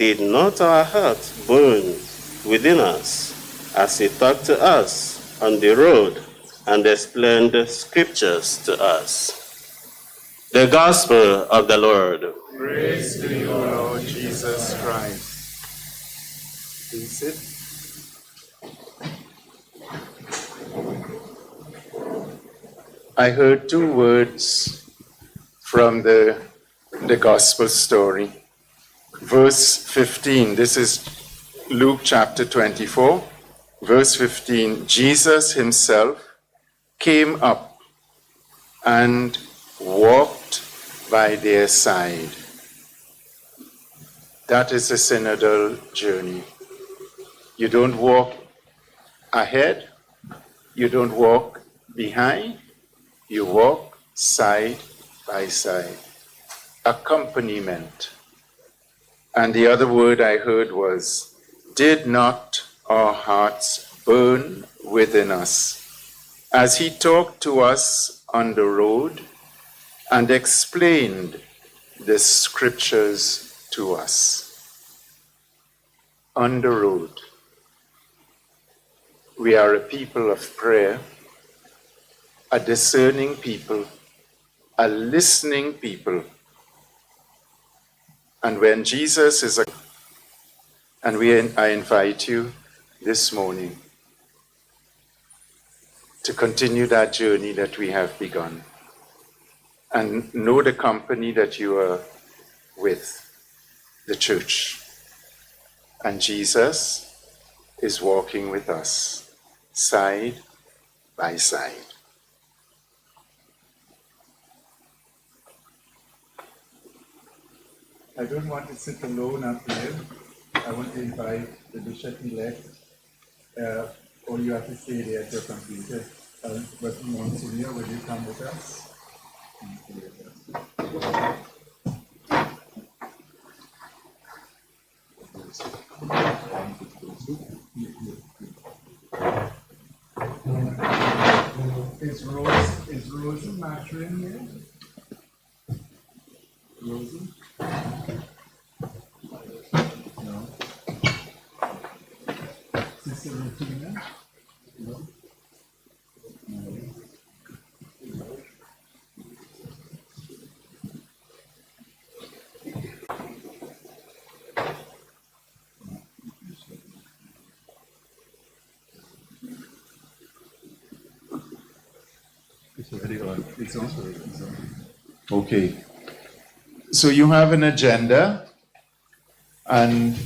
did not our hearts burn within us as he talked to us on the road and explained the scriptures to us? The Gospel of the Lord. Praise to you, Lord Jesus Christ. Please sit. I heard two words from the Gospel story. Verse 15, this is Luke chapter 24, verse 15. Jesus himself came up and walked by their side. That is a synodal journey. You don't walk ahead, you don't walk behind, you walk side by side. Accompaniment. And the other word I heard was, did not our hearts burn within us? As he talked to us on the road and explained the scriptures to us. On the road, we are a people of prayer, a discerning people, a listening people. And when Jesus is I invite you this morning to continue that journey that we have begun and know the company that you are with, the church. And Jesus is walking with us side by side. I don't want to sit alone up here. I want to invite the bishop-elect. All you have to stay there at your computer. But Monsignor, will you come with us? Is Rosie Matron here? Rosie? No. Sister Rutina? No. No. It's on. Okay. So you have an agenda, and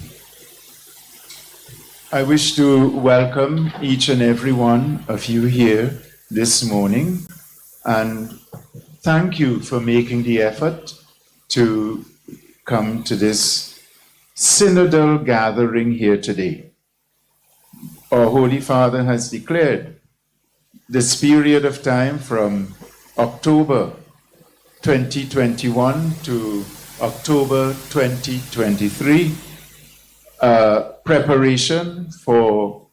I wish to welcome each and every one of you here this morning, and thank you for making the effort to come to this synodal gathering here today. Our Holy Father has declared this period of time from October 2021 to October 2023, preparation for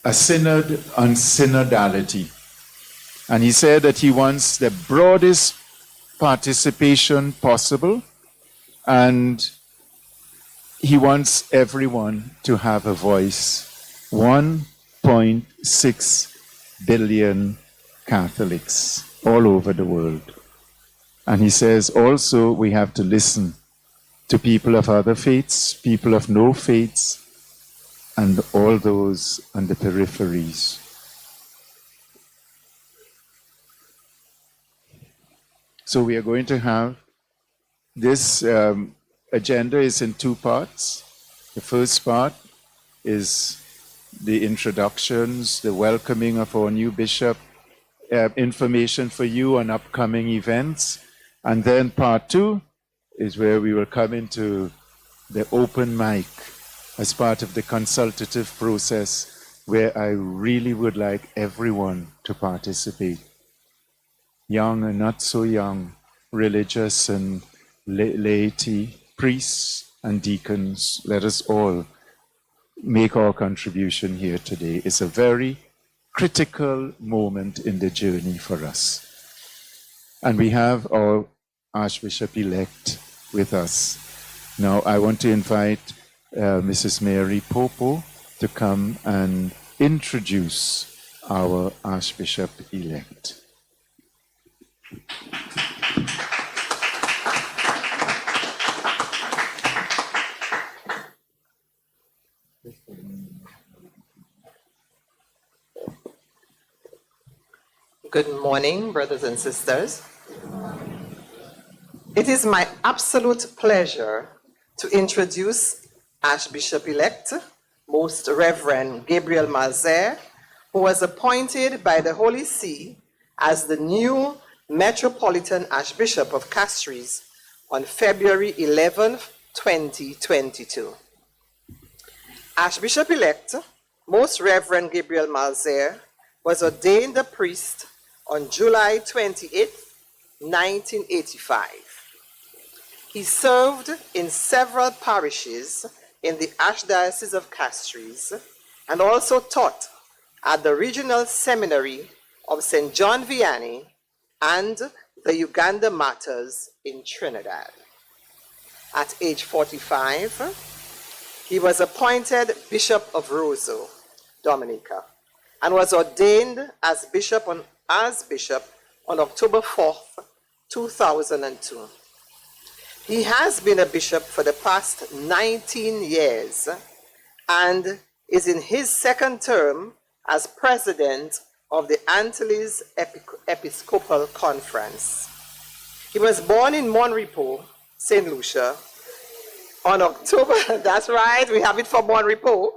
a synod on synodality. And he said that he wants the broadest participation possible, and he wants everyone to have a voice. 1.6 billion Catholics all over the world. And he says also we have to listen to people of other faiths, people of no faiths, and all those on the peripheries. So we are going to have this agenda is in two parts. The first part is the introductions, the welcoming of our new bishop, information for you on upcoming events. And then part two is where we will come into the open mic as part of the consultative process, where I really would like everyone to participate. Young and not so young, religious and laity, priests and deacons, let us all make our contribution here today. It's a very critical moment in the journey for us. And we have our Archbishop-elect with us. Now I want to invite Mrs. Mary Popo to come and introduce our Archbishop-elect. Good morning, brothers and sisters. It is my absolute pleasure to introduce Archbishop-elect, Most Reverend Gabriel Malzer, who was appointed by the Holy See as the new Metropolitan Archbishop of Castries on February 11, 2022. Archbishop-elect, Most Reverend Gabriel Malzer, was ordained a priest on July 28, 1985. He served in several parishes in the Archdiocese of Castries and also taught at the Regional Seminary of St. John Vianney and the Uganda Martyrs in Trinidad. At age 45, he was appointed Bishop of Roseau, Dominica, and was ordained as bishop on October 4th, 2002. He has been a bishop for the past 19 years and is in his second term as president of the Antilles Episcopal Conference. He was born in Monrepo, St. Lucia, on October, that's right, we have it for Monrepo,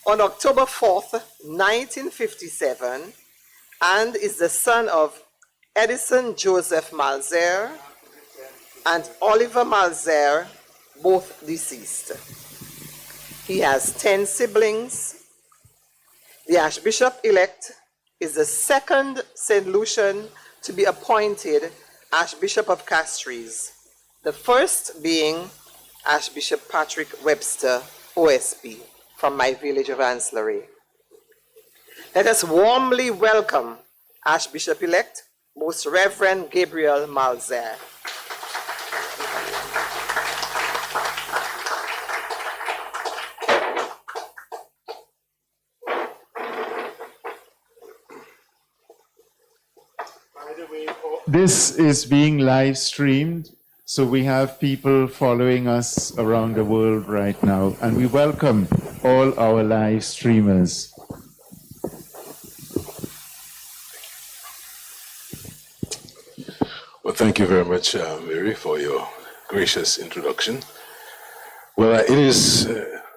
on October 4th, 1957, and is the son of Edison Joseph Malzer and Oliver Malzer, both deceased. He has 10 siblings. The Archbishop-elect is the second St. Lucian to be appointed Archbishop of Castries, the first being Archbishop Patrick Webster, OSB, from my village of Ancillary. Let us warmly welcome Archbishop-elect, Most Reverend Gabriel Malzer. This is being live streamed, so we have people following us around the world right now, and we welcome all our live streamers. Well, thank you very much, Mary, for your gracious introduction. Well, it is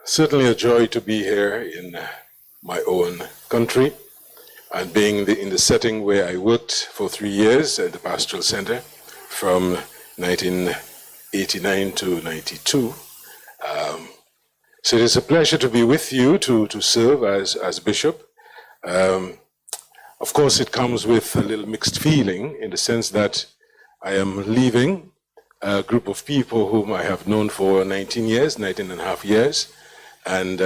certainly a joy to be here in my own country and being in the setting where I worked for 3 years at the Pastoral Center from 1989 to 92. So it is a pleasure to be with you to serve as bishop. Of course, it comes with a little mixed feeling in the sense that I am leaving a group of people whom I have known for 19 and a half years, and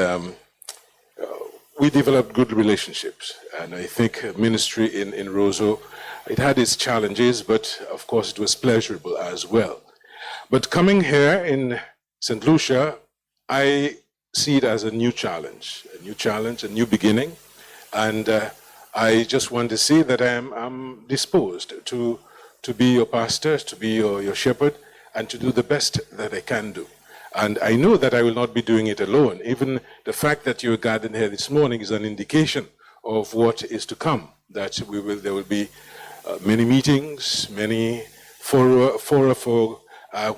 we developed good relationships. And I think ministry in Roseau, it had its challenges, but of course it was pleasurable as well. But coming here in St. Lucia, I see it as a new challenge, a new beginning. And I just want to say that I'm disposed to be your pastor, to be your shepherd, and to do the best that I can do. And I know that I will not be doing it alone. Even the fact that you're gathered here this morning is an indication of what is to come, that there will be many meetings, many fora for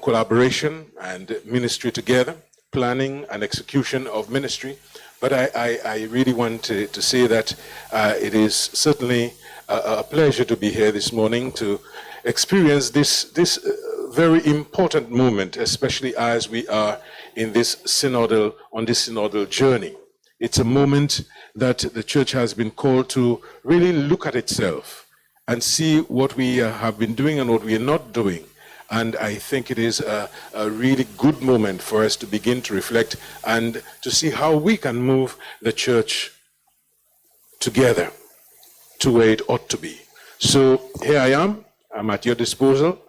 collaboration and ministry together, planning and execution of ministry. But I really want to say that it is certainly a pleasure to be here this morning to experience this very important moment, especially as we are in this synodal journey. It's a moment that the church has been called to really look at itself and see what we have been doing and what we are not doing. And I think it is a really good moment for us to begin to reflect and to see how we can move the church together to where it ought to be. So here I am. I'm at your disposal.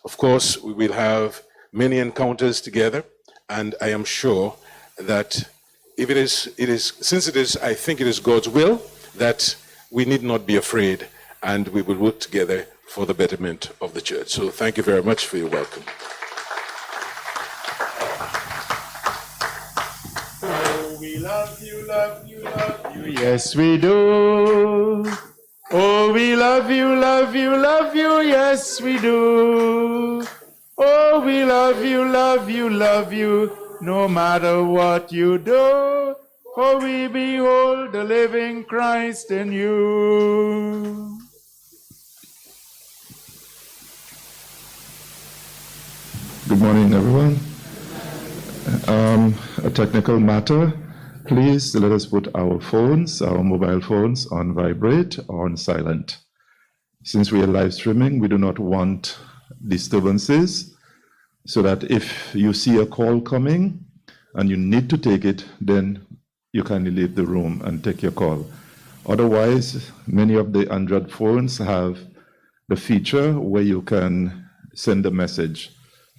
Of course, we will have many encounters together, and I am sure that if I think it is God's will, that we need not be afraid, and we will work together for the betterment of the church. So thank you very much for your welcome. Oh, we love you, love you, love you. Yes, we do. Oh, we love you, love you, love you. Yes, we do. Oh, we love you, love you, love you, no matter what you do. For we behold the living Christ in you. Good morning, everyone. A technical matter. Please let us put our phones, our mobile phones, on vibrate or on silent. Since we are live streaming, we do not want disturbances, so that if you see a call coming and you need to take it, then you kindly leave the room and take your call. Otherwise, many of the Android phones have the feature where you can send a message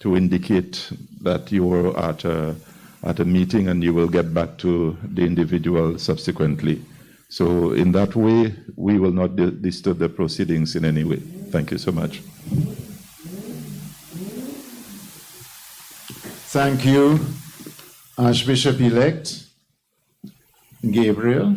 to indicate that you were at a meeting, and you will get back to the individual subsequently. So in that way, we will not disturb the proceedings in any way. Thank you so much. Thank you, Archbishop-elect Gabriel.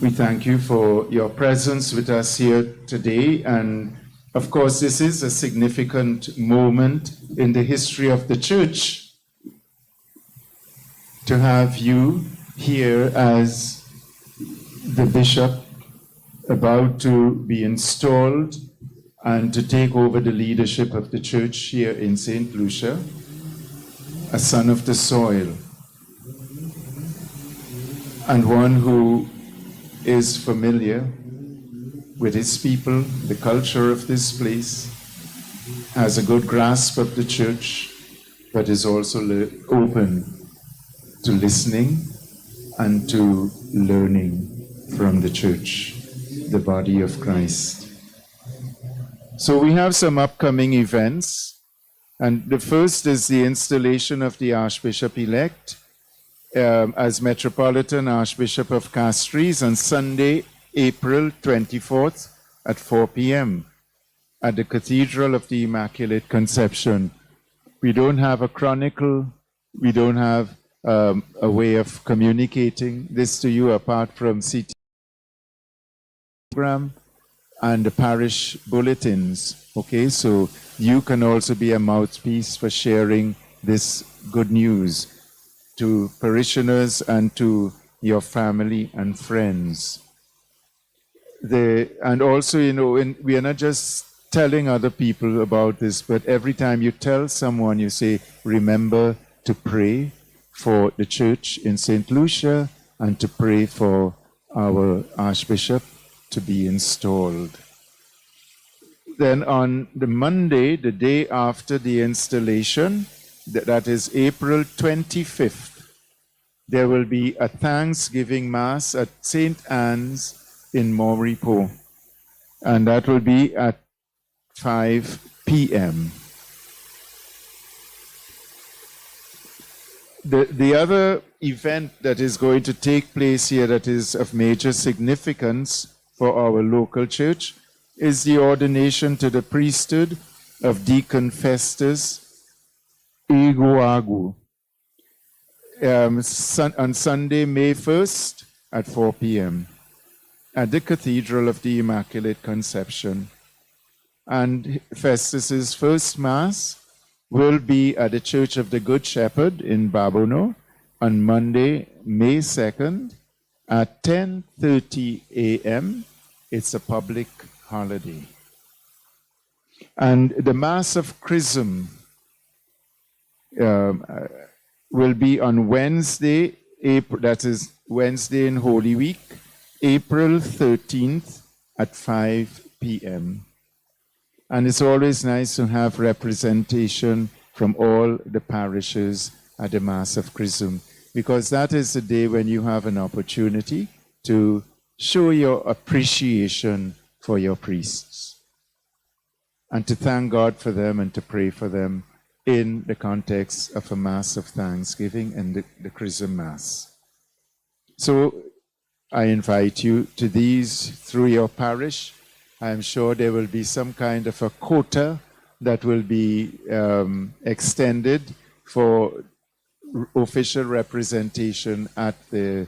We thank you for your presence with us here today. And of course, this is a significant moment in the history of the Church to have you here as the bishop about to be installed and to take over the leadership of the Church here in St. Lucia, a son of the soil, and one who is familiar with his people, the culture of this place, has a good grasp of the Church, but is also open to listening and to learning from the Church, the body of Christ. So we have some upcoming events, and the first is the installation of the Archbishop-elect as Metropolitan Archbishop of Castries on Sunday, April 24th at 4 p.m. at the Cathedral of the Immaculate Conception. We don't have a chronicle, we don't have a way of communicating this to you apart from CT program and the parish bulletins. Okay, so you can also be a mouthpiece for sharing this good news to parishioners and to your family and friends. And also, we are not just telling other people about this, but every time you tell someone, you say, remember to pray for the Church in St. Lucia and to pray for our Archbishop to be installed. Then on the Monday, the day after the installation, that is April 25th, there will be a Thanksgiving Mass at St. Anne's in Mauripo, and that will be at 5 p.m. The other event that is going to take place here that is of major significance for our local church is the ordination to the priesthood of Deacon Festus Iguagu on Sunday, May 1st at 4 p.m. at the Cathedral of the Immaculate Conception. And Festus's first Mass will be at the Church of the Good Shepherd in Babono on Monday, May 2nd at 10:30 a.m. It's a public holiday. And the Mass of Chrism will be on Wednesday, that is Wednesday in Holy Week, April 13th at 5 p.m. And it's always nice to have representation from all the parishes at the Mass of Chrism, because that is the day when you have an opportunity to show your appreciation for your priests and to thank God for them and to pray for them in the context of a Mass of Thanksgiving and the Chrism Mass. So I invite you to these through your parish. I'm sure there will be some kind of a quota that will be extended for official representation at the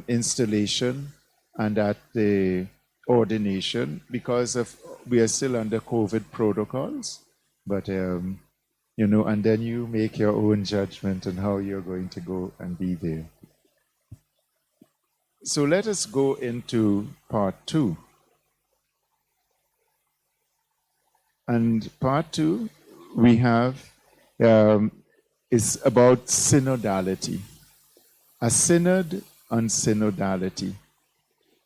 installation and at the ordination, because of we are still under COVID protocols. But you know, and then you make your own judgment on how you're going to go and be there. So let us go into part 2. And part 2 we have is about synodality. A synod on synodality.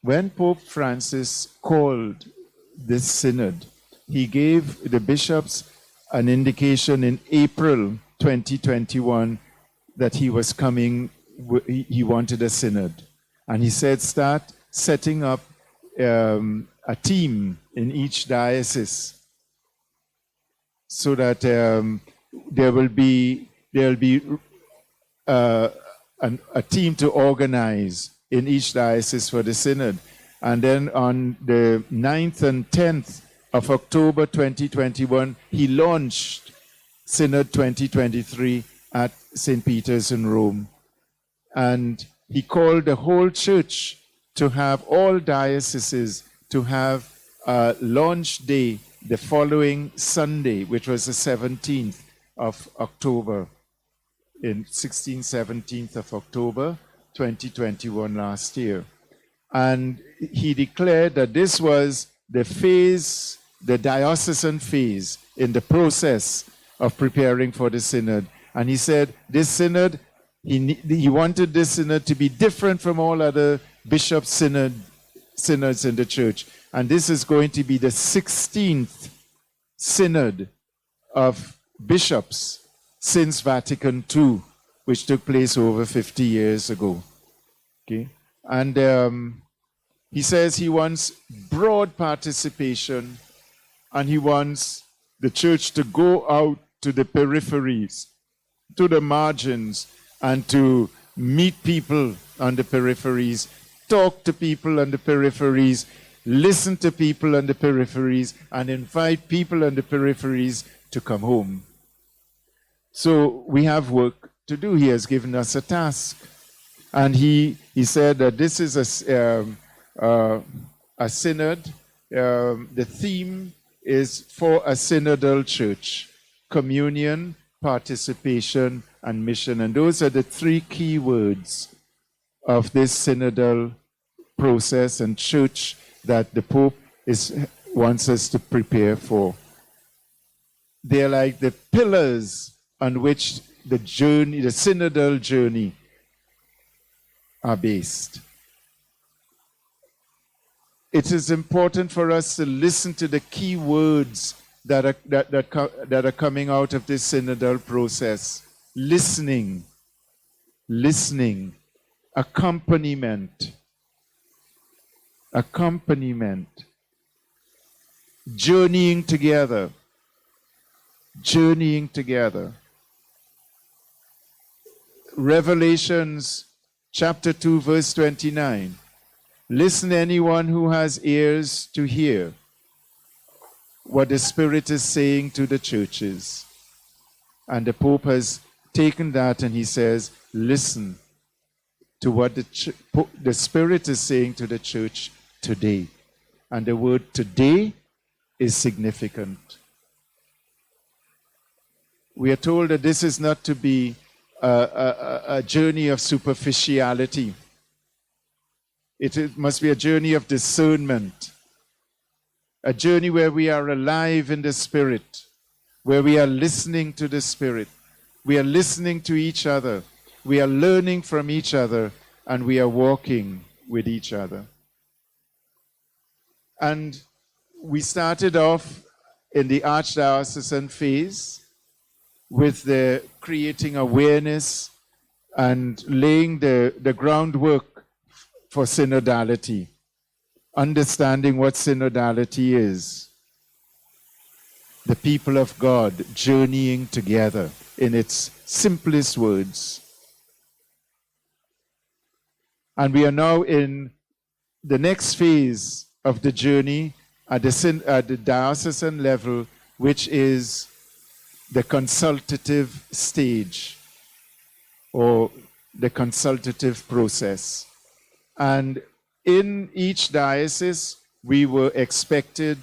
When Pope Francis called this synod, he gave the bishops an indication in April 2021 that he was coming, he wanted a synod. And he said, start setting up a team in each diocese so that there will be a team to organize in each diocese for the synod. And then on the 9th and 10th of October 2021, he launched Synod 2023 at St. Peter's in Rome. And he called the whole church to have all dioceses to have a launch day the following Sunday, which was the 17th of October, in 16th, 17th of October 2021 last year. And he declared that this was the phase, the diocesan phase in the process of preparing for the synod. And he said this synod, he wanted this synod to be different from all other bishop synods in the church. And this is going to be the 16th synod of bishops since Vatican II, which took place over 50 years ago. Okay? And he says he wants broad participation, and he wants the church to go out to the peripheries, to the margins, and to meet people on the peripheries, talk to people on the peripheries, listen to people on the peripheries, and invite people on the peripheries to come home. So we have work to do. He has given us a task. And he said that this is a synod. The theme is for a synodal church: communion, participation, and mission. And those are the 3 key words of this synodal process and church that the Pope wants us to prepare for. They're like the pillars on which the journey, the synodal journey, are based. It is important for us to listen to the key words that are coming out of this synodal process. Listening, accompaniment, journeying together. Revelations chapter 2, verse 29. Listen, anyone who has ears to hear what the Spirit is saying to the churches. And the Pope has taken that and he says, listen to what the Spirit is saying to the church today. And the word today is significant. We are told that this is not to be a journey of superficiality. It must be a journey of discernment, a journey where we are alive in the Spirit, where we are listening to the Spirit, we are listening to each other, we are learning from each other, and we are walking with each other. And we started off in the Archdiocesan phase with the creating awareness and laying the groundwork for synodality, understanding what synodality is. the people of God journeying together in its simplest words. And we are now in the next phase of the journey at the diocesan level, which is the consultative stage or the consultative process. And in each diocese, we were expected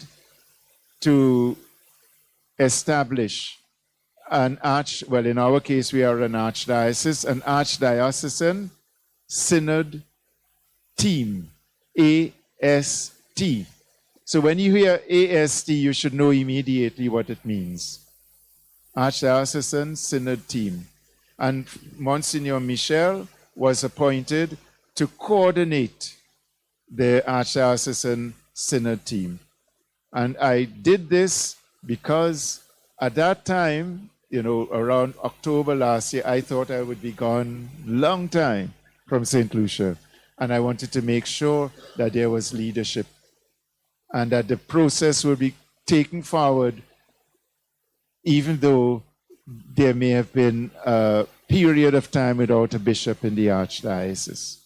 to establish in our case, we are an archdiocese, an Archdiocesan Synod Team, AST. So when you hear AST, you should know immediately what it means. Archdiocesan Synod Team. And Monsignor Michel was appointed to coordinate the Archdiocesan Synod Team. And I did this because at that time, around October last year, I thought I would be gone long time from St. Lucia. And I wanted to make sure that there was leadership and that the process would be taken forward, even though there may have been a period of time without a bishop in the archdiocese.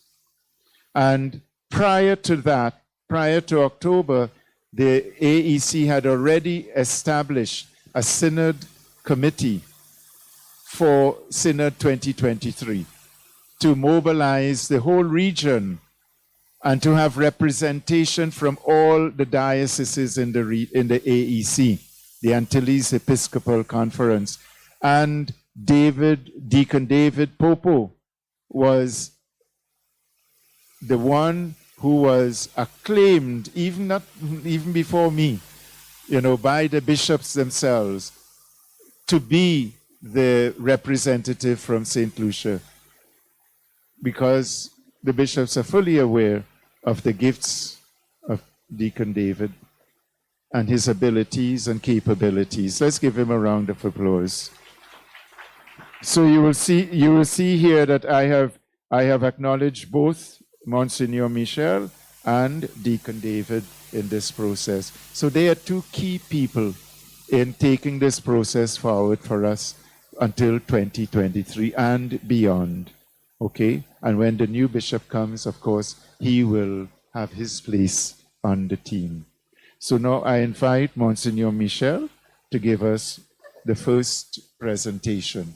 And prior to that, prior to October, the AEC had already established a synod committee for Synod 2023 to mobilize the whole region and to have representation from all the dioceses in the AEC, the Antilles Episcopal Conference. And Deacon David Popo was the one who was acclaimed, even before me, by the bishops themselves, to be the representative from St. Lucia, because the bishops are fully aware of the gifts of Deacon David and his abilities and capabilities. Let's give him a round of applause. So you will see here that I have acknowledged both Monsignor Michel and Deacon David in this process. So they are two key people in taking this process forward for us until 2023 and beyond. Okay? And when the new bishop comes, of course, he will have his place on the team. So now I invite Monsignor Michel to give us the first presentation.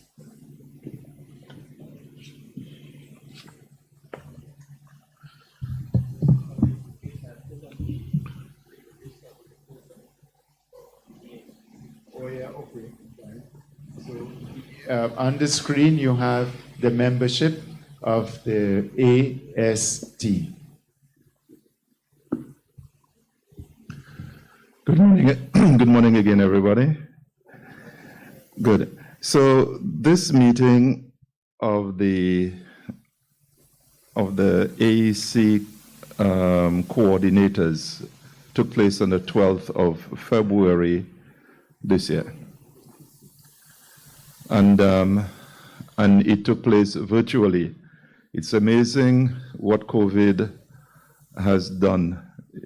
On the screen, you have the membership of the AST. Good morning. Good morning again, everybody. Good. So this meeting of the AEC coordinators took place on the 12th of February this year. And it took place virtually. It's amazing what COVID has done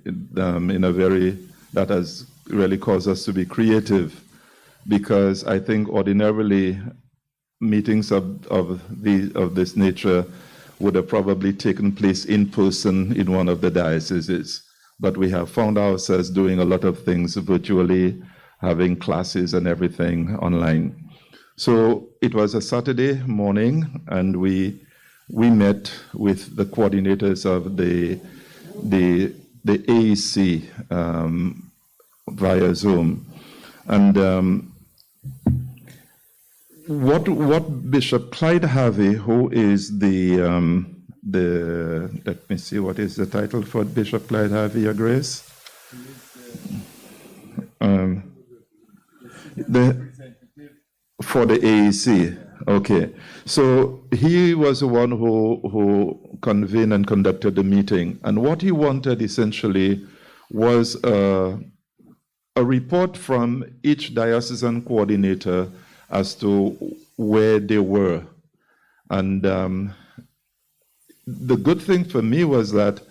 that has really caused us to be creative, because I think ordinarily meetings of this nature would have probably taken place in person in one of the dioceses. But we have found ourselves doing a lot of things virtually, having classes and everything online. So it was a Saturday morning, and we met with the coordinators of the AEC via Zoom. And what Bishop Clyde Harvey, who is the let me see, what is the title for Bishop Clyde Harvey, Your Grace? For the AEC, okay. So he was the one who convened and conducted the meeting. And what he wanted essentially was a report from each diocesan coordinator as to where they were. And the good thing for me was that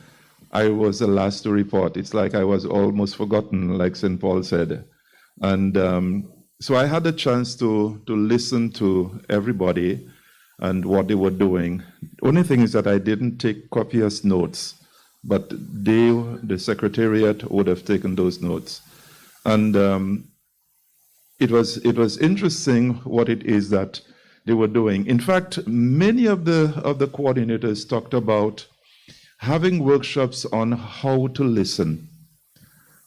I was the last to report. It's like I was almost forgotten, like St. Paul said. And so I had a chance to listen to everybody and what they were doing. The only thing is that I didn't take copious notes, but they, the secretariat, would have taken those notes. And it was interesting what it is that they were doing. In fact, many of the coordinators talked about having workshops on how to listen.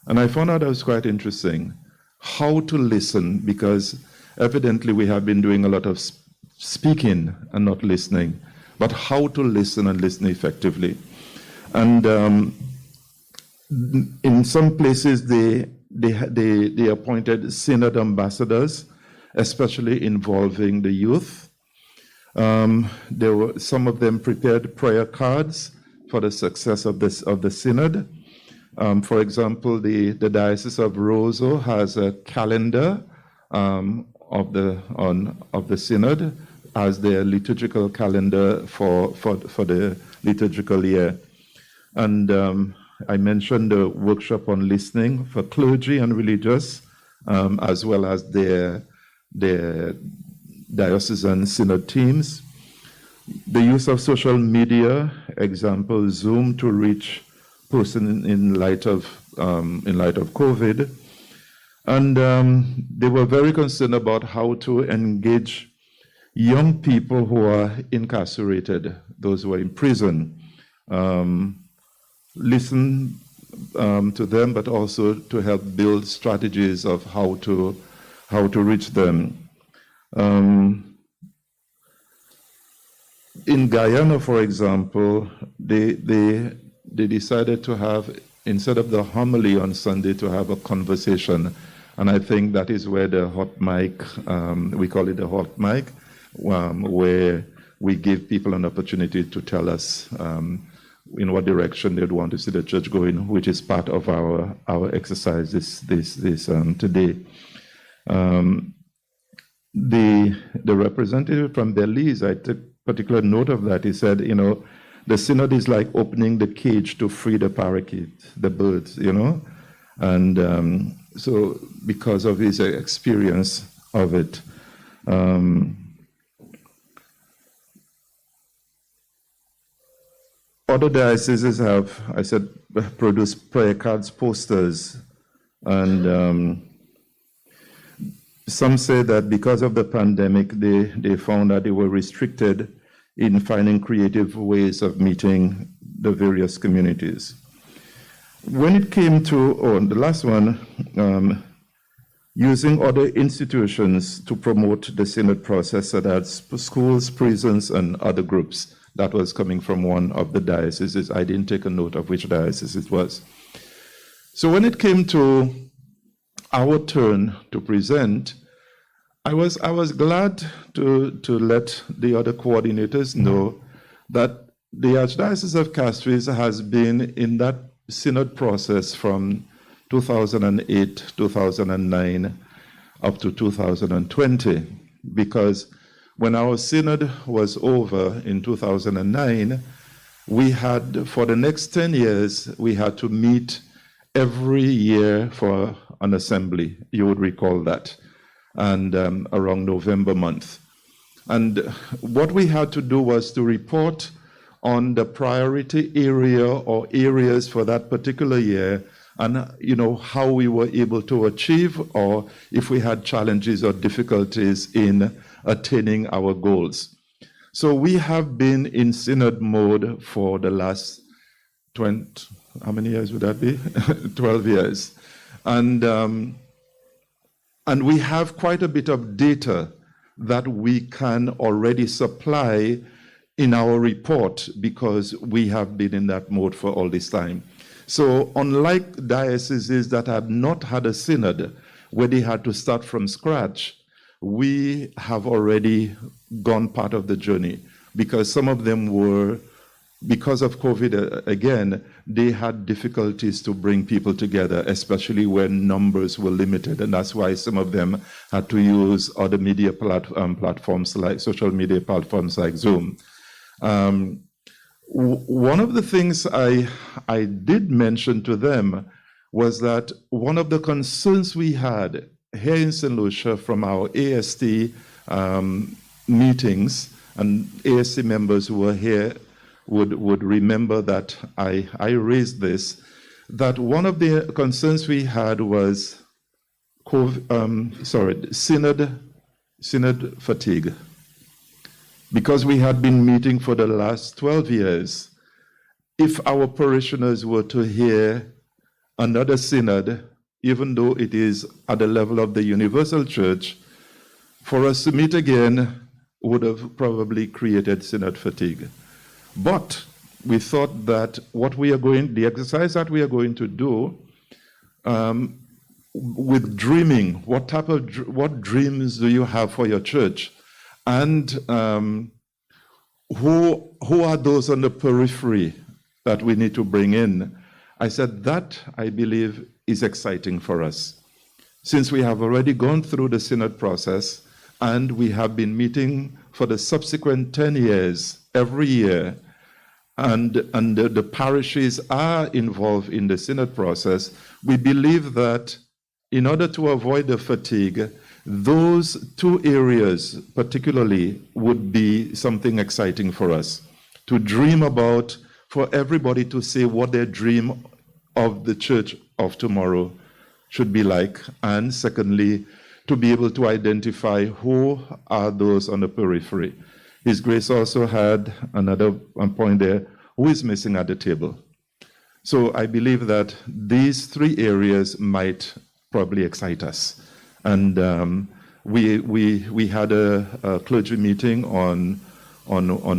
And I found out that was quite interesting. How to listen, because evidently we have been doing a lot of speaking and not listening, but how to listen and listen effectively. And in some places they appointed synod ambassadors, especially involving the youth. There were some of them prepared prayer cards for the success of the synod. For example, the Diocese of Roseau has a calendar of the synod as their liturgical calendar for the liturgical year. And I mentioned the workshop on listening for clergy and religious, as well as their diocesan synod teams. The use of social media, example, Zoom to reach person in light of COVID. And they were very concerned about how to engage young people who are incarcerated, those who are in prison. Listen to them, but also to help build strategies of how to reach them. In Guyana, for example, they decided to have, instead of the homily on Sunday, to have a conversation. And I think that is where the hot mic, we call it the hot mic, where we give people an opportunity to tell us in what direction they'd want to see the church going, which is part of our exercise this today. The representative from Belize, I took particular note of that. He said, the synod is like opening the cage to free the parakeet, the birds, and so because of his experience of it. Other dioceses have, I said, produced prayer cards, posters, and some say that because of the pandemic, they found that they were restricted in finding creative ways of meeting the various communities. When it came to, the last one, using other institutions to promote the synod process, so that's schools, prisons, and other groups. That was coming from one of the dioceses. I didn't take a note of which diocese it was. So when it came to our turn to present, I was glad to let the other coordinators know that the Archdiocese of Castries has been in that synod process from 2008, 2009, up to 2020, because when our synod was over in 2009, we had, for the next 10 years, we had to meet every year for an assembly. You would recall that. And around November month. And what we had to do was to report on the priority area or areas for that particular year, and how we were able to achieve, or if we had challenges or difficulties in attaining our goals. So we have been in synod mode for the last 20, how many years would that be? 12 years. And we have quite a bit of data that we can already supply in our report, because we have been in that mode for all this time. So unlike dioceses that have not had a synod, where they had to start from scratch, we have already gone part of the journey, because some of them were, because of COVID, again, they had difficulties to bring people together, especially when numbers were limited. And that's why some of them had to use other media platforms, like social media platforms like Zoom. One of the things I did mention to them was that one of the concerns we had here in St. Lucia from our AST meetings, and AST members who were here would remember that I raised this, that one of the concerns we had was synod fatigue. Because we had been meeting for the last 12 years, if our parishioners were to hear another synod, even though it is at the level of the universal church, for us to meet again would have probably created synod fatigue. But we thought that the exercise that we are going to do with dreaming, what dreams do you have for your church? And who are those on the periphery that we need to bring in? I said that, I believe, is exciting for us. Since we have already gone through the synod process and we have been meeting for the subsequent 10 years, every year, and the parishes are involved in the synod process, we believe that in order to avoid the fatigue, those two areas particularly would be something exciting for us to dream about, for everybody to say what their dream of the church of tomorrow should be like, and secondly, to be able to identify who are those on the periphery. His Grace also had another point there, who is missing at the table. So I believe that these three areas might probably excite us. And we had a clergy meeting on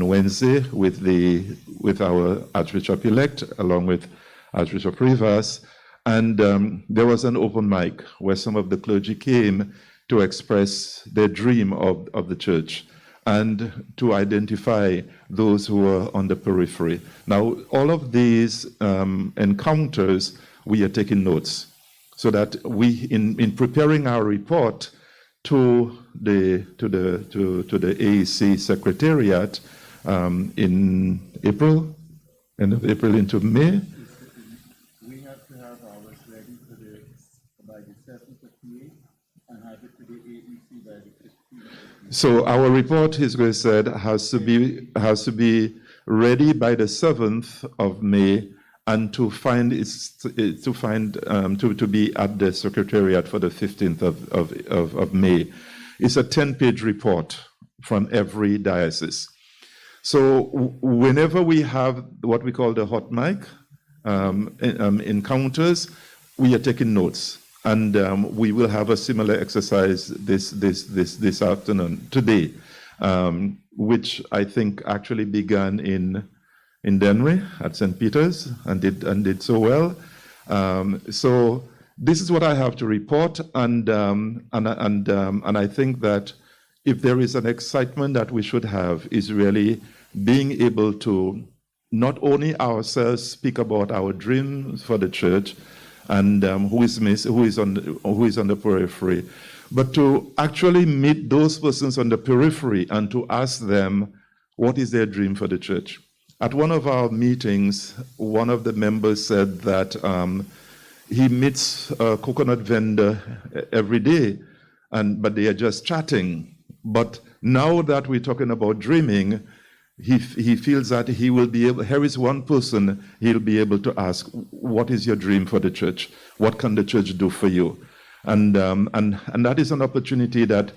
Wednesday with our Archbishop-elect, along with Archbishop Rivas, and there was an open mic where some of the clergy came to express their dream of the church and to identify those who are on the periphery. Now, all of these encounters, we are taking notes so that we, in preparing our report to the AEC Secretariat in April, end of April into May. We have to have ours ready by the 7th of May and have it to the AEC by the 15th of May. So our report, His Grace said, has to be ready by the 7th of May, and to be at the Secretariat for the 15th of May. It's a 10-page report from every diocese. So whenever we have what we call the hot mic encounters, we are taking notes, and we will have a similar exercise this afternoon, today, which I think actually began in Denry at St. Peter's and did so well. So this is what I have to report, and I think that if there is an excitement that we should have, is really being able to not only ourselves speak about our dreams for the church and who is on the periphery, but to actually meet those persons on the periphery and to ask them what is their dream for the church. At one of our meetings, one of the members said that he meets a coconut vendor every day, but they are just chatting. But now that we're talking about dreaming, he feels that he will be able, here is one person he'll be able to ask, what is your dream for the church? What can the church do for you? And that is an opportunity that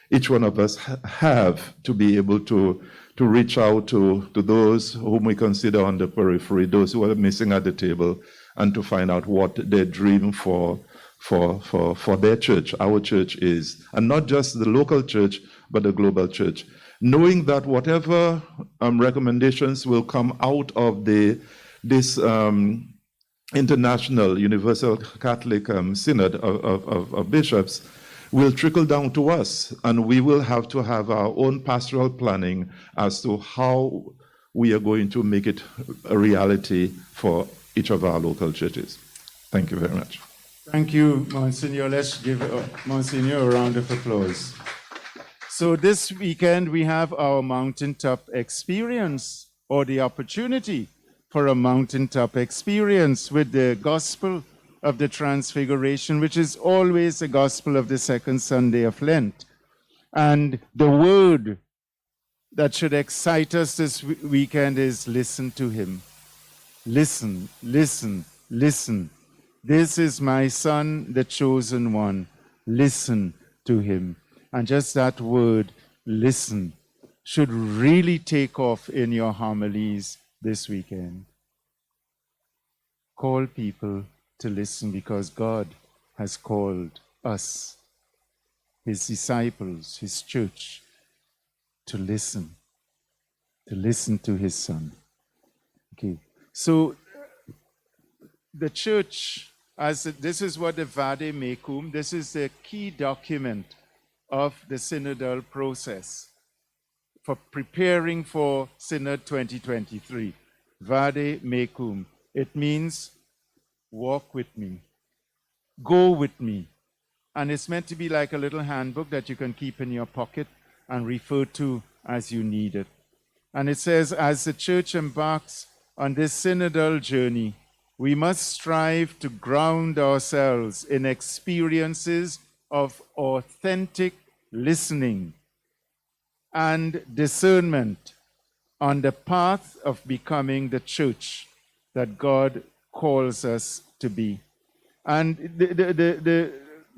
each one of us have to be able to reach out to those whom we consider on the periphery, those who are missing at the table, and to find out what their dream for their church, our church is. And not just the local church, but the global church. Knowing that whatever recommendations will come out of this international Universal Catholic Synod of bishops will trickle down to us, and we will have to have our own pastoral planning as to how we are going to make it a reality for each of our local churches. Thank you very much. Thank you, Monsignor. Let's give Monsignor a round of applause. So this weekend we have our mountaintop experience, or the opportunity for a mountaintop experience with the gospel of the Transfiguration, which is always the gospel of the second Sunday of Lent. And the word that should excite us this weekend is listen to him. Listen, listen, listen. This is my son, the chosen one. Listen to him. And just that word, listen, should really take off in your homilies this weekend. Call people to listen because God has called us, his disciples, his church, to listen to his son. Okay, so the church, this is what the Vademecum, this is the key document of the synodal process for preparing for Synod 2023. Vademecum. It means walk with me, go with me. And it's meant to be like a little handbook that you can keep in your pocket and refer to as you need it. And it says, as the church embarks on this synodal journey, we must strive to ground ourselves in experiences of authentic listening and discernment on the path of becoming the church that God calls us to be. And the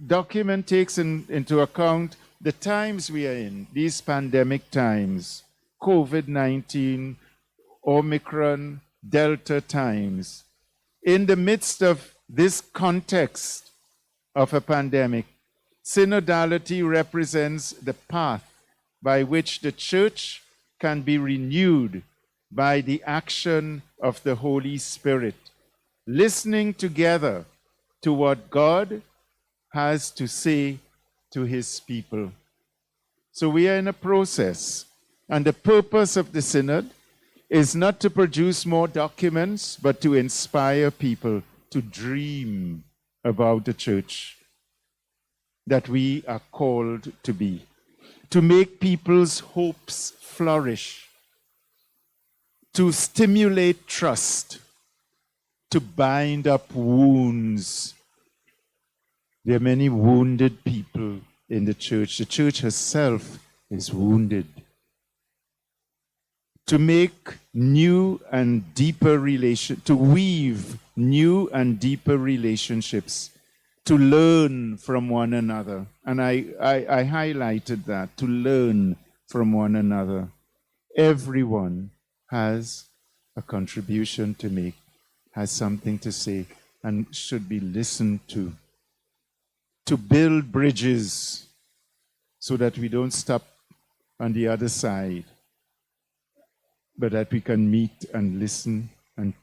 document takes into account the times we are in, these pandemic times, COVID-19, Omicron, Delta times. In the midst of this context of a pandemic, synodality represents the path by which the church can be renewed by the action of the Holy Spirit, listening together to what God has to say to his people. So we are in a process, and the purpose of the synod is not to produce more documents, but to inspire people to dream about the church that we are called to be, to make people's hopes flourish, to stimulate trust, to bind up wounds. There are many wounded people in the church. The church herself is wounded. To make new and deeper to weave new and deeper relationships, to learn from one another. And I highlighted that, to learn from one another. Everyone has a contribution to make, has something to say, and should be listened to. To build bridges so that we don't stop on the other side, but that we can meet and listen and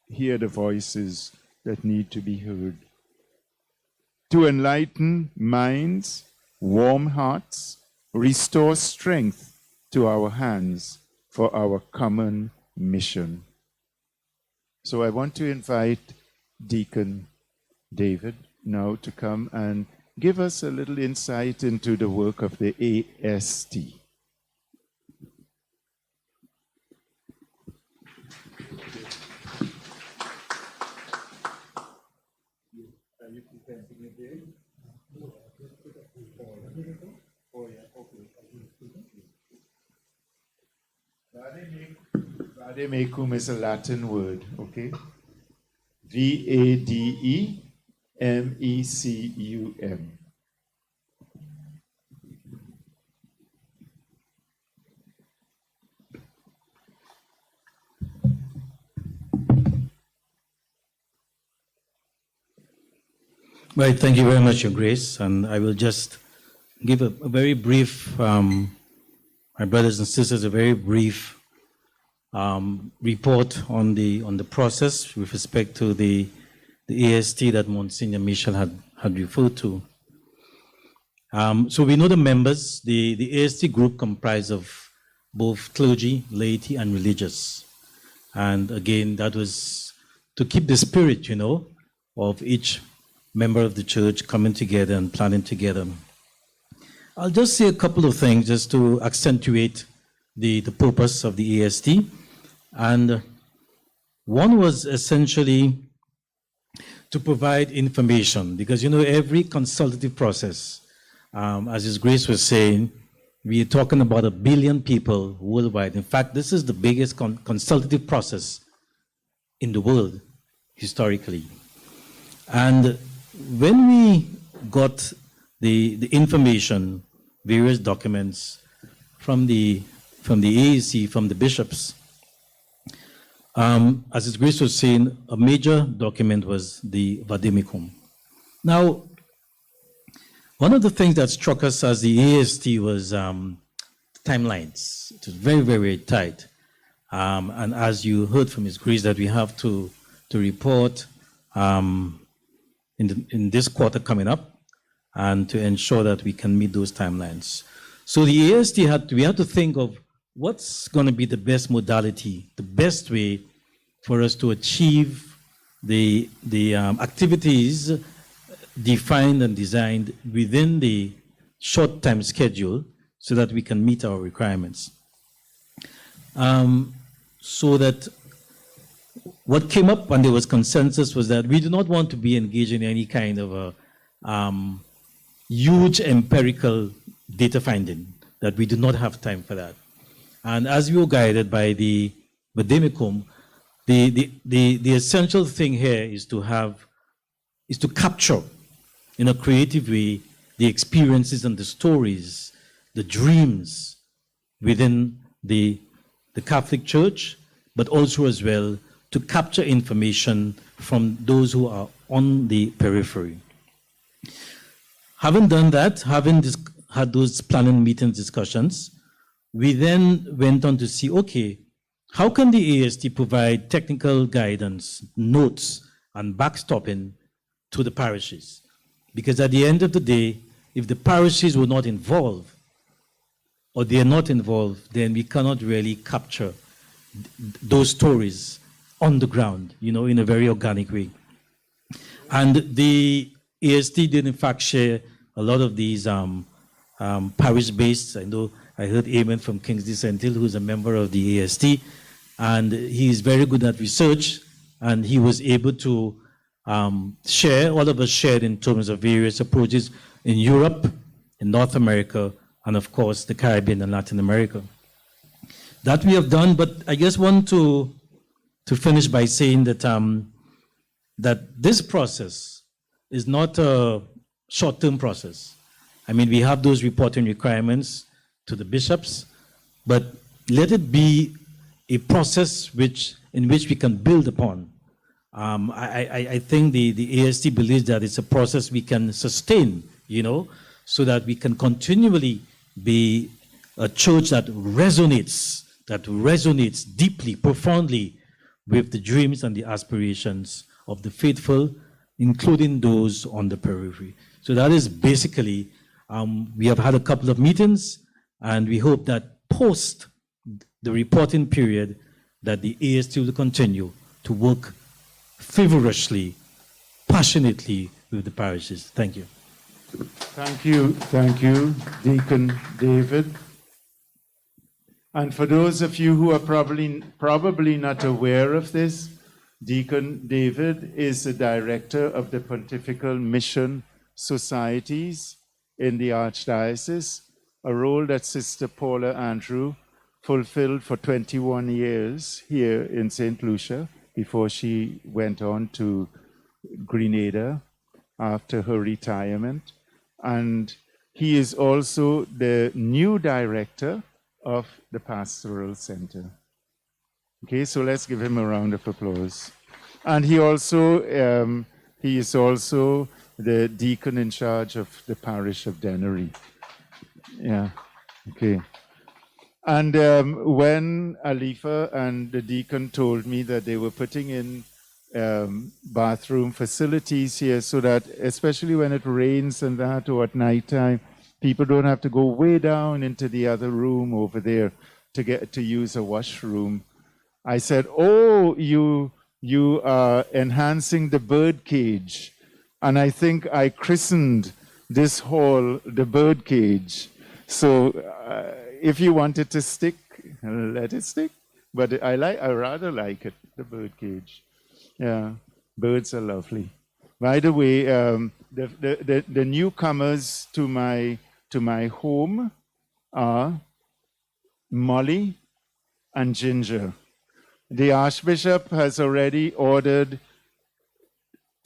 hear the voices that need to be heard. To enlighten minds, warm hearts, restore strength to our hands for our common mission. So I want to invite Deacon David now to come and give us a little insight into the work of the AST. Vademecum is a Latin word, okay? V-A-D-E-M-E-C-U-M. Right, thank you very much, Your Grace. And I will just give a very brief, my brothers and sisters, a very brief report on the process with respect to the AST that Monsignor Michel had referred to. So we know the members. The AST group comprised of both clergy, laity, and religious. And again, that was to keep the spirit, of each member of the church coming together and planning together. I'll just say a couple of things just to accentuate the purpose of the AST. And one was essentially to provide information, because every consultative process, as His Grace was saying, we are talking about 1 billion people worldwide. In fact, this is the biggest consultative process in the world historically. And when we got the information, various documents from the AAC, from the bishops, as His Grace was saying, a major document was the Vademecum. Now, one of the things that struck us as the AST was timelines. It was very, very tight. And as you heard from His Grace, that we have to report in this quarter coming up, and to ensure that we can meet those timelines. So the AST we had to think of what's going to be the best modality, the best way for us to achieve the activities defined and designed within the short time schedule so that we can meet our requirements. So that what came up and there was consensus was that we do not want to be engaged in any kind of a huge empirical data finding, that we do not have time for that. And as we were guided by the Vademecum, the essential thing here is to capture in a creative way the experiences and the stories, the dreams within the Catholic Church, but also as well to capture information from those who are on the periphery. Having done that, having had those planning meetings, discussions, we then went on to see, okay, how can the AST provide technical guidance, notes, and backstopping to the parishes? Because at the end of the day, if the parishes were not involved, or they are not involved, then we cannot really capture those stories on the ground, in a very organic way. And the AST did in fact share a lot of these parish-based. I know I heard Amen from Kingsley Sentil, who's a member of the AST, and he is very good at research, and he was able to share, all of us shared in terms of various approaches in Europe, in North America, and of course the Caribbean and Latin America. That we have done, but I just want to finish by saying that that this process is not a short-term process. I mean, we have those reporting requirements to the bishops, but let it be a process in which we can build upon. I think the AST believes that it's a process we can sustain, so that we can continually be a church that resonates deeply, profoundly with the dreams and the aspirations of the faithful, including those on the periphery. So that is basically, we have had a couple of meetings, and we hope that post the reporting period, that the AST will continue to work feverishly, passionately with the parishes. Thank you. Thank you, Deacon David. And for those of you who are probably not aware of this, Deacon David is the director of the Pontifical Mission Societies in the Archdiocese, a role that Sister Paula Andrew fulfilled for 21 years here in St. Lucia before she went on to Grenada after her retirement. And he is also the new director of the Pastoral Center. Okay, so let's give him a round of applause. And he is also the deacon in charge of the parish of Dennery. Yeah, okay. And when Alifa and the deacon told me that they were putting in bathroom facilities here so that, especially when it rains and that, or at nighttime, people don't have to go way down into the other room over there to get to use a washroom, I said, oh, you are enhancing the bird cage. And I think I christened this hall the bird cage. So if you want it to stick, let it stick. But I rather like it, the bird cage. Yeah, birds are lovely. By the way, the newcomers to my home are Molly and Ginger. The Archbishop has already ordered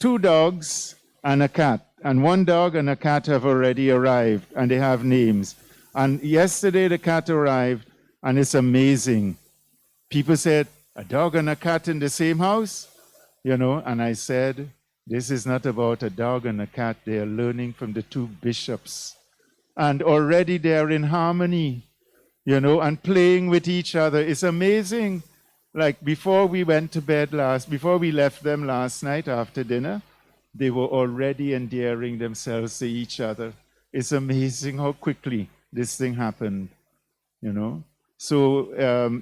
2 dogs and a cat, and 1 dog and a cat have already arrived, and they have names. And yesterday the cat arrived, and it's amazing. People said, a dog and a cat in the same house? You know, and I said, this is not about a dog and a cat. They are learning from the 2 bishops. And already they are in harmony, you know, and playing with each other. It's amazing. Like before we went to bed before we left them last night after dinner, they were already endearing themselves to each other. It's amazing how quickly this thing happened, you know. So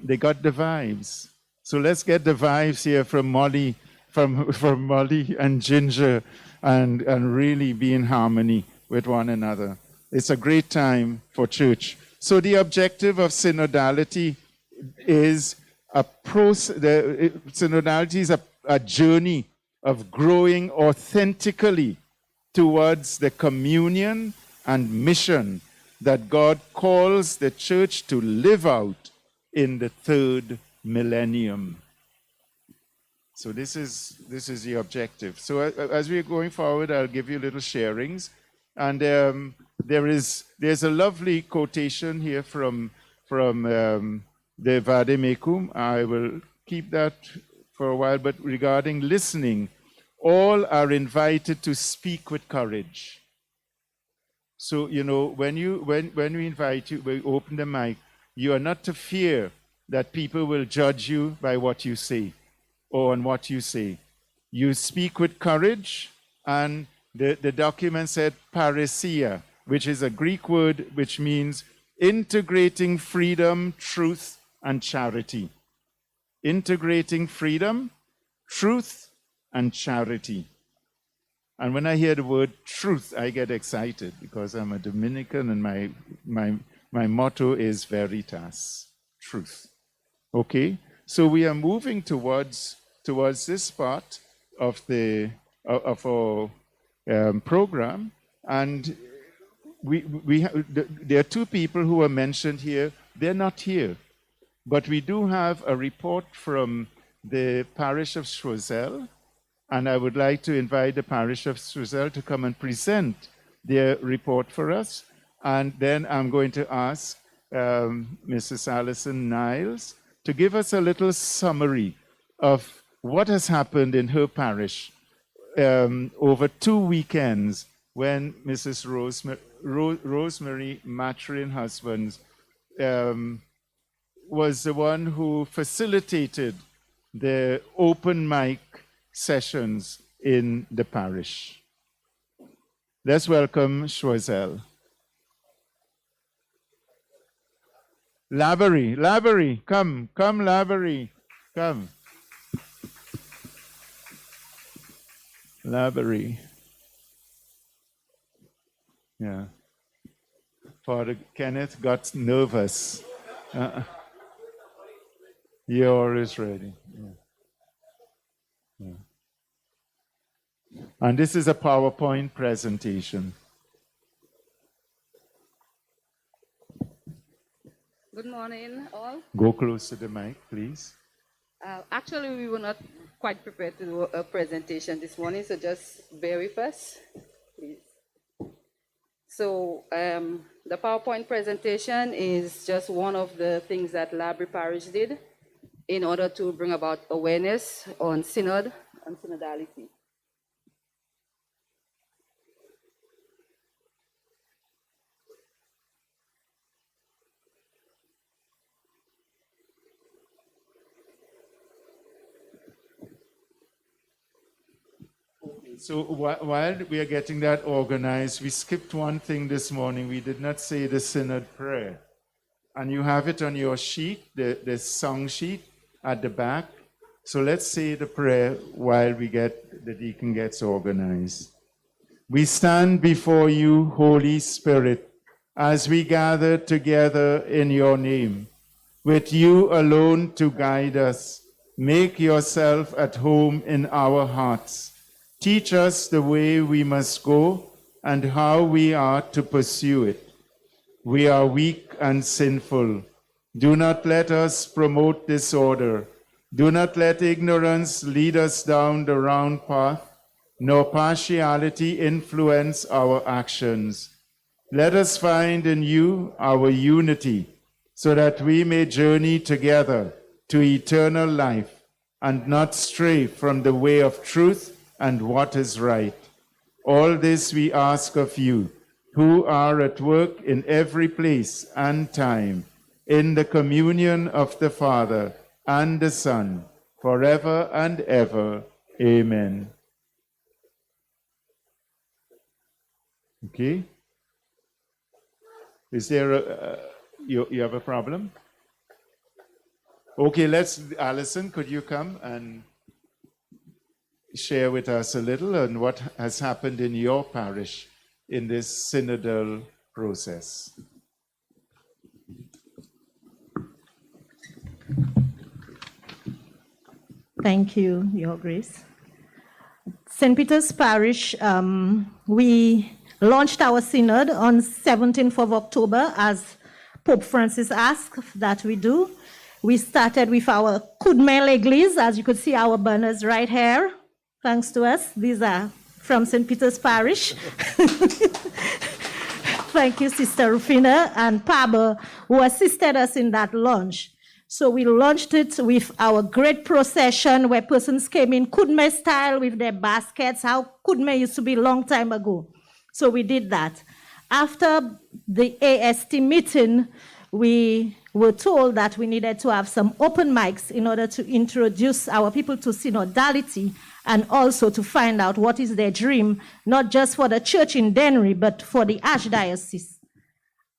they got the vibes. So let's get the vibes here from Molly, from Molly and Ginger, and really be in harmony with one another. It's a great time for church. So the objective of synodality is synodality is a journey of growing authentically towards the communion and mission that God calls the church to live out in the 3rd millennium. So this is the objective. So as we're going forward, I'll give you little sharings, and there's a lovely quotation here from the Vademecum. I will keep that for a while, but regarding listening, all are invited to speak with courage. So, you know, when we invite you, we open the mic, you are not to fear that people will judge you by what you say or on what you say. You speak with courage, and the document said parousia, which is a Greek word which means integrating freedom, truth, and charity. Integrating freedom, truth, and charity. And when I hear the word truth, I get excited because I'm a Dominican and my motto is veritas, truth. Okay? So we are moving towards this part of our program, and there are 2 people who are mentioned here. They're not here. But we do have a report from the Parish of Choiseul, and I would like to invite the Parish of Choiseul to come and present their report for us. And then I'm going to ask Mrs. Alison Niles to give us a little summary of what has happened in her parish over 2 weekends when Mrs. Rosemary Matrin Husbands was the one who facilitated the open mic sessions in the parish. Let's welcome Choiseul. Lavery, come, Lavery, come. Lavery. Yeah. Father Kenneth got nervous. You're always ready. Yeah. And this is a PowerPoint presentation. Good morning, all. Go close to the mic, please. Actually, we were not quite prepared to do a presentation this morning, so just bear with us, please. So the PowerPoint presentation is just one of the things that Labrie Parish did in order to bring about awareness on synod and synodality. So while we are getting that organized, we skipped one thing this morning. We did not say the synod prayer. And you have it on your sheet, the song sheet at the back. So let's say the prayer while the deacon gets organized. We stand before you, Holy Spirit, as we gather together in your name. With you alone to guide us, make yourself at home in our hearts. Teach us the way we must go and how we are to pursue it. We are weak and sinful. Do not let us promote disorder. Do not let ignorance lead us down the round path, nor partiality influence our actions. Let us find in you our unity, so that we may journey together to eternal life and not stray from the way of truth and what is right. All this we ask of you, who are at work in every place and time, in the communion of the Father and the Son, forever and ever. Amen. Okay. Is there you have a problem? Okay, Alison, could you come and share with us a little on what has happened in your parish in this synodal process? Thank you, Your Grace. St. Peter's Parish, we launched our synod on 17th of October, as Pope Francis asked that we do. We started with our Kudme Leglis, as you could see our banners right here, thanks to us. These are from St. Peter's Parish. Thank you, Sister Rufina and Paba, who assisted us in that launch. So we launched it with our great procession where persons came in Kudme style with their baskets, how Kudme used to be a long time ago. So we did that. After the AST meeting, we were told that we needed to have some open mics in order to introduce our people to synodality and also to find out what is their dream, not just for the church in Dennery, but for the Archdiocese.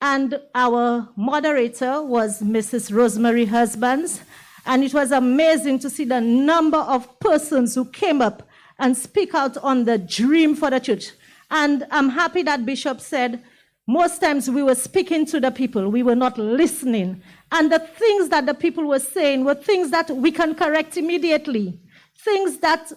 And our moderator was Mrs. Rosemary Husbands, and it was amazing to see the number of persons who came up and speak out on the dream for the church. And I'm happy that Bishop said, most times we were speaking to the people, we were not listening. And the things that the people were saying were things that we can correct immediately, things that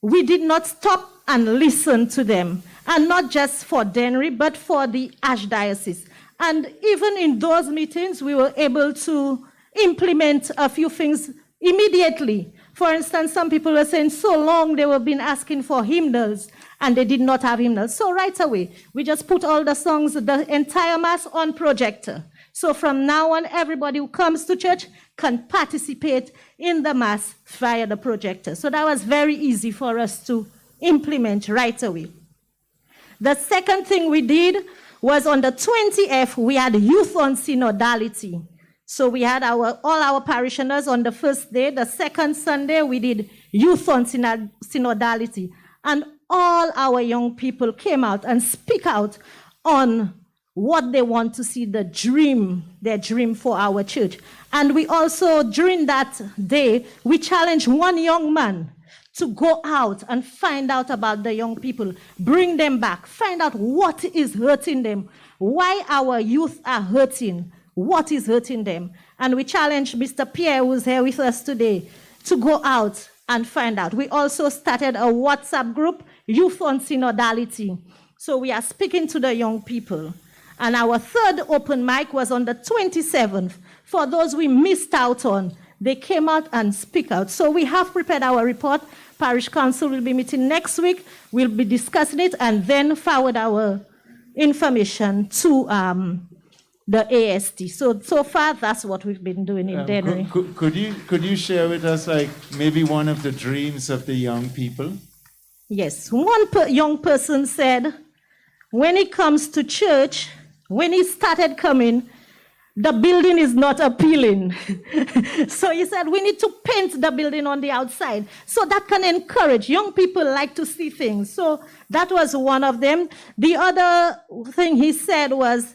we did not stop and listen to them, and not just for Dennery, but for the Archdiocese. And even in those meetings, we were able to implement a few things immediately. For instance, some people were saying so long they were been asking for hymnals, and they did not have hymnals. So right away, we just put all the songs, the entire Mass on projector. So from now on, everybody who comes to church can participate in the Mass via the projector. So that was very easy for us to implement right away. The second thing we did was on the 20th, we had Youth on Synodality. So we had all our parishioners on the first day. The second Sunday, we did Youth on Synodality. And all our young people came out and speak out on what they want to see, their dream for our church. And we also, during that day, we challenged one young man to go out and find out about the young people, bring them back, find out what is hurting them, why our youth are hurting, what is hurting them. And we challenged Mr. Pierre, who's here with us today, to go out and find out. We also started a WhatsApp group, Youth on Synodality. So we are speaking to the young people. And our third open mic was on the 27th. For those we missed out on, they came out and speak out. So we have prepared our report. Parish Council will be meeting next week. We'll be discussing it and then forward our information to the AST. So far, that's what we've been doing in Dennery. Could you share with us, like, maybe one of the dreams of the young people? Yes. One young person said, when he comes to church, when he started coming, the building is not appealing. So he said, we need to paint the building on the outside. So that can encourage. Young people like to see things. So that was one of them. The other thing he said was,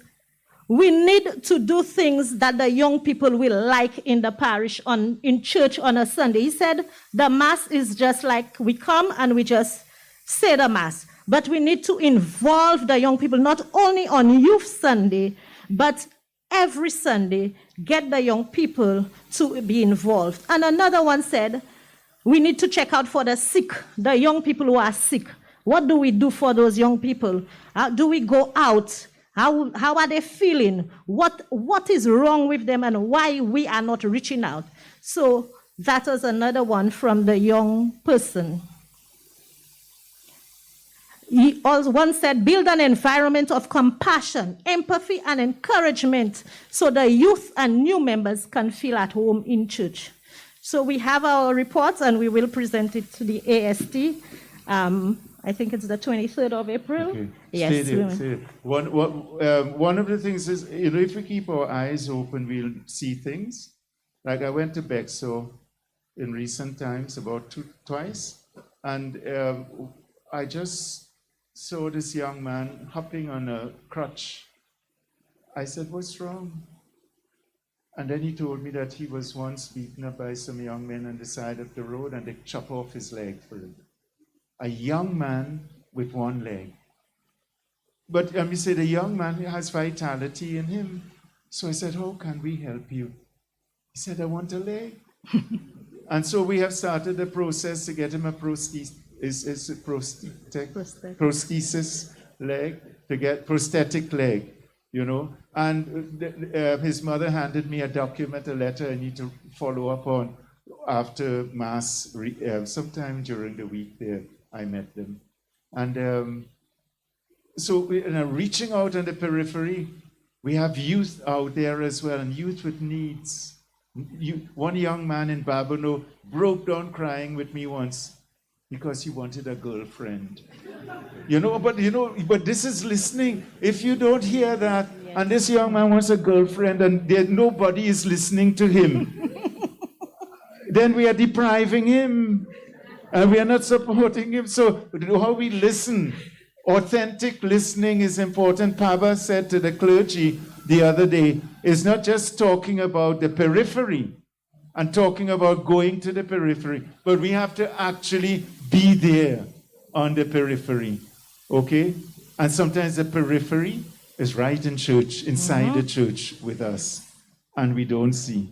we need to do things that the young people will like in the parish, in church on a Sunday. He said, the Mass is just like we come and we just say the Mass. But we need to involve the young people, not only on Youth Sunday, but every Sunday, get the young people to be involved. And another one said, We need to check out for the sick, the young people who are sick. What do we do for those young people? Do we go out? How are they feeling? What is wrong with them and why we are not reaching out? So that was another one from the young person. He also once said, build an environment of compassion, empathy, and encouragement so the youth and new members can feel at home in church. So we have our reports and we will present it to the AST. I think it's the 23rd of April. Okay. Yes. Stay there. One of the things is, if we keep our eyes open, we'll see things. Like I went to Bexo in recent times, about twice, and I just saw this young man hopping on a crutch. I said, what's wrong? And then he told me that he was once beaten up by some young men on the side of the road and they chop off his leg for him. A young man with one leg. But he said, the young man has vitality in him. So I said, how can we help you? He said, I want a leg. And so we have started the process to get him a prosthesis leg, to get prosthetic leg, you know. And his mother handed me a document, a letter I need to follow up on after Mass, sometime during the week there. I met them. And so we're reaching out on the periphery. We have youth out there as well, and youth with needs. One young man in Babonneau broke down crying with me once because he wanted a girlfriend. But this is listening. If you don't hear that, and this young man wants a girlfriend and nobody is listening to him, then we are depriving him. And we are not supporting him. So how we listen, authentic listening is important. Paba said to the clergy the other day, it's not just talking about the periphery and talking about going to the periphery, but we have to actually be there on the periphery, okay? And sometimes the periphery is right in church, inside the church with us, and we don't see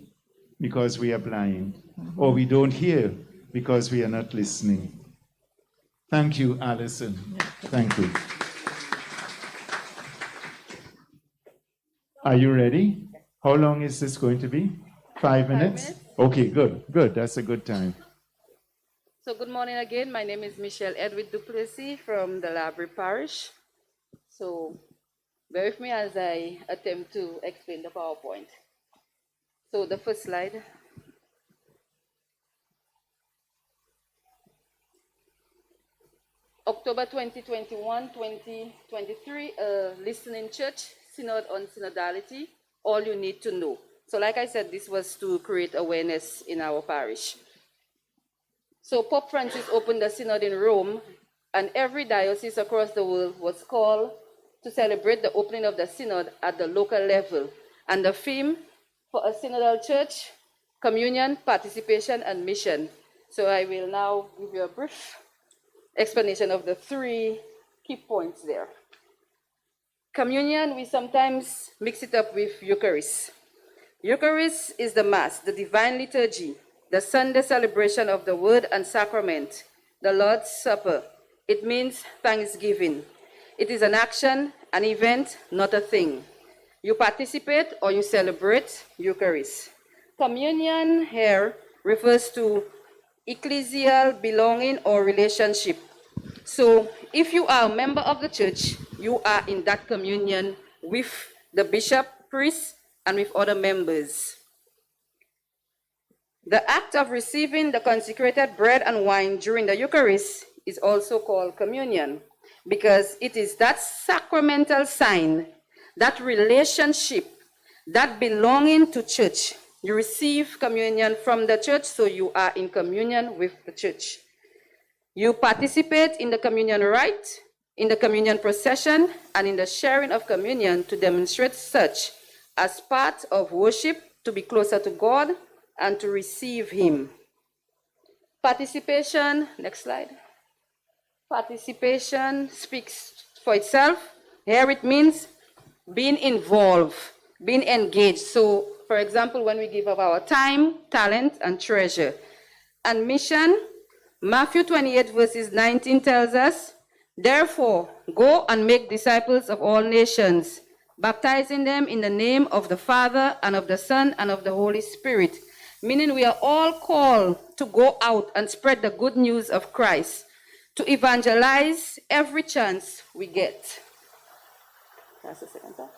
because we are blind, or we don't hear because we are not listening. Thank you, Alison. Thank you. Are you ready? How long is this going to be? 5 minutes? 5 minutes. Okay, good. That's a good time. So good morning again. My name is Michelle Edward Duplessis from the Library Parish. So bear with me as I attempt to explain the PowerPoint. So the first slide. October 2021, 2023, listening church, synod on synodality, all you need to know. So like I said, this was to create awareness in our parish. So Pope Francis opened the synod in Rome, and every diocese across the world was called to celebrate the opening of the synod at the local level. And the theme for a synodal church, communion, participation, and mission. So I will now give you a brief explanation of the 3 key points there. Communion, we sometimes mix it up with Eucharist. Eucharist is the Mass, the divine liturgy, the Sunday celebration of the Word and Sacrament, the Lord's Supper. It means thanksgiving. It is an action, an event, not a thing. You participate or you celebrate Eucharist. Communion here refers to ecclesial belonging or relationship. So if you are a member of the church, you are in that communion with the bishop, priest, and with other members. The act of receiving the consecrated bread and wine during the Eucharist is also called communion, because it is that sacramental sign, that relationship, that belonging to church. You receive communion from the church, so you are in communion with the church. You participate in the communion rite, in the communion procession, and in the sharing of communion to demonstrate such as part of worship to be closer to God and to receive Him. Participation, next slide. Participation speaks for itself. Here it means being involved, being engaged. So, for example, when we give up our time, talent, and treasure. And mission, Matthew 28 verses 19 tells us, therefore, go and make disciples of all nations, baptizing them in the name of the Father and of the Son and of the Holy Spirit. Meaning we are all called to go out and spread the good news of Christ, to evangelize every chance we get. That's the second part.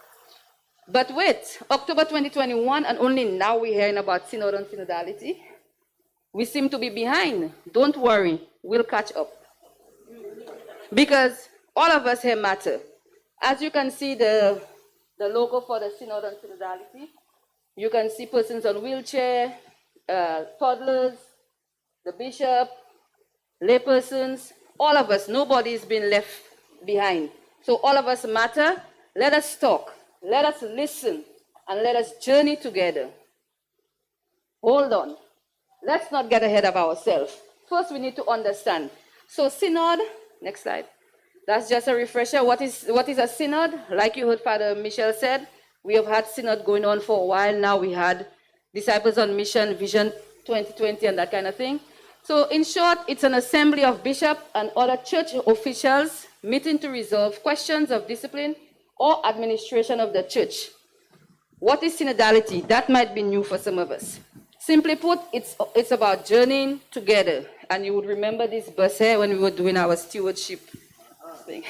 But wait, October 2021, and only now we're hearing about synod and synodality. We seem to be behind. Don't worry, we'll catch up. Because all of us here matter. As you can see the logo for the synod and synodality, you can see persons on wheelchair, toddlers, the bishop, laypersons, all of us, nobody's been left behind. So all of us matter. Let us talk, let us listen, and let us journey together. Hold on. Let's not get ahead of ourselves. First, we need to understand. So synod, next slide. That's just a refresher. What is a synod? Like you heard Father Michel said, we have had synod going on for a while now. We had Disciples on Mission, Vision 2020, and that kind of thing. So in short, it's an assembly of bishops and other church officials meeting to resolve questions of discipline or administration of the church. What is synodality? That might be new for some of us. Simply put, it's about journeying together. And you would remember this bus here when we were doing our stewardship thing.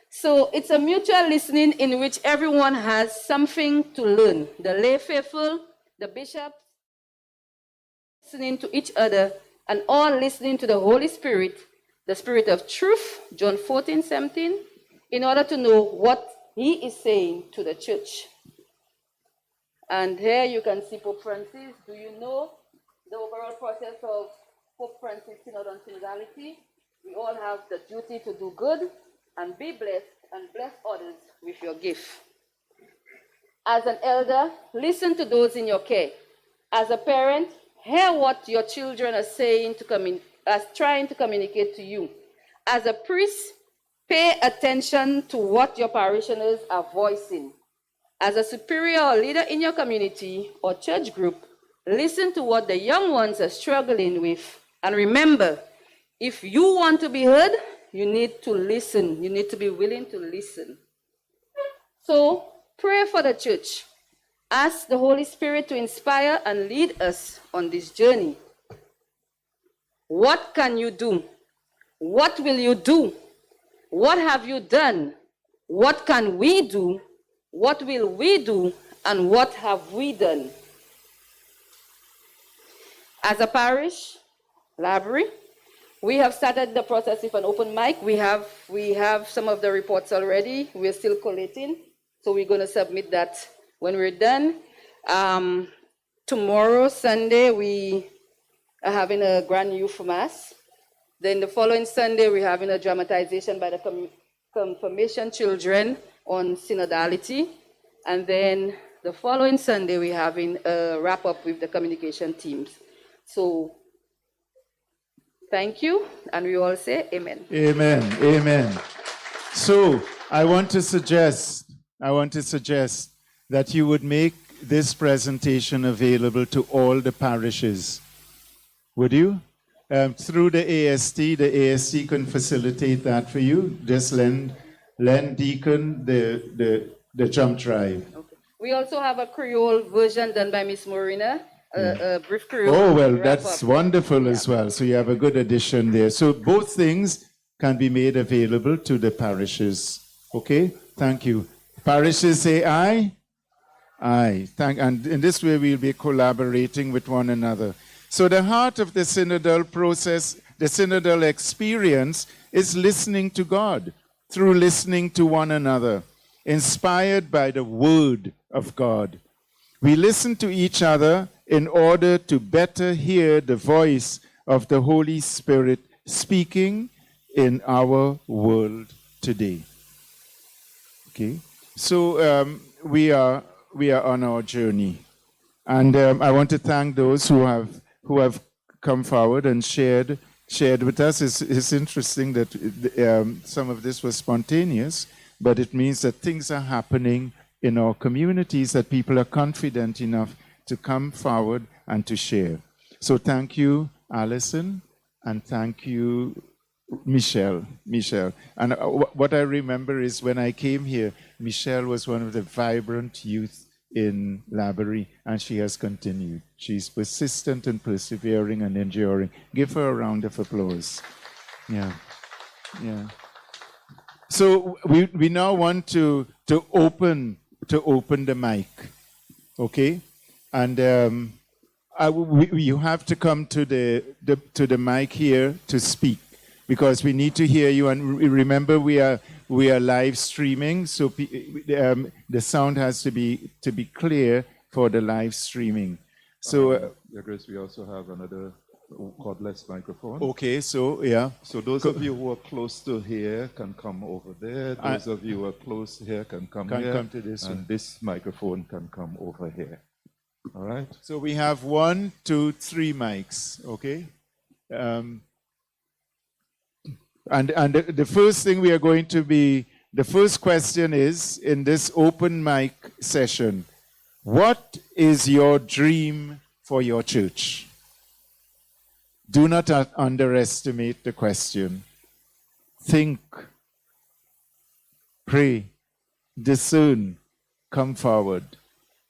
So it's a mutual listening in which everyone has something to learn. The lay faithful, the bishops, listening to each other, and all listening to the Holy Spirit, the Spirit of truth, John 14:17, in order to know what he is saying to the church. And here you can see Pope Francis. Do you know the overall process of Pope Francis Synod on Synodality? We all have the duty to do good and be blessed and bless others with your gift. As an elder, listen to those in your care. As a parent, hear what your children are saying trying to communicate to you. As a priest, pay attention to what your parishioners are voicing. As a superior or leader in your community or church group, listen to what the young ones are struggling with. And remember, if you want to be heard, you need to listen. You need to be willing to listen. So, pray for the church. Ask the Holy Spirit to inspire and lead us on this journey. What can you do? What will you do? What have you done? What can we do? What will we do? And what have we done? As a parish library, we have started the process with an open mic. We have some of the reports already. We're still collating. So we're going to submit that when we're done. Tomorrow, Sunday, we are having a grand youth mass. Then the following Sunday, we're having a dramatization by the confirmation children on synodality. And then the following Sunday, we're having a wrap-up with the communication teams. So thank you, and we all say amen. Amen, amen. So I want to suggest that you would make this presentation available to all the parishes. Would you? Through the AST can facilitate that for you. Just lend Deacon the jump drive. Okay. We also have a Creole version done by Miss Morena, a brief Creole. Oh, well, that's wonderful as well. So you have a good addition there. So both things can be made available to the parishes. Okay? Thank you. Parishes say aye? Aye. And in this way, we'll be collaborating with one another. So the heart of the synodal process, the synodal experience, is listening to God through listening to one another, inspired by the Word of God. We listen to each other in order to better hear the voice of the Holy Spirit speaking in our world today. Okay? So we are on our journey. And I want to thank those who have come forward and shared with us. It's interesting that some of this was spontaneous, but it means that things are happening in our communities, that people are confident enough to come forward and to share. So thank you, Alison, and thank you, Michelle. And what I remember is when I came here, Michelle was one of the vibrant youth in Laborie, and she has continued. She's persistent and persevering and enduring. Give her a round of applause. Yeah. So we now want to open the mic, okay? And you have to come to the mic here to speak, because we need to hear you. And remember, we are live streaming, so the sound has to be clear for the live streaming. So, Your Grace, we also have another cordless microphone. okay, so yeah. So those of you who are close to here can come over there. Those of you who are close here can come here. Come to this and one. this microphone can come over here. All right? So we have 1, 2, 3 mics, okay? And the first thing we are going to be, the first question is, in this open mic session, what is your dream for your church? Do not underestimate the question. Think, pray, discern, come forward.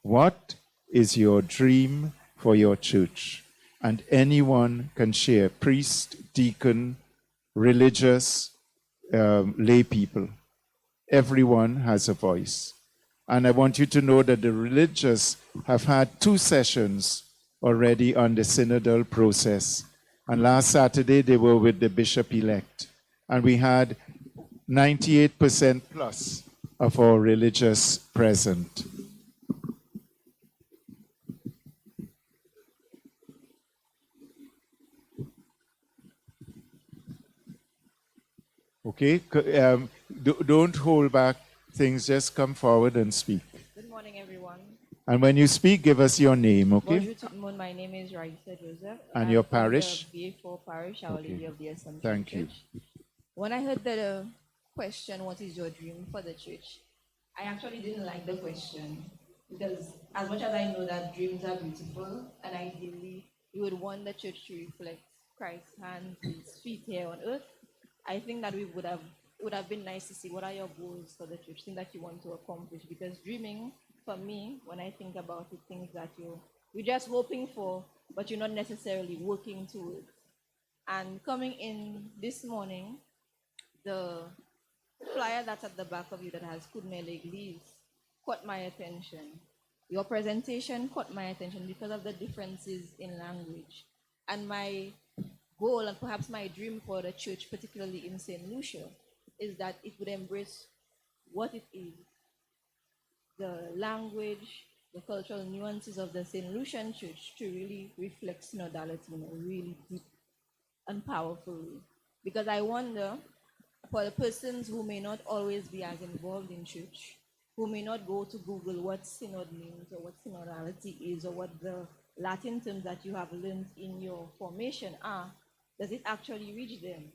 What is your dream for your church? And anyone can share, priest, deacon, religious, lay people. Everyone has a voice. And I want you to know that the religious have had 2 sessions already on the synodal process. And last Saturday, they were with the bishop-elect. And we had 98% plus of our religious present. Okay? Don't hold back things. Just come forward and speak. Good morning, everyone. And when you speak, give us your name, okay? Bonjour tout le monde. My name is Raisa Joseph. And I'm your from parish? The BA4 Parish, Our Lady of the Assumption Thank you. Church. When I heard the question, what is your dream for the church? I actually didn't like the question, because as much as I know that dreams are beautiful, and ideally you would want the church to reflect Christ's hands, his feet here on earth, I think that it would have been nice to see what are your goals for the church, things that you want to accomplish. Because dreaming, for me, when I think about it, things that you're just hoping for, but you're not necessarily working towards. And coming in this morning, the flyer that's at the back of you that has Kudme L'église caught my attention. Your presentation caught my attention because of the differences in language. And my goal, and perhaps my dream for the church, particularly in St. Lucia, is that it would embrace what it is, the language, the cultural nuances of the St. Lucian Church, to really reflect synodality in a really deep and powerful way. Because I wonder, for the persons who may not always be as involved in church, who may not go to Google what synod means or what synodality is or what the Latin terms that you have learned in your formation are, does it actually reach them?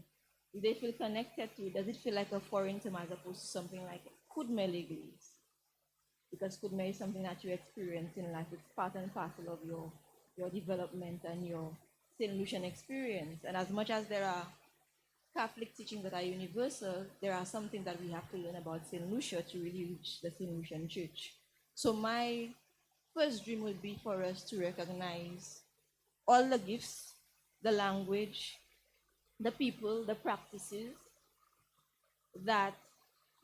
Do they feel connected to it? Does it feel like a foreign term as opposed to something like Kudme L'église? Because Kudme is something that you experience in life. It's part and parcel of your development and your St. Lucian experience. And as much as there are Catholic teachings that are universal, there are some things that we have to learn about St. Lucia to really reach the St. Lucian Church. So my first dream would be for us to recognize all the gifts, the language, the people, the practices that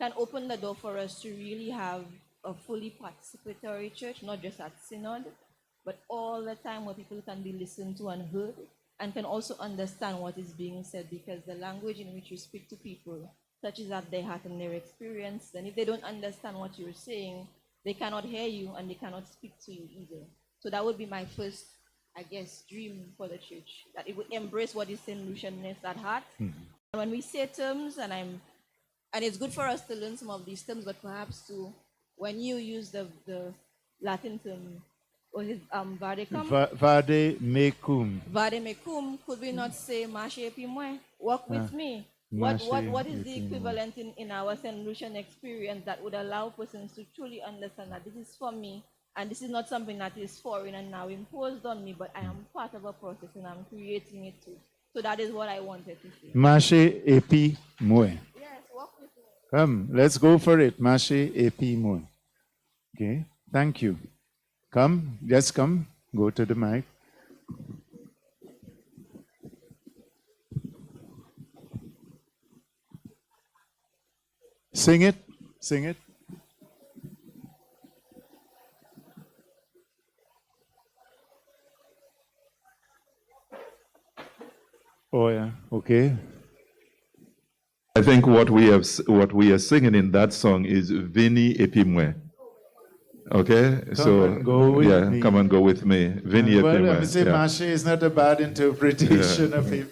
can open the door for us to really have a fully participatory church, not just at Synod, but all the time where people can be listened to and heard, and can also understand what is being said, because the language in which you speak to people touches at their heart and their experience. And if they don't understand what you're saying, they cannot hear you and they cannot speak to you either. So that would be my first, I guess, dream for the church, that it would embrace what is St. Lucianness at heart. Mm-hmm. And when we say terms, and it's good for us to learn some of these terms, but perhaps to, when you use the Latin term, was it Vademecum? Vademecum. Vademecum, could we not say marche puis moi, walk with me? What is the equivalent in our St. Lucian experience that would allow persons to truly understand that this is for me And this is not something that is foreign and now imposed on me, but I am part of a process and I'm creating it too. So that is what I wanted to say. Mashe Epi Mwe. Yes, walk with me. Come, let's go for it. Mashe Epi Mwe. Okay, thank you. Come, just come. Go to the mic. Sing it. Sing it. Oh yeah. Okay. I think what we are singing in that song is Vini Epimwe. Okay, and go with yeah, me. come and go with me. Vini Well, Epimwe. let me say yeah. Mashe is not a bad interpretation of it.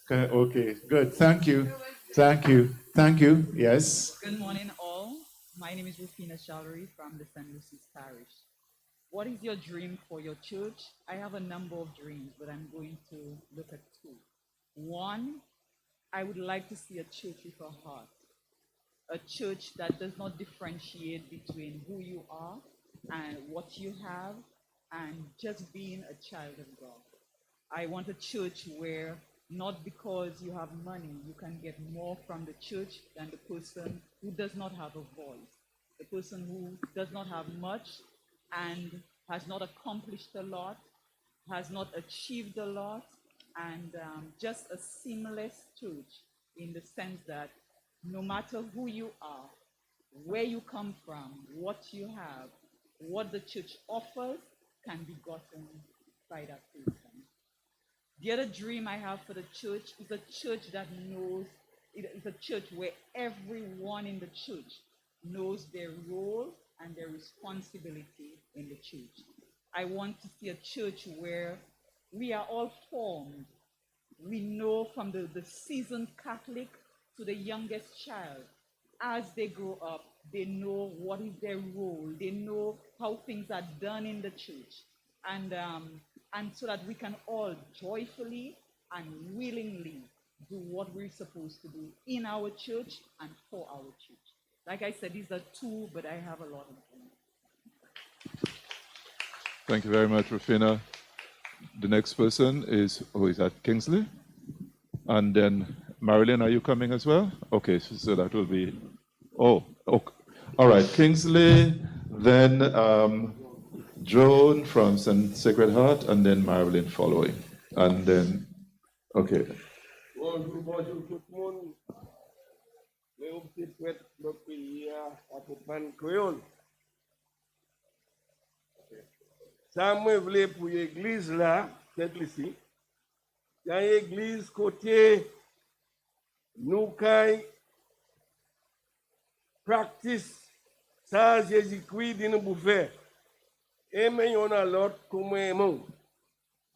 Okay, good. Thank you. Thank you. Thank you. Yes. Good morning, all. My name is Rufina Shallery from the St. Lucy's Parish. What is your dream for your church? I have a number of dreams, but I'm going to look at two. One, I would like to see a church with a heart, a church that does not differentiate between who you are and what you have and just being a child of God. I want a church where not because you have money, you can get more from the church than the person who does not have a voice, the person who does not have much and has not accomplished a lot, has not achieved a lot, and just a seamless church in the sense that no matter who you are, where you come from, what you have, what the church offers can be gotten by that person. The other dream I have for the church is a church that knows, it's a church where everyone in the church knows their role and their responsibility in the church. I want to see a church where we are all formed. We know from the seasoned Catholic to the youngest child, as they grow up, they know what is their role. They know how things are done in the church. And so that we can all joyfully and willingly do what we're supposed to do in our church and for our church. Like I said, these are two, but I have a lot of them. Thank you very much, Rufina. The next person is, who is that, Kingsley? And then, Marilyn, are you coming as well? Okay, so that will be, okay. All right, Kingsley, then Joan from St. Sacred Heart, and then Marilyn following. And then, okay. Ça moi voulais pour l'église là, cette ici. Dans l'église côté nous kay practice ça Jésus-Christ dit nous pour faire. Et mais on a l'autre comme mon.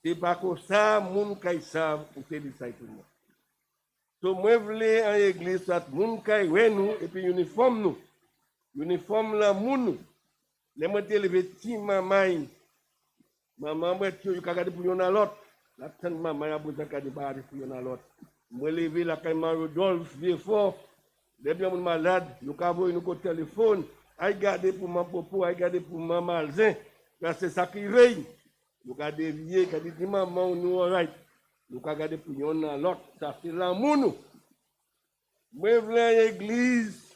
C'est pas que ça moun kay savent pour faire des ça tout le monde. So moi voulais en église ça moun kay ouais nous et puis uniforme nous. Uniforme là moun. Les monter lever ti maman. Maman moi tu ka garder pour yon a l'autre. La tante maman a besoin de garder pour yon a l'autre. Moi lever la caille Rodolphe vieux fort. Les bien moun malade, nous ka voyer nous ko téléphone, ay garder pour maman popo, ay garder pour maman Alzin. Là c'est ça qui veille. Nous ka dévier, ka dit maman nous all right. Nous ka garder pour yon a l'autre. Ça c'est l'amour nous. Moi vle église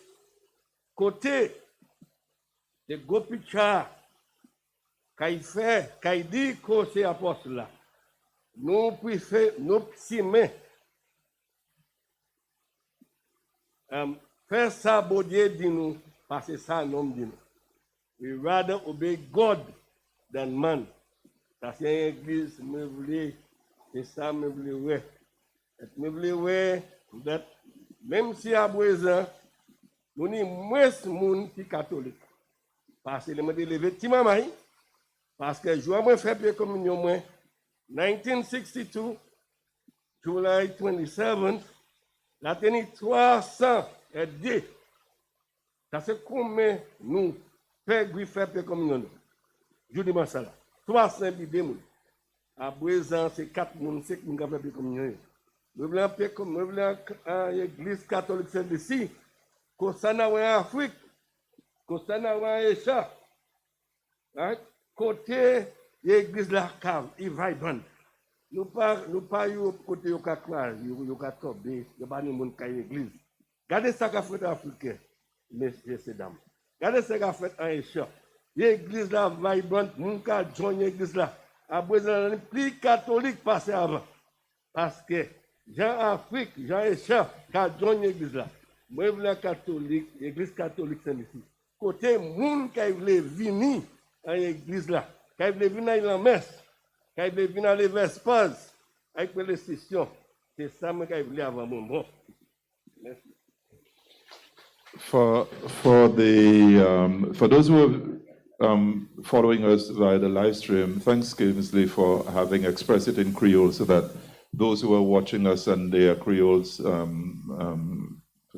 côté de Gopicha. Kay fait, kay dit que c'est apôtre là. Nous préférons, nous simen. Faire ça, bon Dieu dit nous, parce que ça, non dit nous. We rather obey God than man. Ça c'est une église, me voulais, c'est ça, me voulais, ouais. Me voulais, ouais, même si à présent, nous n'y moins moun qui catholique. Parce que les me levé petit maman. Parce que je vais faire la communion, moi, 1962, July 27th, la tenue 300 et 2. Ça c'est combien nous faire la communion. Je dis ça là. 300 et 2. À présent, c'est 4 personnes, 5 personnes qui font la communion. Nous voulons l'église catholique celle-ci, qu'on s'en a en Afrique, qu'on s'en a en Asia. Right? côté l'église la cave, il vibrant. Nous pas yo côté yo ka croire, yo ka tomber, yo pas ni monde ka l'église. Regardez ça qu'a fait africain, messieurs et dames. Regardez ça qu'a fait en Égypte. L'église la vibrant, moun ka joindre l'église là. Après ça, plus catholique passé avant. Parce que Jean Afrique, Jean Égypte, ka joindre l'église là. Moi, je veux catholique, l'église catholique c'est ici. Côté moun qui veut venir à l'église là, qui veut venir à la messe, qui veut venir à les vespers, avec les sessions, c'est ça que je veux avant mon bon. Merci. For those who are following us via the live stream, thanks Kingsley for having expressed it in Creole so that those who are watching us and they are Creoles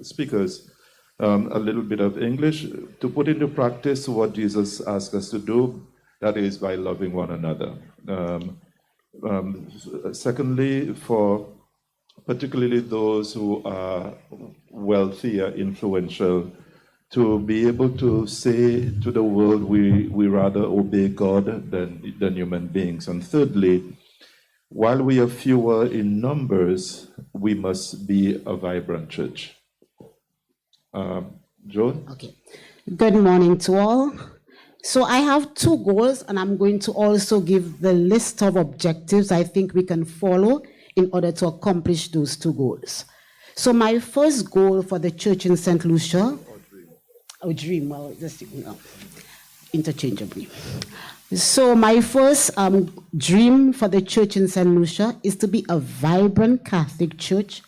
speakers, a little bit of English to put into practice what Jesus asked us to do, that is by loving one another. Secondly, for particularly those who are wealthy or influential, to be able to say to the world, we rather obey God than human beings. And thirdly, while we are fewer in numbers, we must be a vibrant church. Joan? Okay. Good morning to all. So I have two goals, and I'm going to also give the list of objectives I think we can follow in order to accomplish those two goals. So my first goal for the church in St. Lucia, interchangeably. So my first dream for the church in St. Lucia is to be a vibrant Catholic church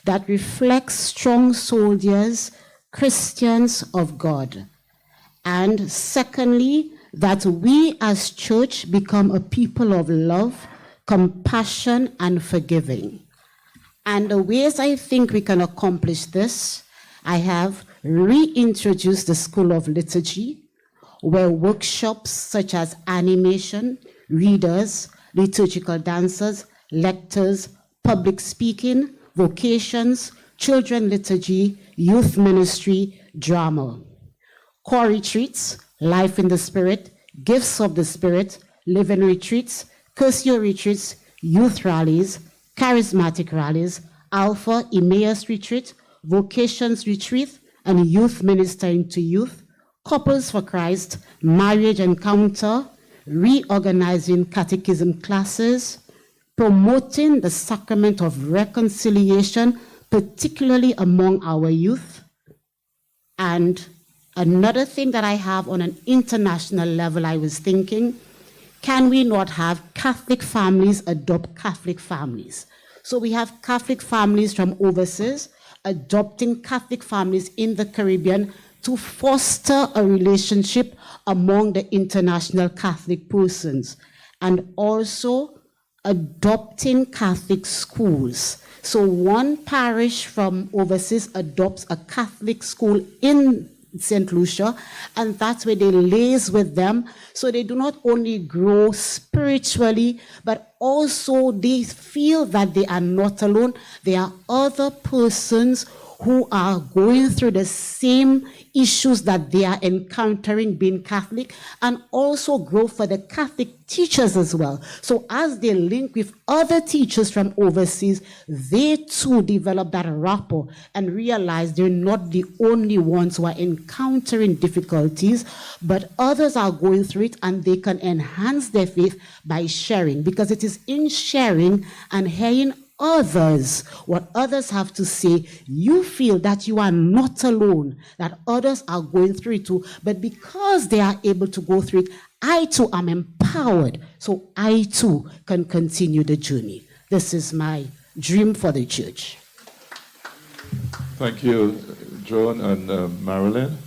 that reflects strong soldiers, Christians of God. And secondly, that we as church become a people of love, compassion, and forgiving. And the ways I think we can accomplish this, I have reintroduced the School of Liturgy, where workshops such as animation, readers, liturgical dancers, lectures, public speaking, vocations, children liturgy, youth ministry, drama. Core retreats, life in the spirit, gifts of the spirit, living retreats, Curcio retreats, youth rallies, charismatic rallies, Alpha, Emmaus retreat, vocations retreat, and youth ministering to youth, couples for Christ, marriage encounter, reorganizing catechism classes, promoting the sacrament of reconciliation, particularly among our youth. And another thing that I have on an international level, I was thinking, can we not have Catholic families adopt Catholic families? So we have Catholic families from overseas adopting Catholic families in the Caribbean to foster a relationship among the international Catholic persons, and also adopting Catholic schools. So one parish from overseas adopts a Catholic school in St. Lucia, and that's where they liaise with them, so they do not only grow spiritually, but also they feel that they are not alone. There are other persons who are going through the same issues that they are encountering being Catholic, and also grow for the Catholic teachers as well. So as they link with other teachers from overseas, they too develop that rapport and realize they're not the only ones who are encountering difficulties, but others are going through it, and they can enhance their faith by sharing, because it is in sharing and hearing others, what others have to say, you feel that you are not alone, that others are going through it too, but because they are able to go through it, I too am empowered, so I too can continue the journey. This is my dream for the church. Thank you, Joan and Marilyn.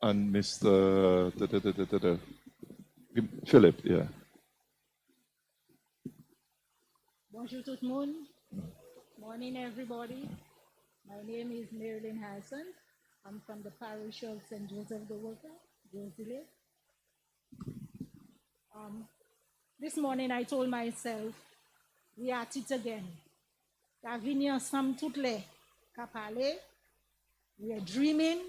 And Mr. Philip, yeah. Bonjour tout le monde. Morning, everybody. My name is Marilyn Harrison. I'm from the Parish of St. Joseph the Worker, Josie. This morning I told myself, we are at it again. We are dreaming,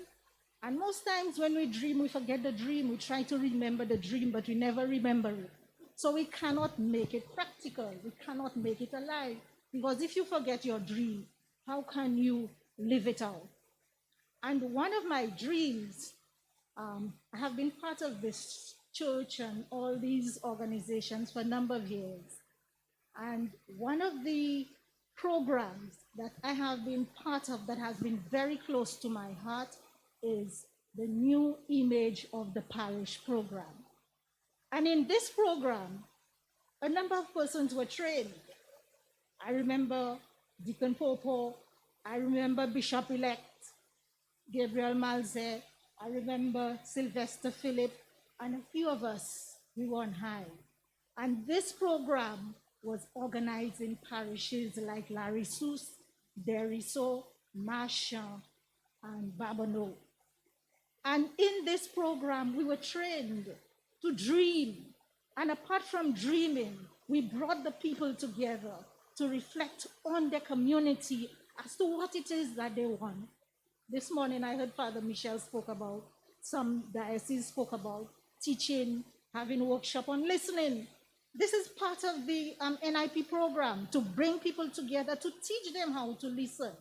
And most times when we dream, we forget the dream. We try to remember the dream, but we never remember it. So we cannot make it practical. We cannot make it alive. Because if you forget your dream, how can you live it out? And one of my dreams, I have been part of this church and all these organizations for a number of years. And one of the programs that I have been part of that has been very close to my heart is the New Image of the Parish program. And in this program, a number of persons were trained. I remember Deacon Popo, I remember Bishop-elect Gabriel Malze, I remember Sylvester Philip, and a few of us, we were on high. And this program was organized in parishes like Larissus, Deriso, Marchand, and Babonneau. And in this program, we were trained to dream. And apart from dreaming, we brought the people together to reflect on their community as to what it is that they want. This morning, I heard Father Michel spoke about, some dioceses spoke about teaching, having workshop on listening. This is part of the NIP program, to bring people together, to teach them how to listen,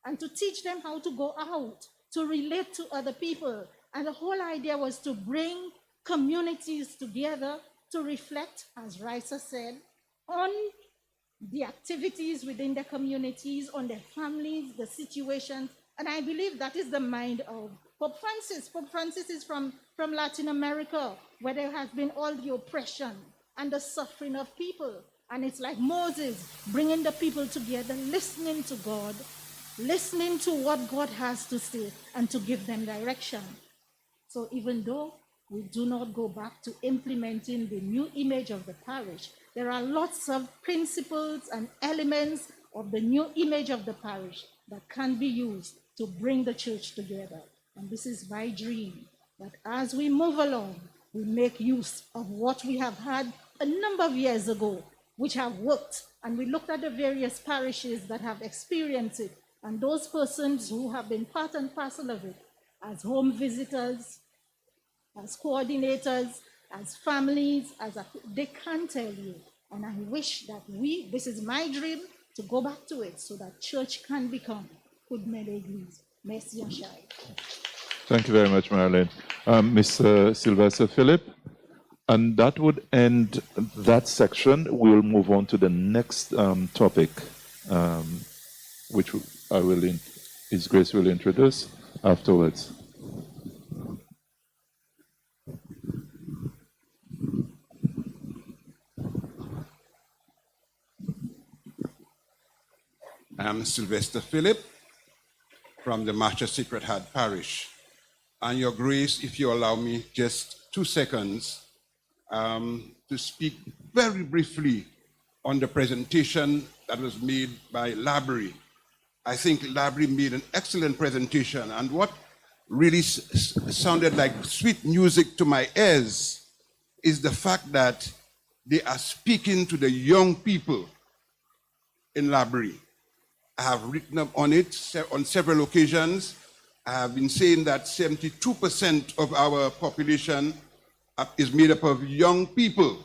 and to teach them how to go out, to relate to other people. And the whole idea was to bring communities together to reflect, as Raisa said, on the activities within their communities, on their families, the situations. And I believe that is the mind of Pope Francis. Pope Francis is from Latin America, where there has been all the oppression and the suffering of people. And it's like Moses bringing the people together, listening to God, listening to what God has to say, and to give them direction. So even though we do not go back to implementing the new image of the parish, there are lots of principles and elements of the new image of the parish that can be used to bring the church together. And this is my dream, that as we move along, we make use of what we have had a number of years ago, which have worked. And we looked at the various parishes that have experienced it, and those persons who have been part and parcel of it, as home visitors, as coordinators, as families, they can tell you. And I wish that this is my dream, to go back to it so that church can become good l'église. Merci, Anshai. Thank you very much, Marilyn. Mr. Sylvester Philip, and that would end that section. We'll move on to the next topic, which His Grace will introduce afterwards. I'm Sylvester Philip from the Master Sacred Heart Parish. And Your Grace, if you allow me just 2 seconds to speak very briefly on the presentation that was made by Labrie. I think Labrie made an excellent presentation, and what really sounded like sweet music to my ears is the fact that they are speaking to the young people in Labrie. I have written up on it on several occasions. I have been saying that 72% of our population is made up of young people.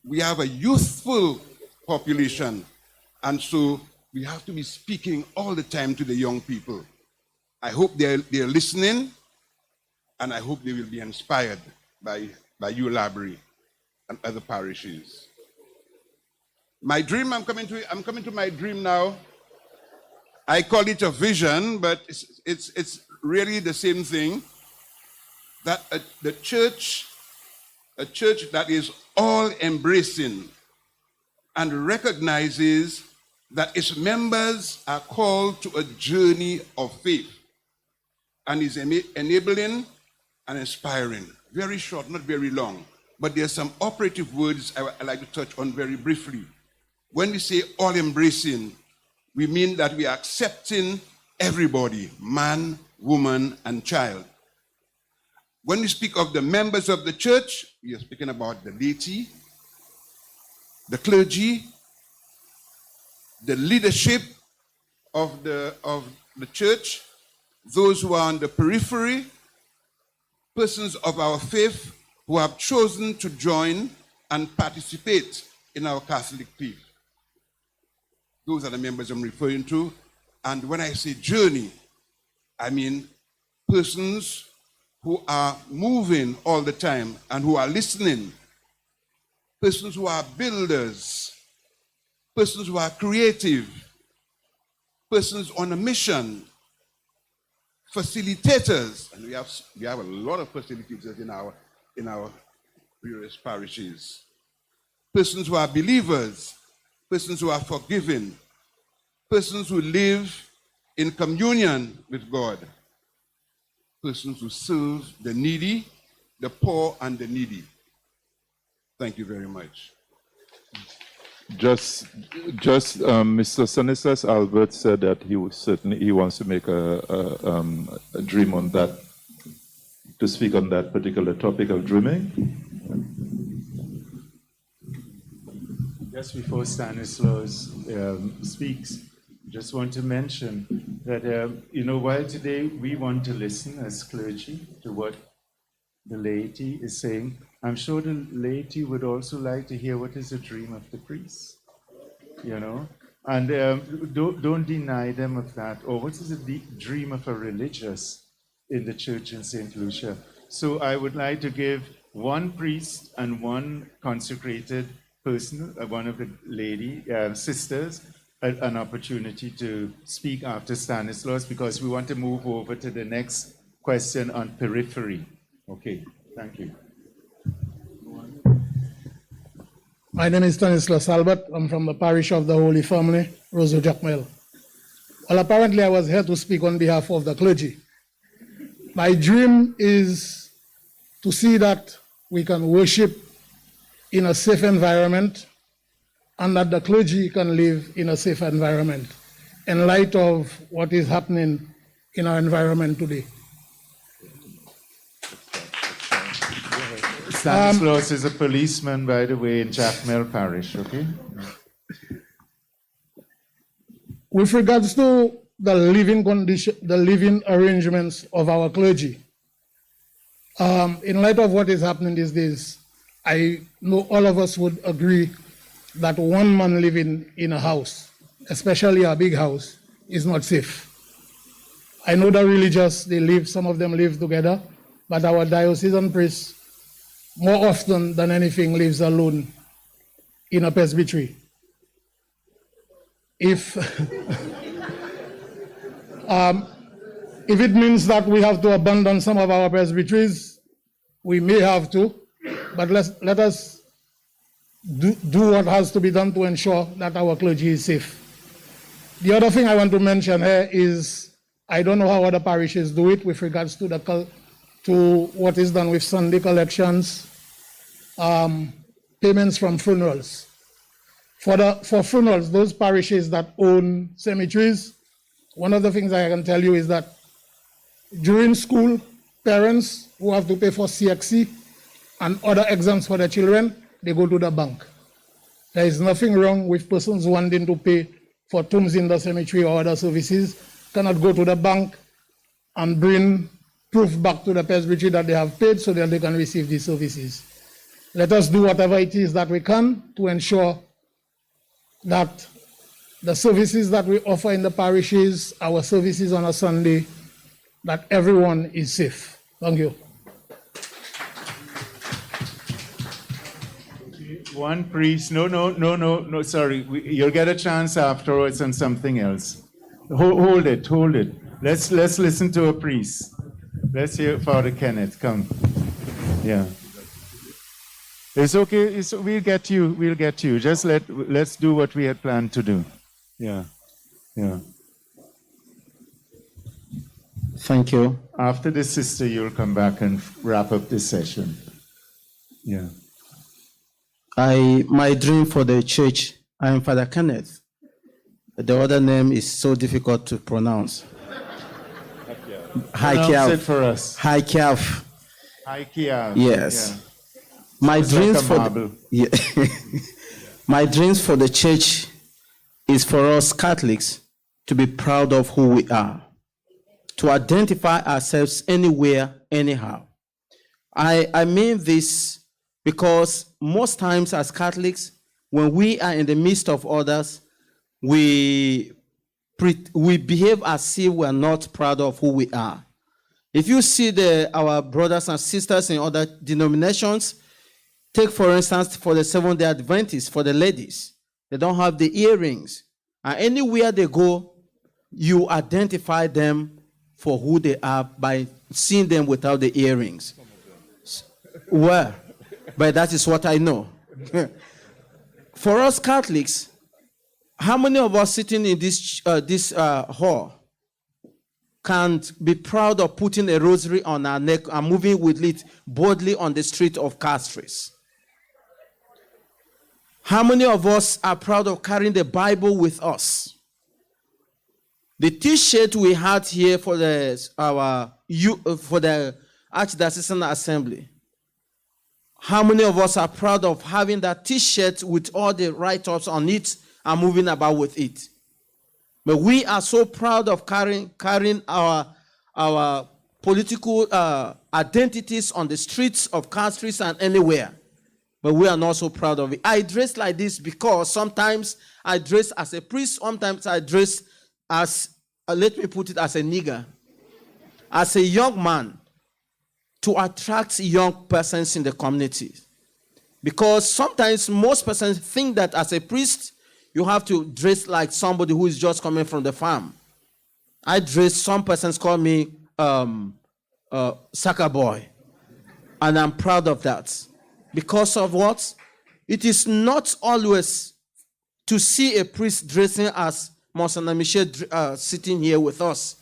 We have a youthful population, and so we have to be speaking all the time to the young people. I hope they're listening, and I hope they will be inspired by you, Labrie, and other parishes. My dream, I'm coming to my dream now. I call it a vision, but it's really the same thing. That a church that is all embracing and recognizes that its members are called to a journey of faith and is enabling and inspiring. Very short, not very long, but there are some operative words I like to touch on very briefly. When we say all embracing, we mean that we are accepting everybody, man, woman, and child. When we speak of the members of the church, we are speaking about the laity, the clergy, the leadership of the church, those who are on the periphery, persons of our faith who have chosen to join and participate in our Catholic faith. Those are the members I'm referring to. And when I say journey, I mean persons who are moving all the time and who are listening, persons who are builders, persons who are creative, persons on a mission, facilitators, and we have a lot of facilitators in our various parishes, persons who are believers, persons who are forgiving, persons who live in communion with God, persons who serve the needy, the poor, and the needy. Thank you very much. Just Mr. Stanislas Albert said that he wants to make a dream on that, to speak on that particular topic of dreaming. Just before Stanislaus speaks, just want to mention that, while today we want to listen as clergy to what the laity is saying, I'm sure the laity would also like to hear what is the dream of the priest, and don't deny them of that, or what is the dream of a religious in the church in St. Lucia. So I would like to give one priest and one consecrated person, one of the lady sisters, an opportunity to speak after Stanislaus, because we want to move over to the next question on periphery. Okay, thank you. My name is Stanislaus Albert. I'm from the Parish of the Holy Family, Roseau Jacmel. Well, apparently I was here to speak on behalf of the clergy. My dream is to see that we can worship in a safe environment and that the clergy can live in a safe environment in light of what is happening in our environment today. Stanislaus is a policeman, by the way, in Jacmel Parish, okay? With regards to the living condition, the living arrangements of our clergy, in light of what is happening these days, I know all of us would agree that one man living in a house, especially a big house, is not safe. I know the religious, some of them live together, but our diocesan priests, more often than anything, lives alone in a presbytery. If it means that we have to abandon some of our presbyteries, we may have to, but let us do what has to be done to ensure that our clergy is safe. The other thing I want to mention here is, I don't know how other parishes do it with regards to what is done with Sunday collections, payments from funerals. For funerals, those parishes that own cemeteries, one of the things I can tell you is that during school, parents who have to pay for CXC and other exams for their children, they go to the bank. There is nothing wrong with persons wanting to pay for tombs in the cemetery or other services, cannot go to the bank and bring proof back to the presbytery that they have paid so that they can receive these services. Let us do whatever it is that we can to ensure that the services that we offer in the parishes, our services on a Sunday, that everyone is safe. Thank you. One priest, no, sorry. You'll get a chance afterwards on something else. Hold it. Let's listen to a priest. Let's hear Father Kenneth, come. Yeah. It's okay, we'll get you. Just let's do what we had planned to do. Yeah. Thank you. After the sister, you'll come back and wrap up this session. Yeah. My dream for the church, I am Father Kenneth. The other name is so difficult to pronounce. Pronounce it for us. High Kiaf. Yes. Yeah. My dreams my dreams for the church is for us Catholics to be proud of who we are. to identify ourselves anywhere, anyhow. I mean this because most times as Catholics, when we are in the midst of others, we behave as if we are not proud of who we are. If you see our brothers and sisters in other denominations, take for instance for the Seventh-day Adventists, for the ladies, they don't have the earrings. And anywhere they go, you identify them for who they are by seeing them without the earrings. Well, but that is what I know. For us Catholics, how many of us sitting in this hall can be proud of putting a rosary on our neck and moving with it boldly on the street of Castries? How many of us are proud of carrying the Bible with us? The T-shirt we had here for the Archdiocesan Assembly. How many of us are proud of having that T-shirt with all the write-ups on it and moving about with it? But we are so proud of carrying our political identities on the streets of Castries and anywhere. But we are not so proud of it. I dress like this because sometimes I dress as a priest, sometimes I dress as, let me put it, as a nigger, as a young man, to attract young persons in the community. Because sometimes most persons think that as a priest, you have to dress like somebody who is just coming from the farm. Some persons call me sucker boy. And I'm proud of that. Because of what? It is not always to see a priest dressing as Monsignor Michel sitting here with us.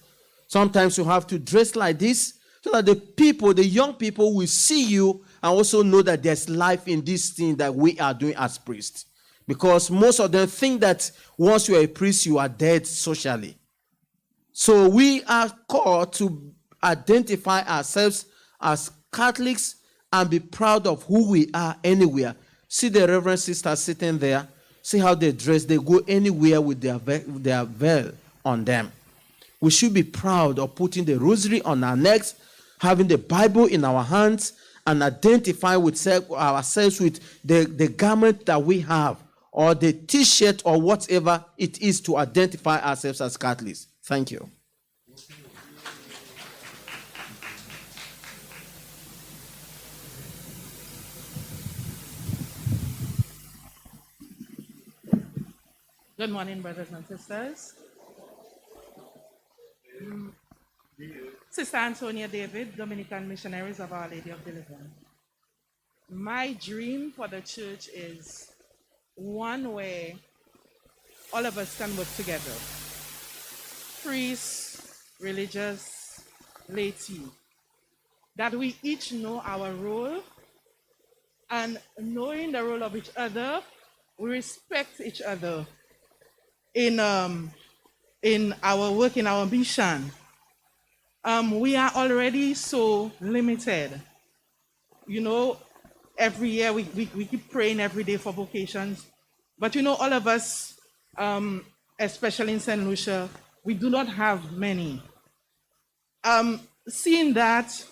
Sometimes you have to dress like this so that the young people will see you and also know that there's life in this thing that we are doing as priests. Because most of them think that once you are a priest, you are dead socially. So we are called to identify ourselves as Catholics and be proud of who we are anywhere. See the Reverend Sisters sitting there. See how they dress. They go anywhere with their veil on them. We should be proud of putting the rosary on our necks, having the Bible in our hands, and identify ourselves with the garment that we have, or the T-shirt, or whatever it is to identify ourselves as Catholics. Thank you. Good morning, brothers and sisters. Sister Antonia David, Dominican Missionaries of Our Lady of Deliverance. My dream for the church is one where all of us can work together. Priests, religious, laity. That we each know our role, and knowing the role of each other, we respect each other in our work, in our mission. We are already so limited. You know, every year we keep praying every day for vocations. But you know, all of us, especially in St. Lucia, we do not have many. Seeing that,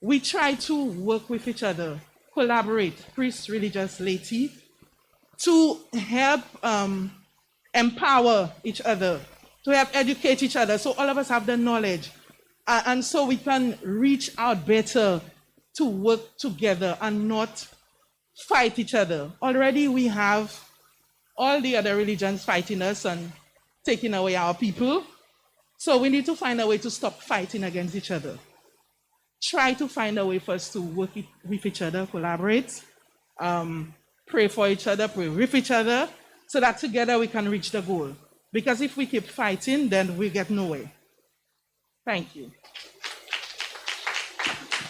we try to work with each other, collaborate, priests, religious, laity, to help empower each other, to help educate each other, so all of us have the knowledge. And so we can reach out better to work together and not fight each other. Already we have all the other religions fighting us and taking away our people. So we need to find a way to stop fighting against each other. Try to find a way for us to work with each other, collaborate, pray for each other, pray with each other, so that together we can reach the goal. Because if we keep fighting, then we get nowhere. Thank you.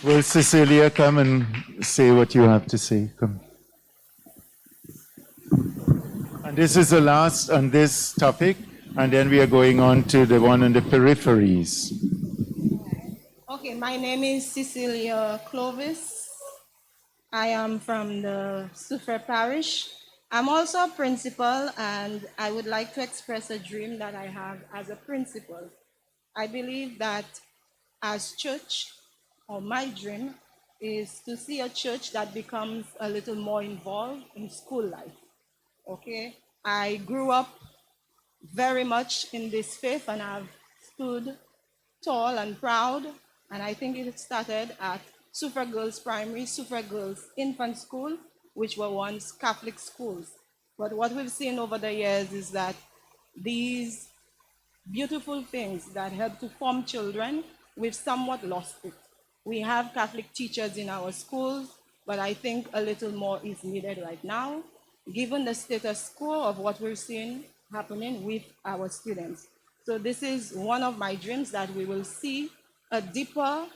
Will Cecilia come and say what you have to say? Come. And this is the last on this topic, and then we are going on to the one on the peripheries. Okay, my name is Cecilia Clovis. I am from the Suffre Parish. I'm also a principal, and I would like to express a dream that I have as a principal. I believe that as church, or my dream, is to see a church that becomes a little more involved in school life. Okay? I grew up very much in this faith and I've stood tall and proud. And I think it started at Suffra Girls Primary, Suffra Girls Infant School, which were once Catholic schools. But what we've seen over the years is that these beautiful things that help to form children, we've somewhat lost it. We have Catholic teachers in our schools, but I think a little more is needed right now, given the status quo of what we're seeing happening with our students. So this is one of my dreams, that we will see a deeper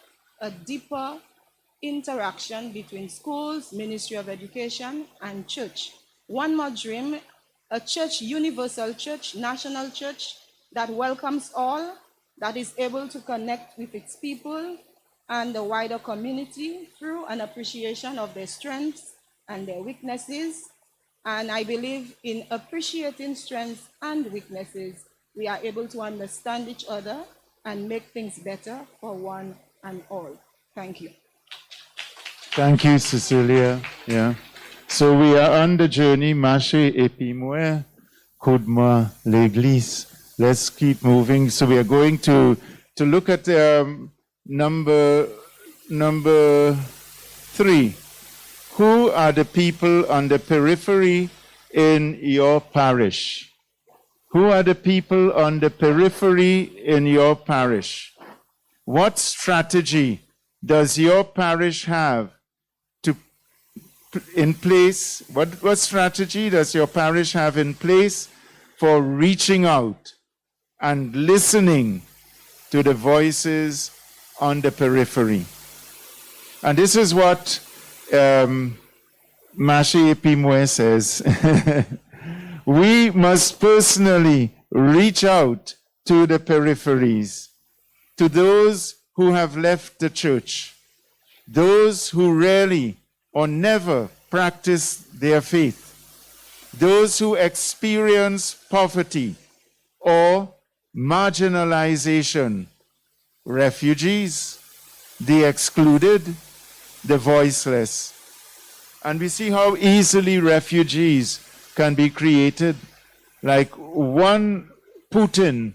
interaction between schools, Ministry of Education, and church. One more dream, a church, universal church, national church, that welcomes all, that is able to connect with its people and the wider community through an appreciation of their strengths and their weaknesses. And I believe in appreciating strengths and weaknesses, we are able to understand each other and make things better for one and all. Thank you. Thank you, Cecilia. Yeah. So we are on the journey, Marcher et puis moi, Kodma l'Église. Let's keep moving. So we are going to look at number 3. Who are the people on the periphery in your parish? Who are the people on the periphery in your parish? What strategy does your parish have in place? What strategy does your parish have in place for reaching out and listening to the voices on the periphery? And this is what Marcher Pimoué says. We must personally reach out to the peripheries, to those who have left the church, those who rarely or never practice their faith, those who experience poverty or marginalization, refugees, the excluded, the voiceless. And we see how easily refugees can be created. Like one Putin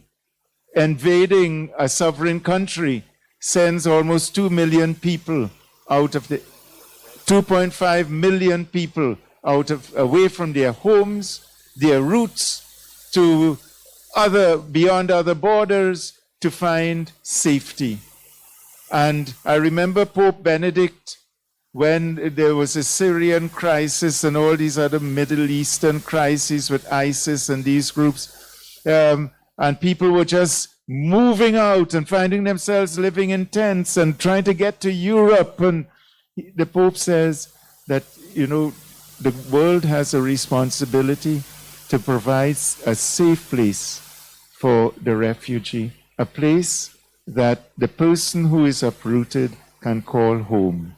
invading a sovereign country sends almost 2 million people out of the 2.5 million people away from their homes, their roots, to beyond other borders to find safety. And I remember Pope Benedict, when there was a Syrian crisis and all these other Middle Eastern crises with ISIS and these groups, and people were just moving out and finding themselves living in tents and trying to get to Europe. And the Pope says that, the world has a responsibility to provide a safe place for the refugee, a place that the person who is uprooted can call home.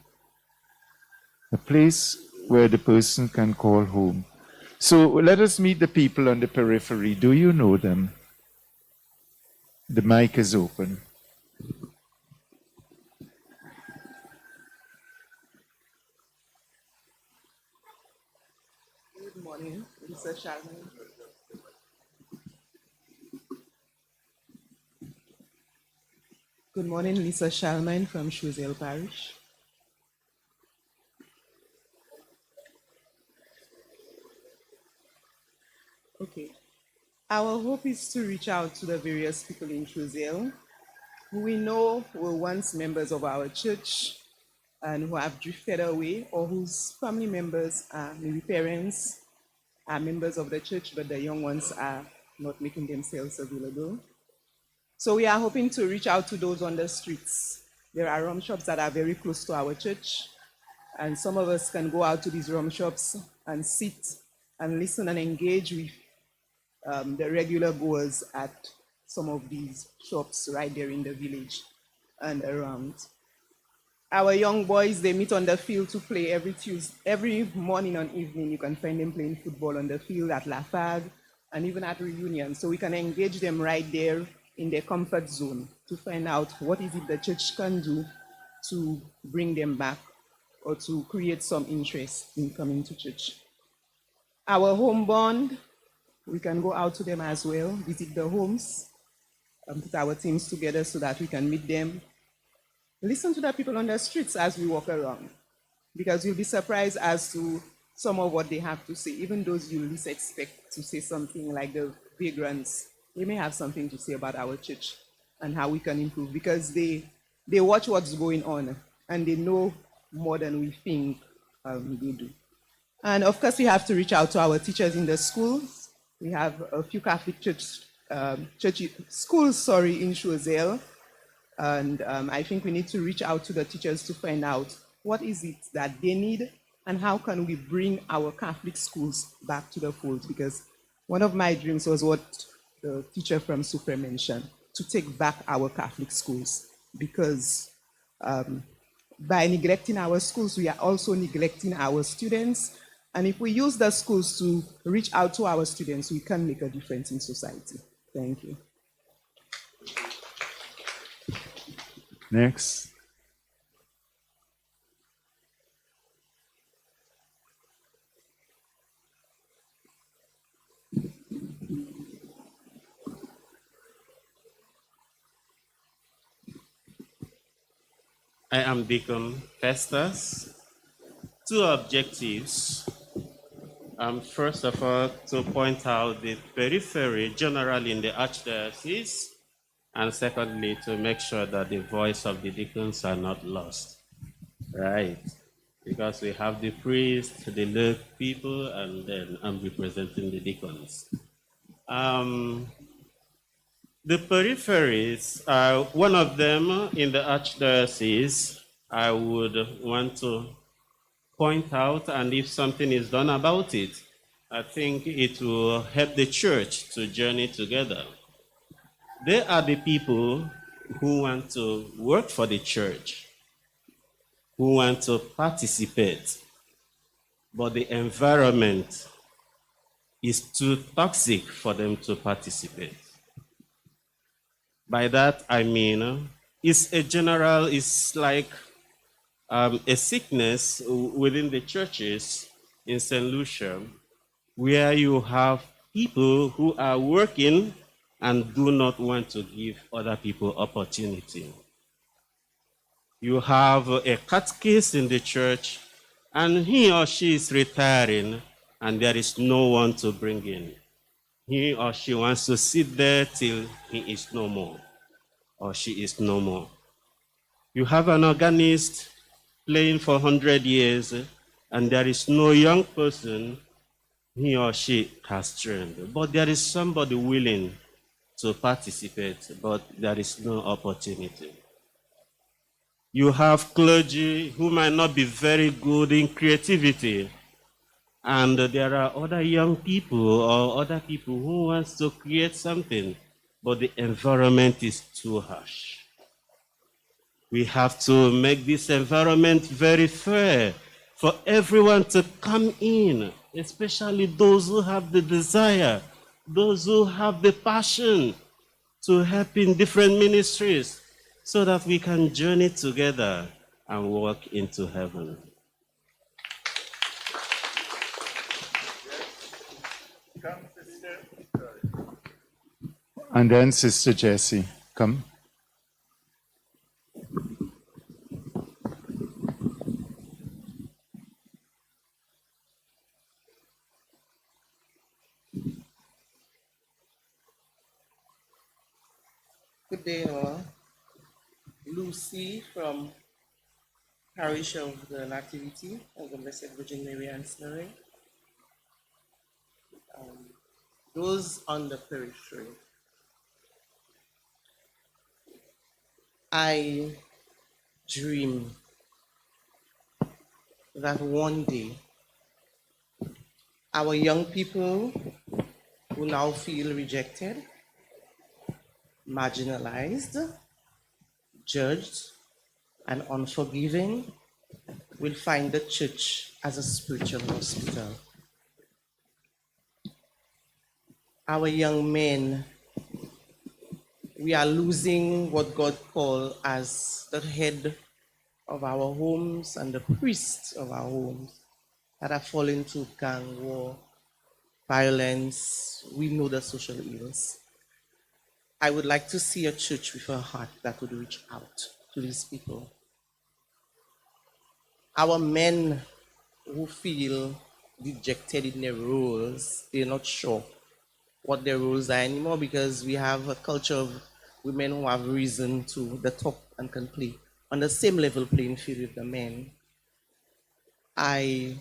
A place where the person can call home. So let us meet the people on the periphery. Do you know them? The mic is open. Good morning, Lisa Shalman. Good morning, Lisa Shalman from Choiseul Parish. Okay. Our hope is to reach out to the various people in Choiseul who we know were once members of our church and who have drifted away, or whose family members, maybe parents, are members of the church, but the young ones are not making themselves available. So we are hoping to reach out to those on the streets. There are rum shops that are very close to our church, and some of us can go out to these rum shops and sit and listen and engage with the regular goers at some of these shops right there in the village and around. Our young boys, they meet on the field to play every morning and evening. You can find them playing football on the field at La Fag and even at reunion. So we can engage them right there in their comfort zone to find out what is it the church can do to bring them back or to create some interest in coming to church. Our home bond, we can go out to them as well, visit the homes, put our teams together so that we can meet them. Listen to the people on the streets as we walk around, because you'll be surprised as to some of what they have to say. Even those you least expect to say something, like the vagrants, they may have something to say about our church and how we can improve, because they watch what's going on and they know more than we think they do. And of course, we have to reach out to our teachers in the schools. We have a few Catholic schools in Choiseul. And I think we need to reach out to the teachers to find out what is it that they need and how can we bring our Catholic schools back to the fold. Because one of my dreams was what the teacher from Super mentioned, to take back our Catholic schools. Because by neglecting our schools, we are also neglecting our students. And if we use the schools to reach out to our students, we can make a difference in society. Thank you. Next. I am Deacon Festus. Two objectives. First of all, to point out the periphery generally in the Archdiocese, and secondly, to make sure that the voice of the deacons are not lost. Right? Because we have the priests, the lay people, and then I'm representing the deacons. The peripheries, one of them in the Archdiocese, I would want to point out, and if something is done about it, I think it will help the church to journey together. They are the people who want to work for the church, who want to participate, but the environment is too toxic for them to participate. By that, I mean, it's like a sickness within the churches in St. Lucia, where you have people who are working and do not want to give other people opportunity. You have a catechist in the church, and he or she is retiring, and there is no one to bring in. He or she wants to sit there till he is no more, or she is no more. You have an organist playing for 100 years, and there is no young person he or she has trained. But there is somebody willing to participate, but there is no opportunity. You have clergy who might not be very good in creativity, and there are other young people or other people who want to create something, but the environment is too harsh. We have to make this environment very fair for everyone to come in, especially those who have the desire, those who have the passion to help in different ministries, so that we can journey together and walk into heaven. And then Sister Jessie, come. Good day, all. Lucy from Parish of the Nativity of the Blessed Virgin Mary and Slurry. Those on the periphery. I dream that one day our young people who now feel rejected, marginalized, judged, and unforgiving will find the church as a spiritual hospital. Our young men we are losing what God called as the head of our homes and the priests of our homes that are falling to gang war, violence. We know the social ills. I would like to see a church with a heart that would reach out to these people. Our men who feel dejected in their roles, they're not sure what their roles are anymore because we have a culture of women who have risen to the top and can play on the same level playing field with the men. I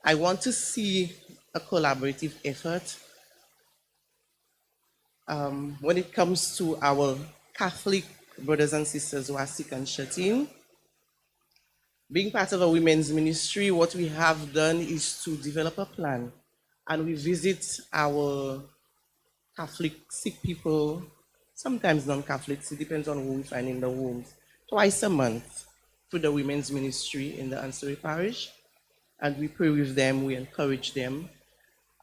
want to see a collaborative effort when it comes to our Catholic brothers and sisters who are sick and shut in. Being part of a women's ministry, what we have done is to develop a plan, and we visit our Catholic sick people, sometimes non-Catholics, it depends on who we find in the homes, twice a month through the women's ministry in the ancillary parish. And we pray with them, we encourage them.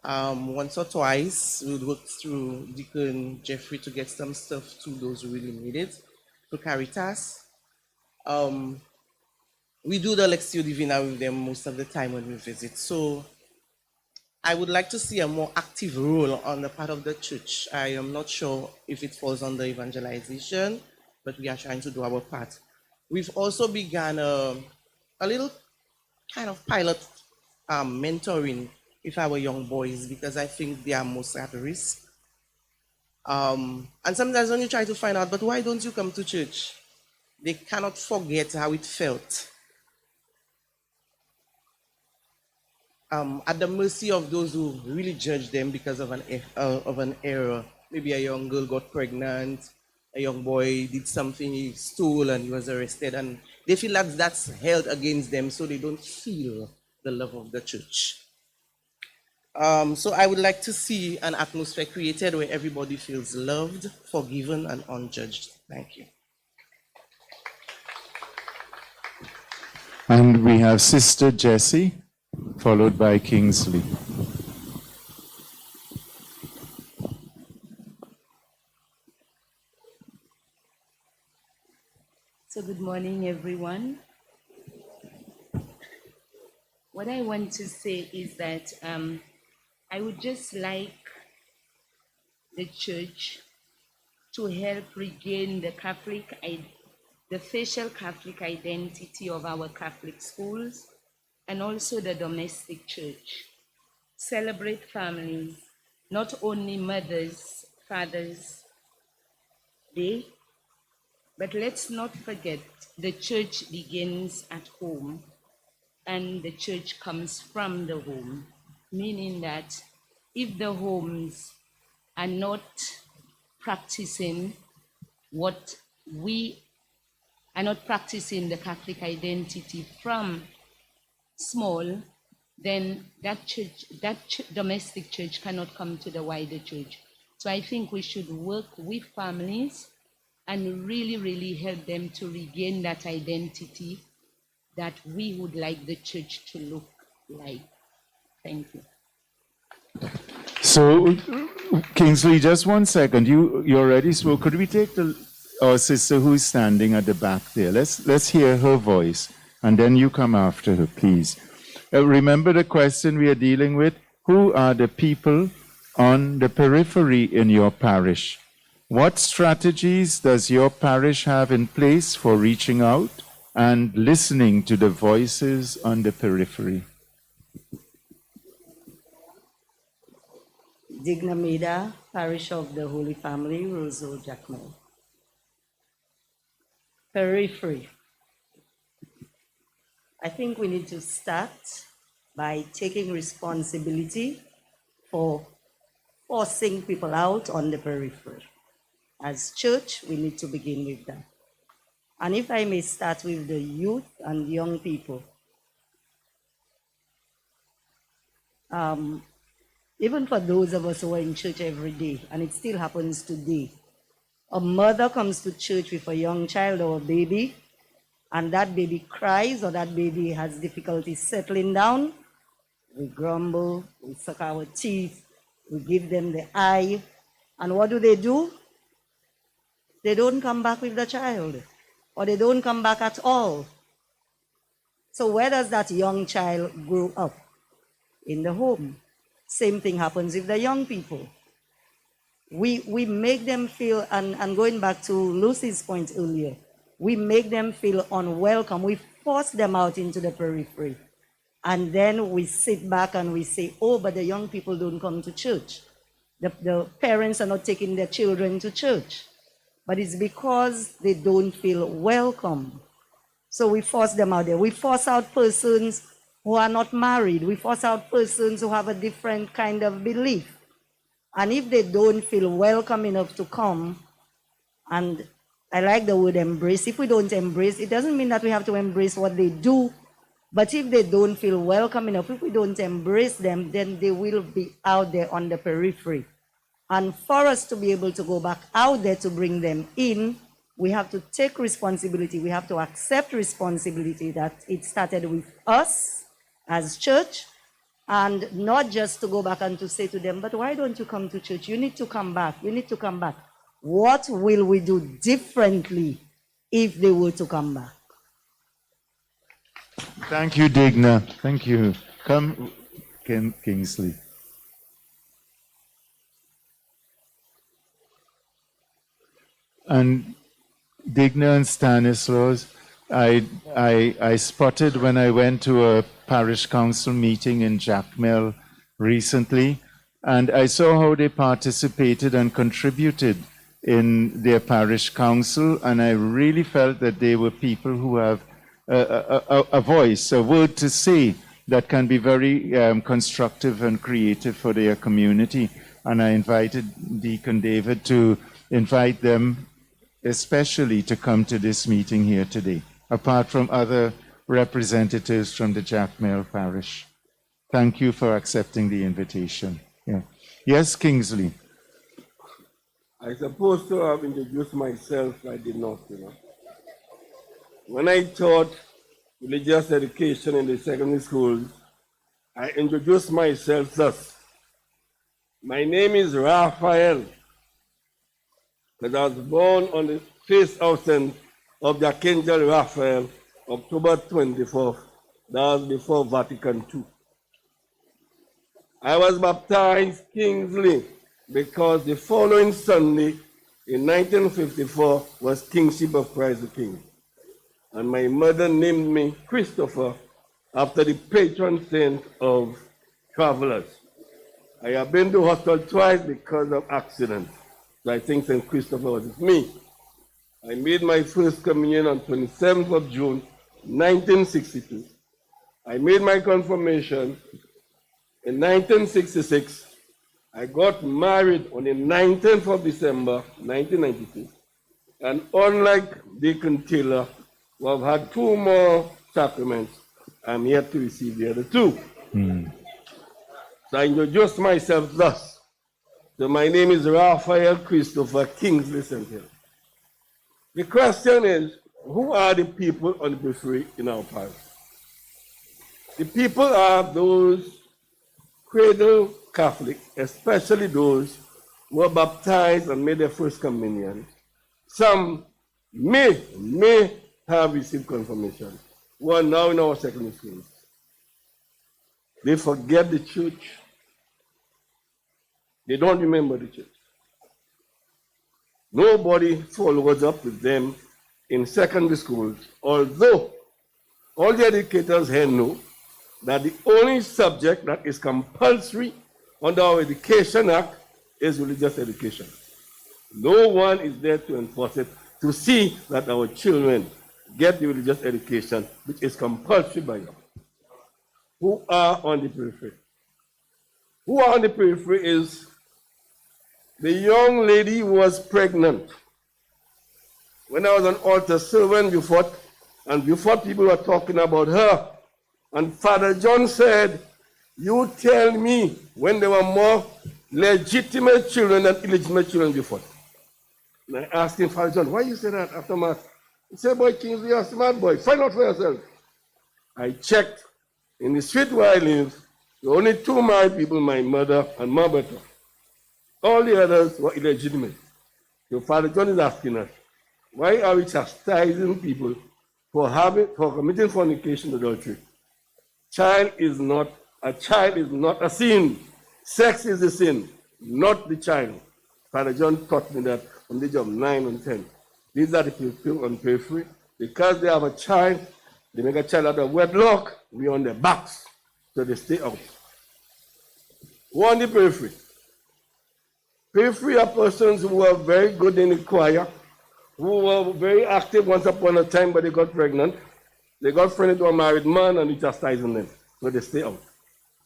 Once or twice, we would work through Deacon Jeffrey to get some stuff to those who really need it, through Caritas. We do the Lectio Divina with them most of the time when we visit. So I would like to see a more active role on the part of the church. I am not sure if it falls under evangelization, but we are trying to do our part. We've also begun a little kind of pilot mentoring with our young boys because I think they are most at risk. And sometimes when you try to find out, but why don't you come to church? They cannot forget how it felt. At the mercy of those who really judge them because of an error. Maybe a young girl got pregnant, a young boy did something, he stole and he was arrested, and they feel that that's held against them, so they don't feel the love of the church. So I would like to see an atmosphere created where everybody feels loved, forgiven, and unjudged. Thank you. And we have Sister Jessie, followed by Kingsley. So good morning, everyone. What I want to say is that I would just like the church to help regain the facial Catholic identity of our Catholic schools and also the domestic church. Celebrate families, not only Mothers, Fathers Day, but let's not forget the church begins at home and the church comes from the home, meaning that if the homes are not practicing the Catholic identity from small, then that domestic church cannot come to the wider church. So I think we should work with families and really, really help them to regain that identity that we would like the church to look like. Thank you. So, Kingsley, just 1 second. You already spoke. Could we take our sister who's standing at the back there? Let's hear her voice, and then you come after her, please. Remember the question we are dealing with? Who are the people on the periphery in your parish? What strategies does your parish have in place for reaching out and listening to the voices on the periphery? Dignamida, Parish of the Holy Family, Roseau Jackman. Periphery. I think we need to start by taking responsibility for forcing people out on the periphery. As church, we need to begin with that. And if I may start with the youth and young people, even for those of us who are in church every day, and it still happens today, a mother comes to church with a young child or a baby, and that baby cries or that baby has difficulty settling down. We grumble, we suck our teeth, we give them the eye, and what do? they don't come back with the child, or they don't come back at all. So where does that young child grow up? In the home. Same thing happens with the young people. We make them feel, and going back to Lucy's point earlier, we make them feel unwelcome. We force them out into the periphery. And then we sit back and we say, oh, but the young people don't come to church. The parents are not taking their children to church. But it's because they don't feel welcome. So we force them out there. We force out persons who are not married. We force out persons who have a different kind of belief. And if they don't feel welcome enough to come, and I like the word embrace. If we don't embrace, it doesn't mean that we have to embrace what they do. But if they don't feel welcome enough, if we don't embrace them, then they will be out there on the periphery. And for us to be able to go back out there to bring them in, we have to take responsibility. We have to accept responsibility that it started with us as church, and not just to go back and to say to them, but why don't you come to church? You need to come back. You need to come back. What will we do differently if they were to come back? Thank you, Digna. Thank you. Come, Kingsley. And Digna and Stanislaus, I spotted when I went to a parish council meeting in Jacmel recently, and I saw how they participated and contributed in their parish council, and I really felt that they were people who have a voice, a word to say that can be very constructive and creative for their community. And I invited Deacon David to invite them especially to come to this meeting here today, apart from other representatives from the Jacmel Parish. Thank you for accepting the invitation. Yeah. Yes, Kingsley. I supposed to have introduced myself, I did not, When I taught religious education in the secondary schools, I introduced myself thus. My name is Raphael, because I was born on the 1st Austin of the Archangel Raphael, October 24th. That was before Vatican II. I was baptized Kingsley because the following Sunday in 1954 was Kingship of Christ the King. And my mother named me Christopher after the patron saint of travelers. I have been to hospital twice because of accidents. So I think St. Christopher was with me. I made my first communion on 27th of June, 1962. I made my confirmation in 1966. I got married on the 19th of December, 1992. And unlike Deacon Taylor, who have had 2 more sacraments, I'm yet to receive the other 2. So I introduced myself thus. So my name is Raphael Christopher Kingsley St. Hill. The question is, who are the people on the periphery in our parish? The people are those cradle Catholics, especially those who were baptized and made their first communion. Some may have received confirmation, who are now in our secondary schools. They forget the church. They don't remember the church. Nobody follows up with them in secondary schools, although all the educators here know that the only subject that is compulsory under our Education Act is religious education. No one is there to enforce it, to see that our children get the religious education, which is compulsory by law. Who are on the periphery? Who are on the periphery is the young lady who was pregnant. When I was an altar servant before people were talking about her, and Father John said, you tell me when there were more legitimate children than illegitimate children before. And I asked him, Father John, why you say that after Mass? He said, boy, Kingsley, you're a smart boy. Find out for yourself. I checked. In the street where I live, there were only 2 married people, my mother and my brother. All the others were illegitimate. So Father John is asking us, why are we chastising people for committing fornication and adultery? A child is not a sin. Sex is a sin, not the child. Father John taught me that from the age of 9 and 10. These are the people on periphery. Because they have a child, they make a child out of wedlock, we on their backs, so they stay out. Who on the periphery? Periphery are persons who are very good in the choir, who were very active once upon a time, but they got pregnant. They got friendly to a married man and he chastising them, so they stay out.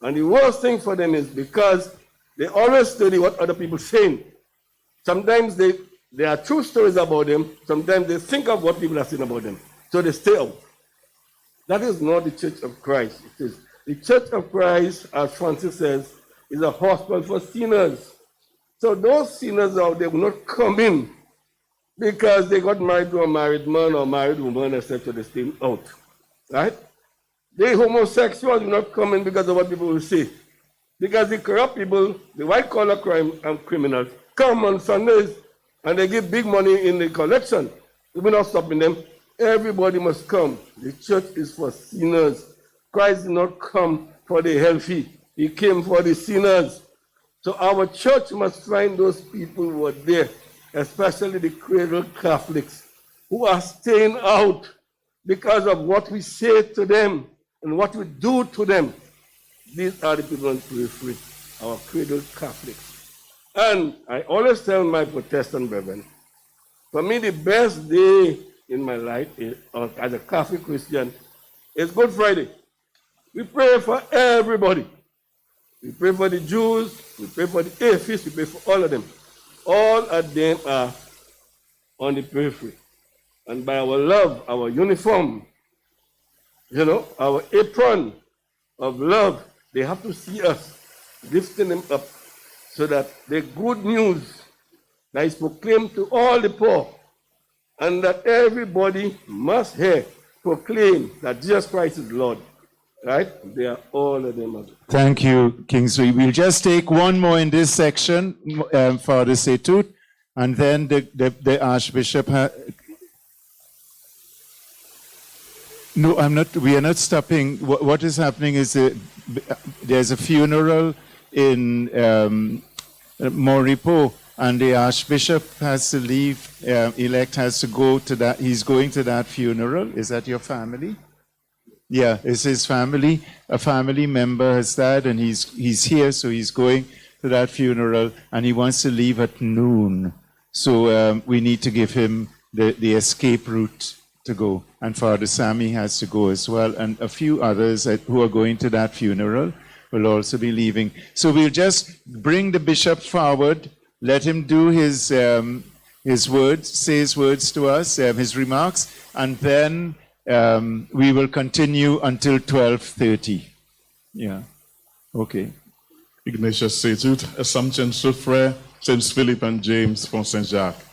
And the worst thing for them is because they always study what other people saying. Sometimes there are true stories about them. Sometimes they think of what people are saying about them, so they stay out. That is not the Church of Christ. It is the Church of Christ, as Francis says, is a hospital for sinners. So those sinners out there will not come in because they got married to a married man or married woman, etc. They stay out, right? The homosexuals will not come in because of what people will say. Because the corrupt people, the white-collar criminals, come on Sundays and they give big money in the collection. We will not stopping them. Everybody must come. The church is for sinners. Christ did not come for the healthy. He came for the sinners. So our church must find those people who are there, especially the cradle Catholics, who are staying out because of what we say to them and what we do to them. These are the people on periphery, our cradle Catholics. And I always tell my Protestant brethren, for me the best day in my life as a Catholic Christian is Good Friday. We pray for everybody. We pray for the Jews, we pray for the atheists, we pray for all of them. All of them are on the periphery. And by our love, our uniform, our apron of love, they have to see us lifting them up so that the good news that is proclaimed to all the poor and that everybody must hear proclaim that Jesus Christ is Lord. Right? They are all of them. Thank you, Kingsley. We'll just take one more in this section, Father Setut, and then the Archbishop. No, I'm not. We are not stopping. What is happening is there's a funeral in Moripo, and the Archbishop has to leave. Elect has to go to that. He's going to that funeral. Is that your family? Yeah, it's his family. A family member has died, and he's here, so he's going to that funeral, and he wants to leave at noon. So we need to give him the escape route to go. And Father Sammy has to go as well, and a few others who are going to that funeral will also be leaving. So we'll just bring the bishop forward, let him do his words, say his words to us, his remarks, and then we will continue until 12:30. Yeah. Okay. Ignatius Setut, Assumption Soufre, Saint Philip and James from Saint Jacques.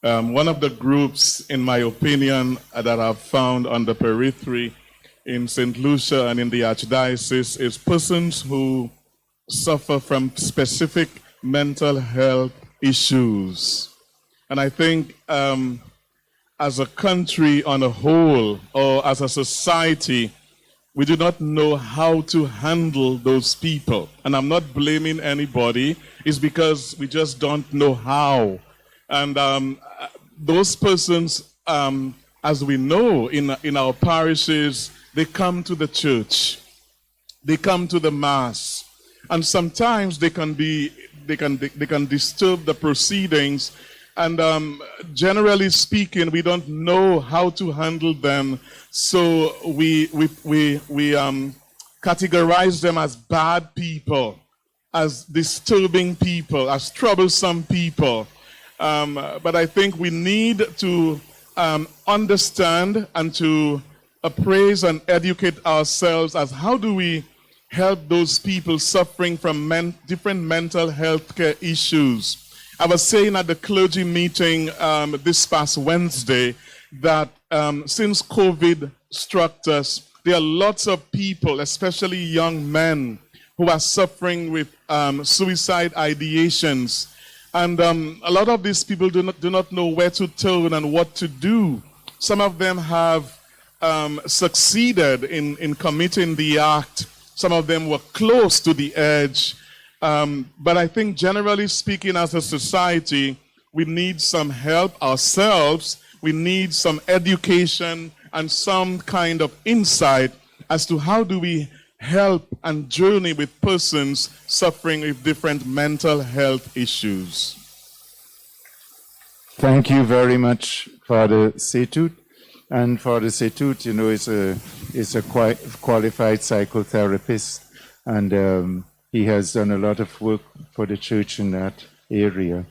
One of the groups, in my opinion, that I've found on the periphery in St. Lucia and in the Archdiocese is persons who suffer from specific mental health issues. And I think as a country on a whole, or as a society, we do not know how to handle those people. And I'm not blaming anybody, it's because we just don't know how. And those persons, as we know in our parishes, they come to the church, they come to the Mass, and sometimes they can disturb the proceedings. And generally speaking, we don't know how to handle them, so we categorize them as bad people, as disturbing people, as troublesome people. But I think we need to understand and to appraise and educate ourselves as how do we help those people suffering from different mental health care issues. I was saying at the clergy meeting this past Wednesday that since COVID struck us, there are lots of people, especially young men, who are suffering with suicide ideations. And a lot of these people do not know where to turn and what to do. Some of them have succeeded in committing the act. Some of them were close to the edge. But I think generally speaking, as a society, we need some help ourselves. We need some education and some kind of insight as to how do we help and journey with persons suffering with different mental health issues. Thank you very much, Father Setut. And Father Setut, you know, is a qualified psychotherapist, and he has done a lot of work for the church in that area.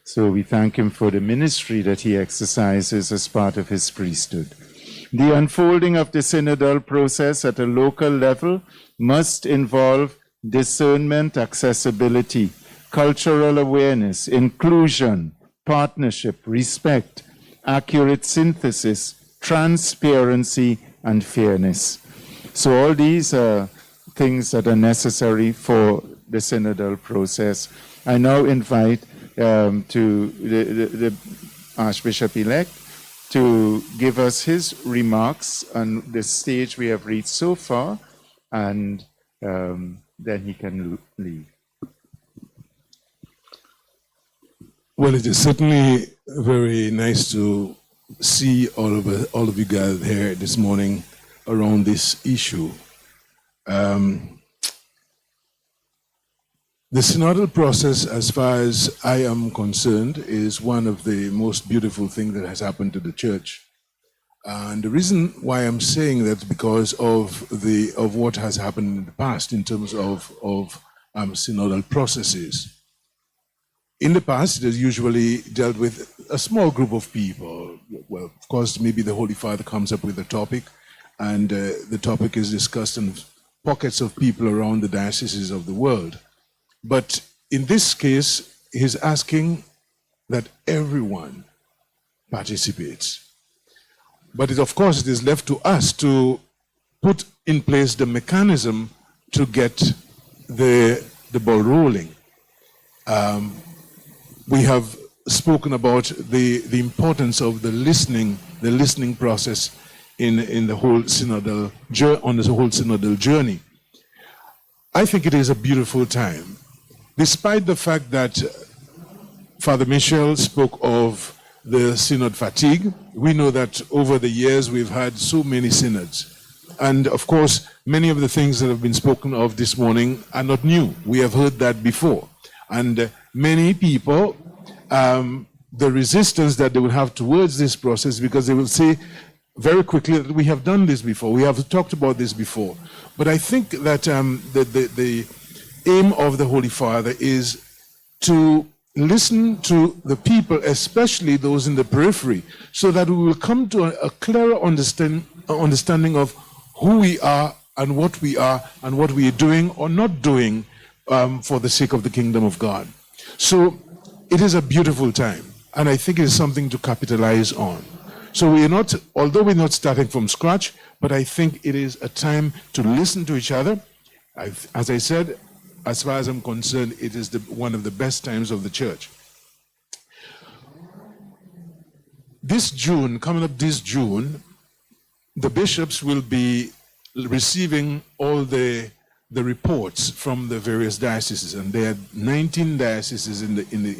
So we thank him for the ministry that he exercises as part of his priesthood. The unfolding of the synodal process at a local level must involve discernment, accessibility, cultural awareness, inclusion, partnership, respect, accurate synthesis, transparency, and fairness. So all these are things that are necessary for the synodal process. I now invite to the Archbishop-elect to give us his remarks on the stage we have reached so far, and then he can leave. Well, it is certainly very nice to see all of you gathered here this morning around this issue. The synodal process, as far as I am concerned, is one of the most beautiful things that has happened to the church. And the reason why I'm saying that is because of what has happened in the past in terms of synodal processes. In the past, it has usually dealt with a small group of people. Well, of course, maybe the Holy Father comes up with a topic, and the topic is discussed in pockets of people around the dioceses of the world. But in this case, he's asking that everyone participates. But of course, it is left to us to put in place the mechanism to get the ball rolling. We have spoken about the importance of the listening process in the whole synodal journey. I think it is a beautiful time. Despite the fact that Father Michel spoke of the synod fatigue, we know that over the years we've had so many synods. And of course, many of the things that have been spoken of this morning are not new. We have heard that before. And many people, the resistance that they will have towards this process, because they will say very quickly that we have done this before, we have talked about this before. But I think that the aim of the Holy Father is to listen to the people, especially those in the periphery, so that we will come to a clearer understanding of who we are and what we are and what we are doing or not doing for the sake of the kingdom of God. So it is a beautiful time, and I think it is something to capitalize on. So we are not, although we're not starting from scratch, but I think it is a time to listen to each other. As I said, as far as I'm concerned, it is one of the best times of the church. This June, coming up this June, the bishops will be receiving all the reports from the various dioceses, and there are 19 dioceses in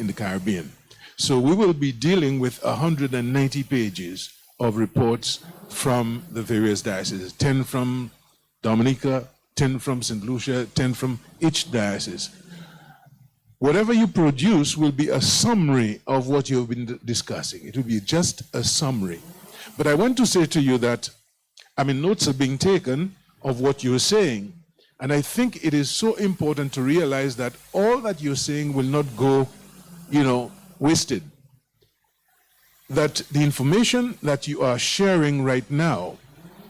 the Caribbean. So we will be dealing with 190 pages of reports from the various dioceses, 10 from Dominica, 10 from St. Lucia, 10 from each diocese. Whatever you produce will be a summary of what you've been discussing. It will be just a summary. But I want to say to you that, notes are being taken of what you're saying. And I think it is so important to realize that all that you're saying will not go, wasted. That the information that you are sharing right now,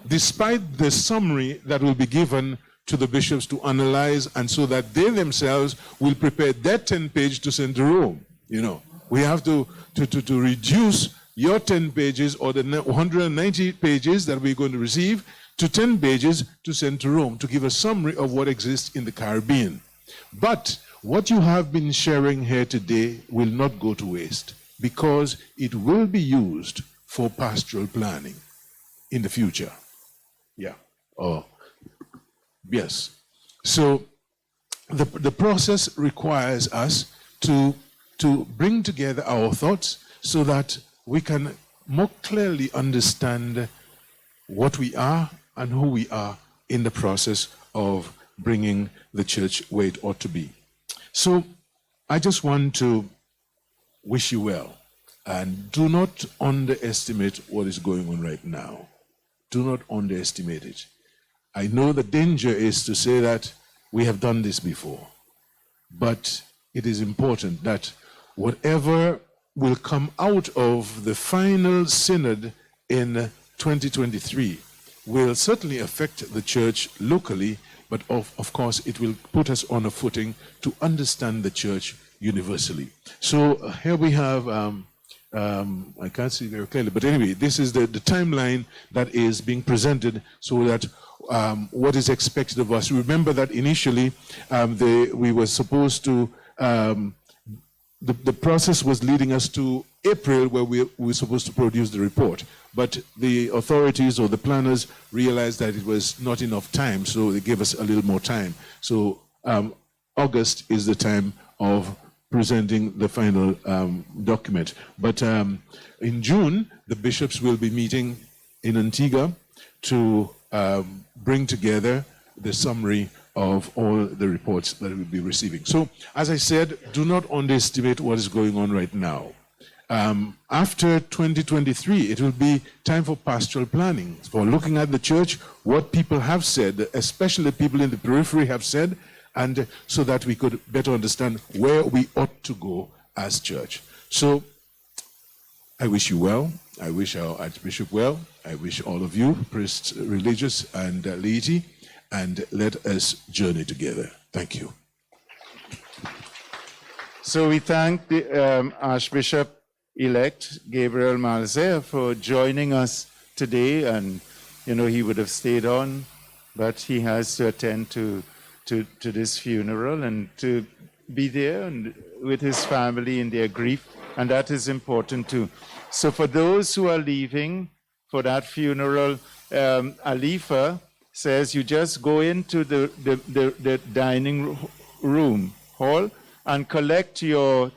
despite the summary that will be given to the bishops to analyze, and so that they themselves will prepare their 10-page to send to Rome. We have to reduce your 10 pages or the 190 pages that we're going to receive to 10 pages to send to Rome to give a summary of what exists in the Caribbean. But what you have been sharing here today will not go to waste, because it will be used for pastoral planning in the future. Yeah. Oh, yes. So the process requires us to bring together our thoughts so that we can more clearly understand what we are and who we are in the process of bringing the church where it ought to be. So I just want to wish you well, and do not underestimate what is going on right now. Do not underestimate it. I know the danger is to say that we have done this before, but it is important that whatever will come out of the final synod in 2023 will certainly affect the church locally, but of course it will put us on a footing to understand the church universally. So here we have, I can't see very clearly, but anyway, this is the timeline that is being presented, so that what is expected of us. Remember that initially we were supposed to, the process was leading us to April, where we were supposed to produce the report. But the authorities or the planners realized that it was not enough time, so they gave us a little more time. So August is the time of presenting the final document. But in June, the bishops will be meeting in Antigua to bring together the summary of all the reports that we'll be receiving. So, as I said, do not underestimate what is going on right now. After 2023, it will be time for pastoral planning, for looking at the church, what people have said, especially people in the periphery have said, and so that we could better understand where we ought to go as church. So, I wish you well. I wish our Archbishop well. I wish all of you, priests, religious, and laity, and let us journey together. Thank you. So we thank the Archbishop-elect Gabriel Malzer for joining us today, and he would have stayed on, but he has to attend to this funeral and to be there and with his family in their grief, and that is important too. So for those who are leaving for that funeral, Alifa says you just go into the dining room hall and collect your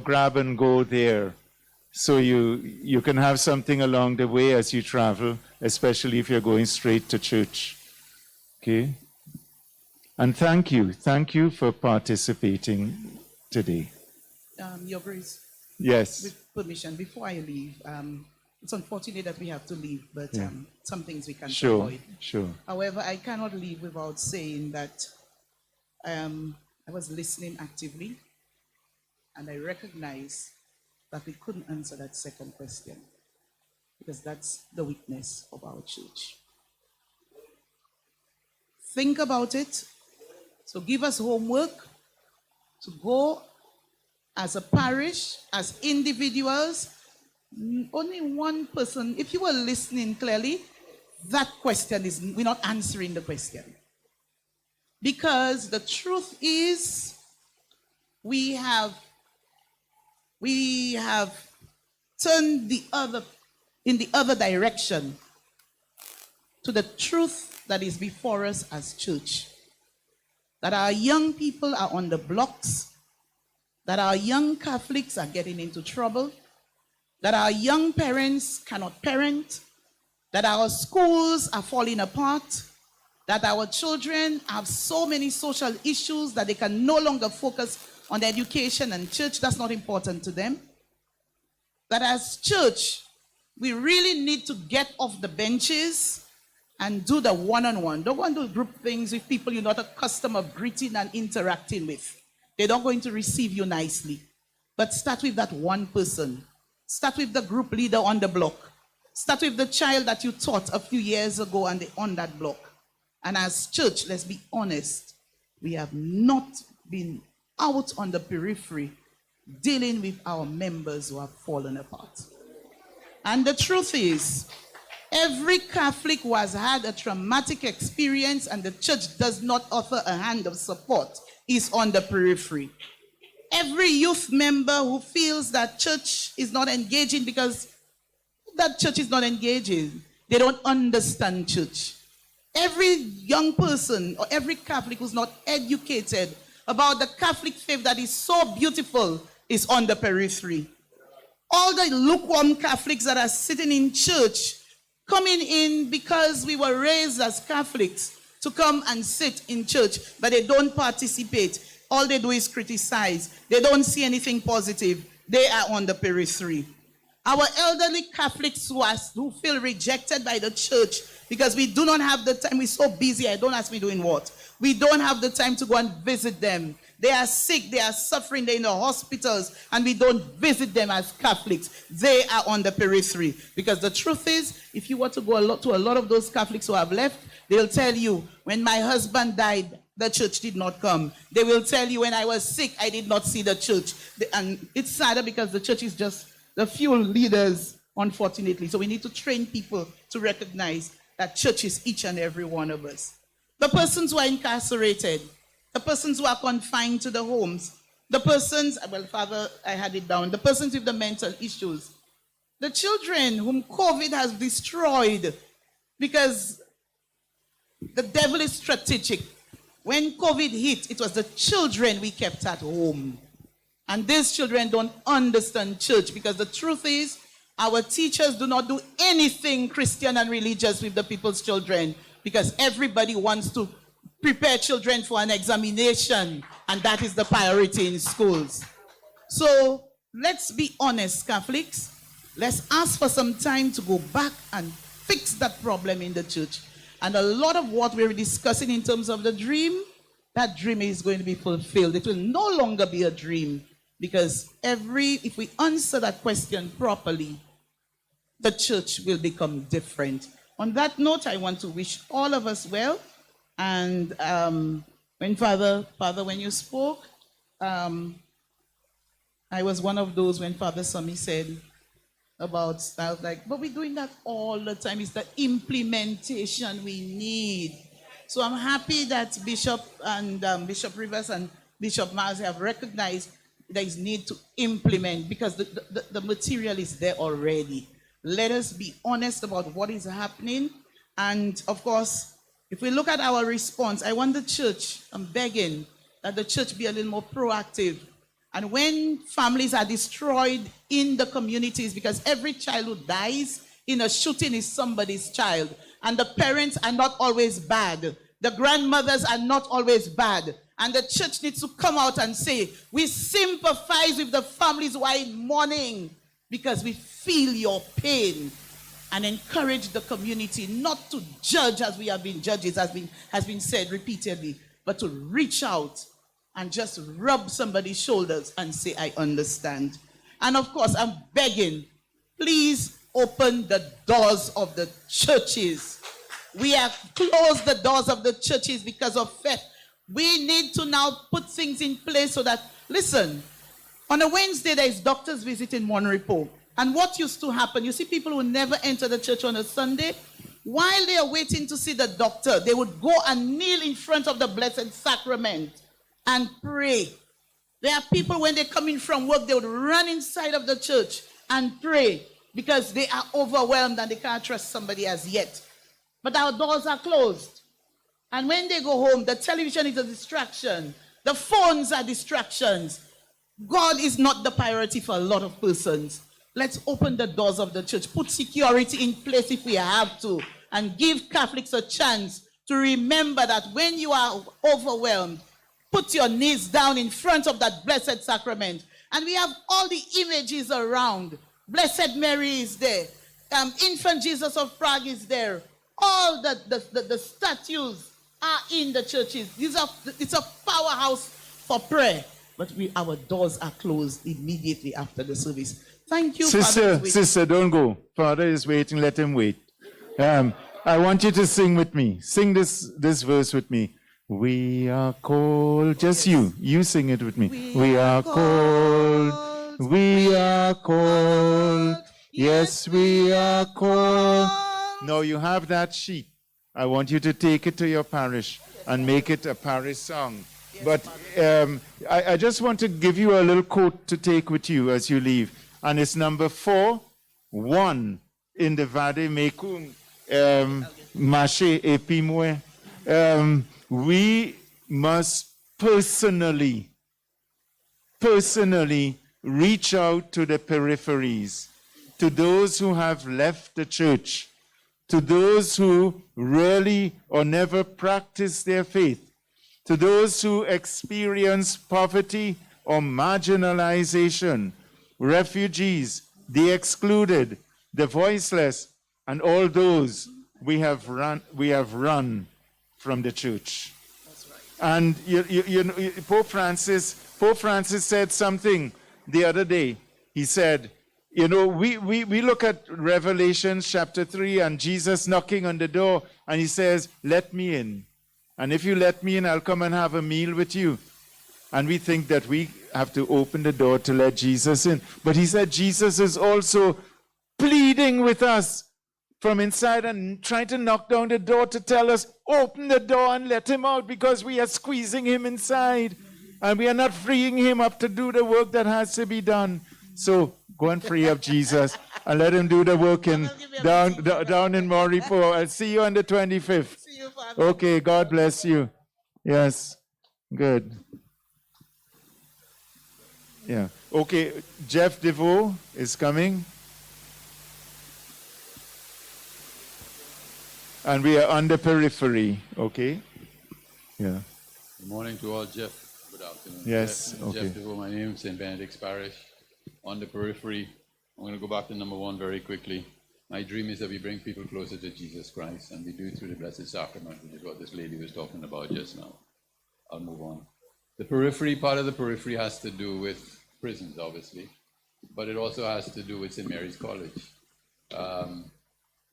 grab and go there, so you can have something along the way as you travel, especially if you're going straight to church. Okay? And thank you for participating today. Your Grace. Yes. With permission, before I leave, it's unfortunate that we have to leave, but some things we can't avoid. Sure. However, I cannot leave without saying that I was listening actively, and I recognize that we couldn't answer that second question, because that's the weakness of our church. Think about it. So give us homework to go as a parish, as individuals. Only one person, if you were listening clearly, that question is, we're not answering the question. Because the truth is, we have turned in the other direction to the truth that is before us as church. That our young people are on the blocks, that our young Catholics are getting into trouble, that our young parents cannot parent, that our schools are falling apart, that our children have so many social issues that they can no longer focus on their education, and church, that's not important to them. That as church, we really need to get off the benches and do the one-on-one. Don't want to do group things with people you're not accustomed of greeting and interacting with. They're not going to receive you nicely. But start with that one person. Start with the group leader on the block. Start with the child that you taught a few years ago and they're on that block. And as church, let's be honest, we have not been out on the periphery dealing with our members who have fallen apart. And the truth is, Every Catholic who has had a traumatic experience and the church does not offer a hand of support is on the periphery. Every youth member who feels that church is not engaging because that church is not engaging, they don't understand church. Every young person or every Catholic who's not educated about the Catholic faith that is so beautiful is on the periphery. All the lukewarm Catholics that are sitting in church, coming in because we were raised as Catholics to come and sit in church, but they don't participate. All they do is criticize. They don't see anything positive. They are on the periphery. Our elderly Catholics who feel rejected by the church because we do not have the time. We're so busy. Don't ask me doing what. We don't have the time to go and visit them. They are sick. They are suffering. They're in the hospitals, and we don't visit them as Catholics. They are on the periphery. Because the truth is, if you were to go to a lot of those Catholics who have left, they'll tell you, when my husband died, the church did not come. They will tell you, when I was sick, I did not see the church. And it's sadder because the church is just the few leaders, unfortunately. So we need to train people to recognize that church is each and every one of us. The persons who are incarcerated, the persons who are confined to the homes, the persons, well, Father, I had it down, the persons with the mental issues, the children whom COVID has destroyed because the devil is strategic. When COVID hit, it was the children we kept at home. And these children don't understand church because the truth is, our teachers do not do anything Christian and religious with the people's children because everybody wants to prepare children for an examination, and that is the priority in schools. So let's be honest, Catholics. Let's ask for some time to go back and fix that problem in the church. And a lot of what we're discussing in terms of the dream, that dream is going to be fulfilled. It will no longer be a dream because if we answer that question properly, the church will become different. On that note, I want to wish all of us well. And when Father, when you spoke, I was one of those when Father Sami said about stuff like, but we're doing that all the time. It's the implementation we need. So I'm happy that Bishop Rivers and Bishop Miles have recognized there is need to implement because the material is there already. Let us be honest about what is happening. And of course, if we look at our response, I want the church, I'm begging that the church be a little more proactive. And when families are destroyed in the communities, because every child who dies in a shooting is somebody's child, and the parents are not always bad, the grandmothers are not always bad, and the church needs to come out and say, we sympathize with the families who are in mourning because we feel your pain, and encourage the community not to judge as we have been judges, has been said repeatedly, but to reach out and just rub somebody's shoulders and say, I understand. And of course, I'm begging, please open the doors of the churches. We have closed the doors of the churches because of faith. We need to now put things in place so that, listen, on a Wednesday, there is doctor's visit in Monrepo. And what used to happen, you see people who never enter the church on a Sunday, while they are waiting to see the doctor, they would go and kneel in front of the Blessed Sacrament and pray. There are people, when they come in from work, they would run inside of the church and pray because they are overwhelmed and they can't trust somebody as yet. But our doors are closed. And when they go home, the television is a distraction. The phones are distractions. God is not the priority for a lot of persons. Let's open the doors of the church, put security in place if we have to, and give Catholics a chance to remember that when you are overwhelmed, put your knees down in front of that Blessed Sacrament. And we have all the images around. Blessed Mary is there. Infant Jesus of Prague is there. All the statues are in the churches. It's a powerhouse for prayer. But our doors are closed immediately after the service. Thank you, Sister, don't go. Father is waiting. Let him wait. I want you to sing with me. Sing this verse with me. We are called. Just yes. You sing it with me. We are called. We are called. Yes, we are called No, you have that sheet. I want you to take it to your parish and make it a parish song. But I just want to give you a little quote to take with you as you leave. And it's number 4:1 in the Vademecum, Mache Epimwe. We must personally reach out to the peripheries, to those who have left the church, to those who really or never practice their faith, to those who experience poverty or marginalization, refugees, the excluded, the voiceless, and all those we have run from the church. And Pope Francis said something the other day. He said, we look at Revelation chapter 3 and Jesus knocking on the door, and he says, let me in. And if you let me in, I'll come and have a meal with you. And we think that we have to open the door to let Jesus in. But he said Jesus is also pleading with us from inside and trying to knock down the door to tell us, open the door and let him out, because we are squeezing him inside. And we are not freeing him up to do the work that has to be done. So go and free up Jesus and let him do the work down in Moripo. I'll see you on the 25th. Okay, God bless you. Yes, good. Yeah. Okay, Jeff DeVoe is coming. And we are on the periphery, okay? Yeah. Good morning to all, Jeff. Good afternoon. Yes, okay. Jeff DeVoe, my name, St. Benedict's Parish, on the periphery. I'm going to go back to number 1 very quickly. My dream is that we bring people closer to Jesus Christ, and we do it through the Blessed Sacrament, which is what this lady was talking about just now. I'll move on. The periphery, part of the periphery has to do with prisons, obviously, but it also has to do with St. Mary's College.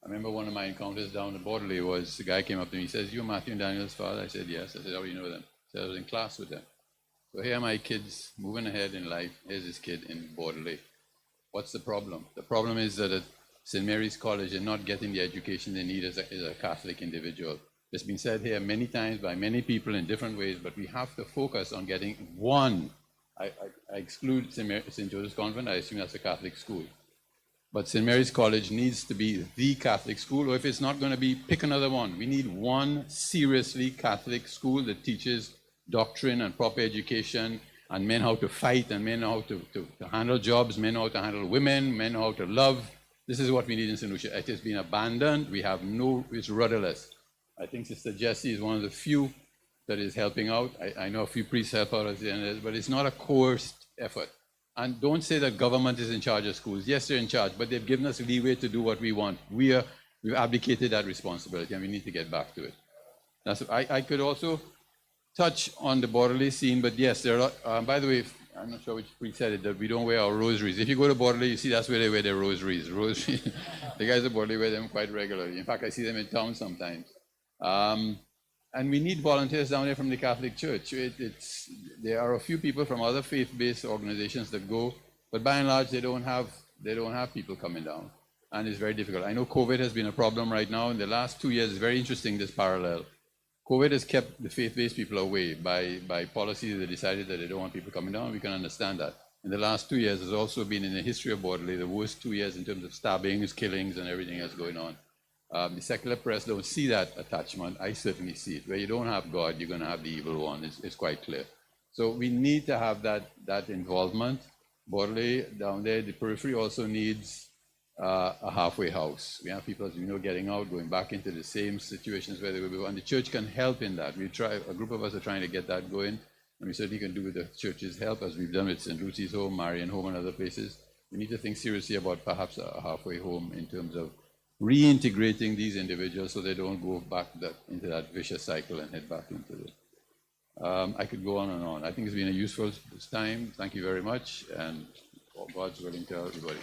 I remember one of my encounters down at Borderley was, the guy came up to me, he says, you Matthew and Daniel's father? I said, yes. I said, how do you know them? He said, I was in class with them. So here are my kids moving ahead in life. Here's this kid in Borderley. What's the problem? The problem is that at St. Mary's College, they're not getting the education they need as a Catholic individual. It's been said here many times by many people in different ways, but we have to focus on getting one. I exclude St. Joseph's Convent. I assume that's a Catholic school. But St. Mary's College needs to be the Catholic school, or if it's not going to be, pick another one. We need one seriously Catholic school that teaches doctrine and proper education, and men how to fight, and men how to handle jobs, men how to handle women, men how to love. This is what we need in St. Lucia. It has been abandoned. We have it's rudderless. I think Sister Jessie is one of the few that is helping out. I know a few priests help out at the end of this, but it's not a coerced effort. And don't say that government is in charge of schools. Yes, they're in charge, but they've given us leeway to do what we want. We've abdicated that responsibility, and we need to get back to it. I could also touch on the Borderley scene, but yes, there are, by the way, I'm not sure which priest said it, that we don't wear our rosaries. If you go to Borderley, you see that's where they wear their rosaries. The guys at Borderley wear them quite regularly. In fact, I see them in town sometimes. And we need volunteers down there from the Catholic Church. There are a few people from other faith-based organizations that go, but by and large, they don't have people coming down, and it's very difficult. I know COVID has been a problem right now. In the last 2 years, it's very interesting, this parallel. COVID has kept the faith-based people away by policies that decided that they don't want people coming down. We can understand that. In the last 2 years, there's also been, in the history of Borderley, the worst 2 years in terms of stabbings, killings, and everything else going on. The secular press don't see that attachment. I certainly see it. Where you don't have God, you're going to have the evil one. It's quite clear. So we need to have that involvement. Borderley down there, the periphery also needs a halfway house. We have people, as you know, getting out, going back into the same situations where they were before, and the church can help in that. A group of us are trying to get that going, and we certainly can do with the church's help, as we've done with St. Lucy's Home, Marian Home, and other places. We need to think seriously about perhaps a halfway home in terms of reintegrating these individuals so they don't go back into that vicious cycle and head back into it. I could go on and on. I think it's been a useful time. Thank you very much, and God's willing to everybody.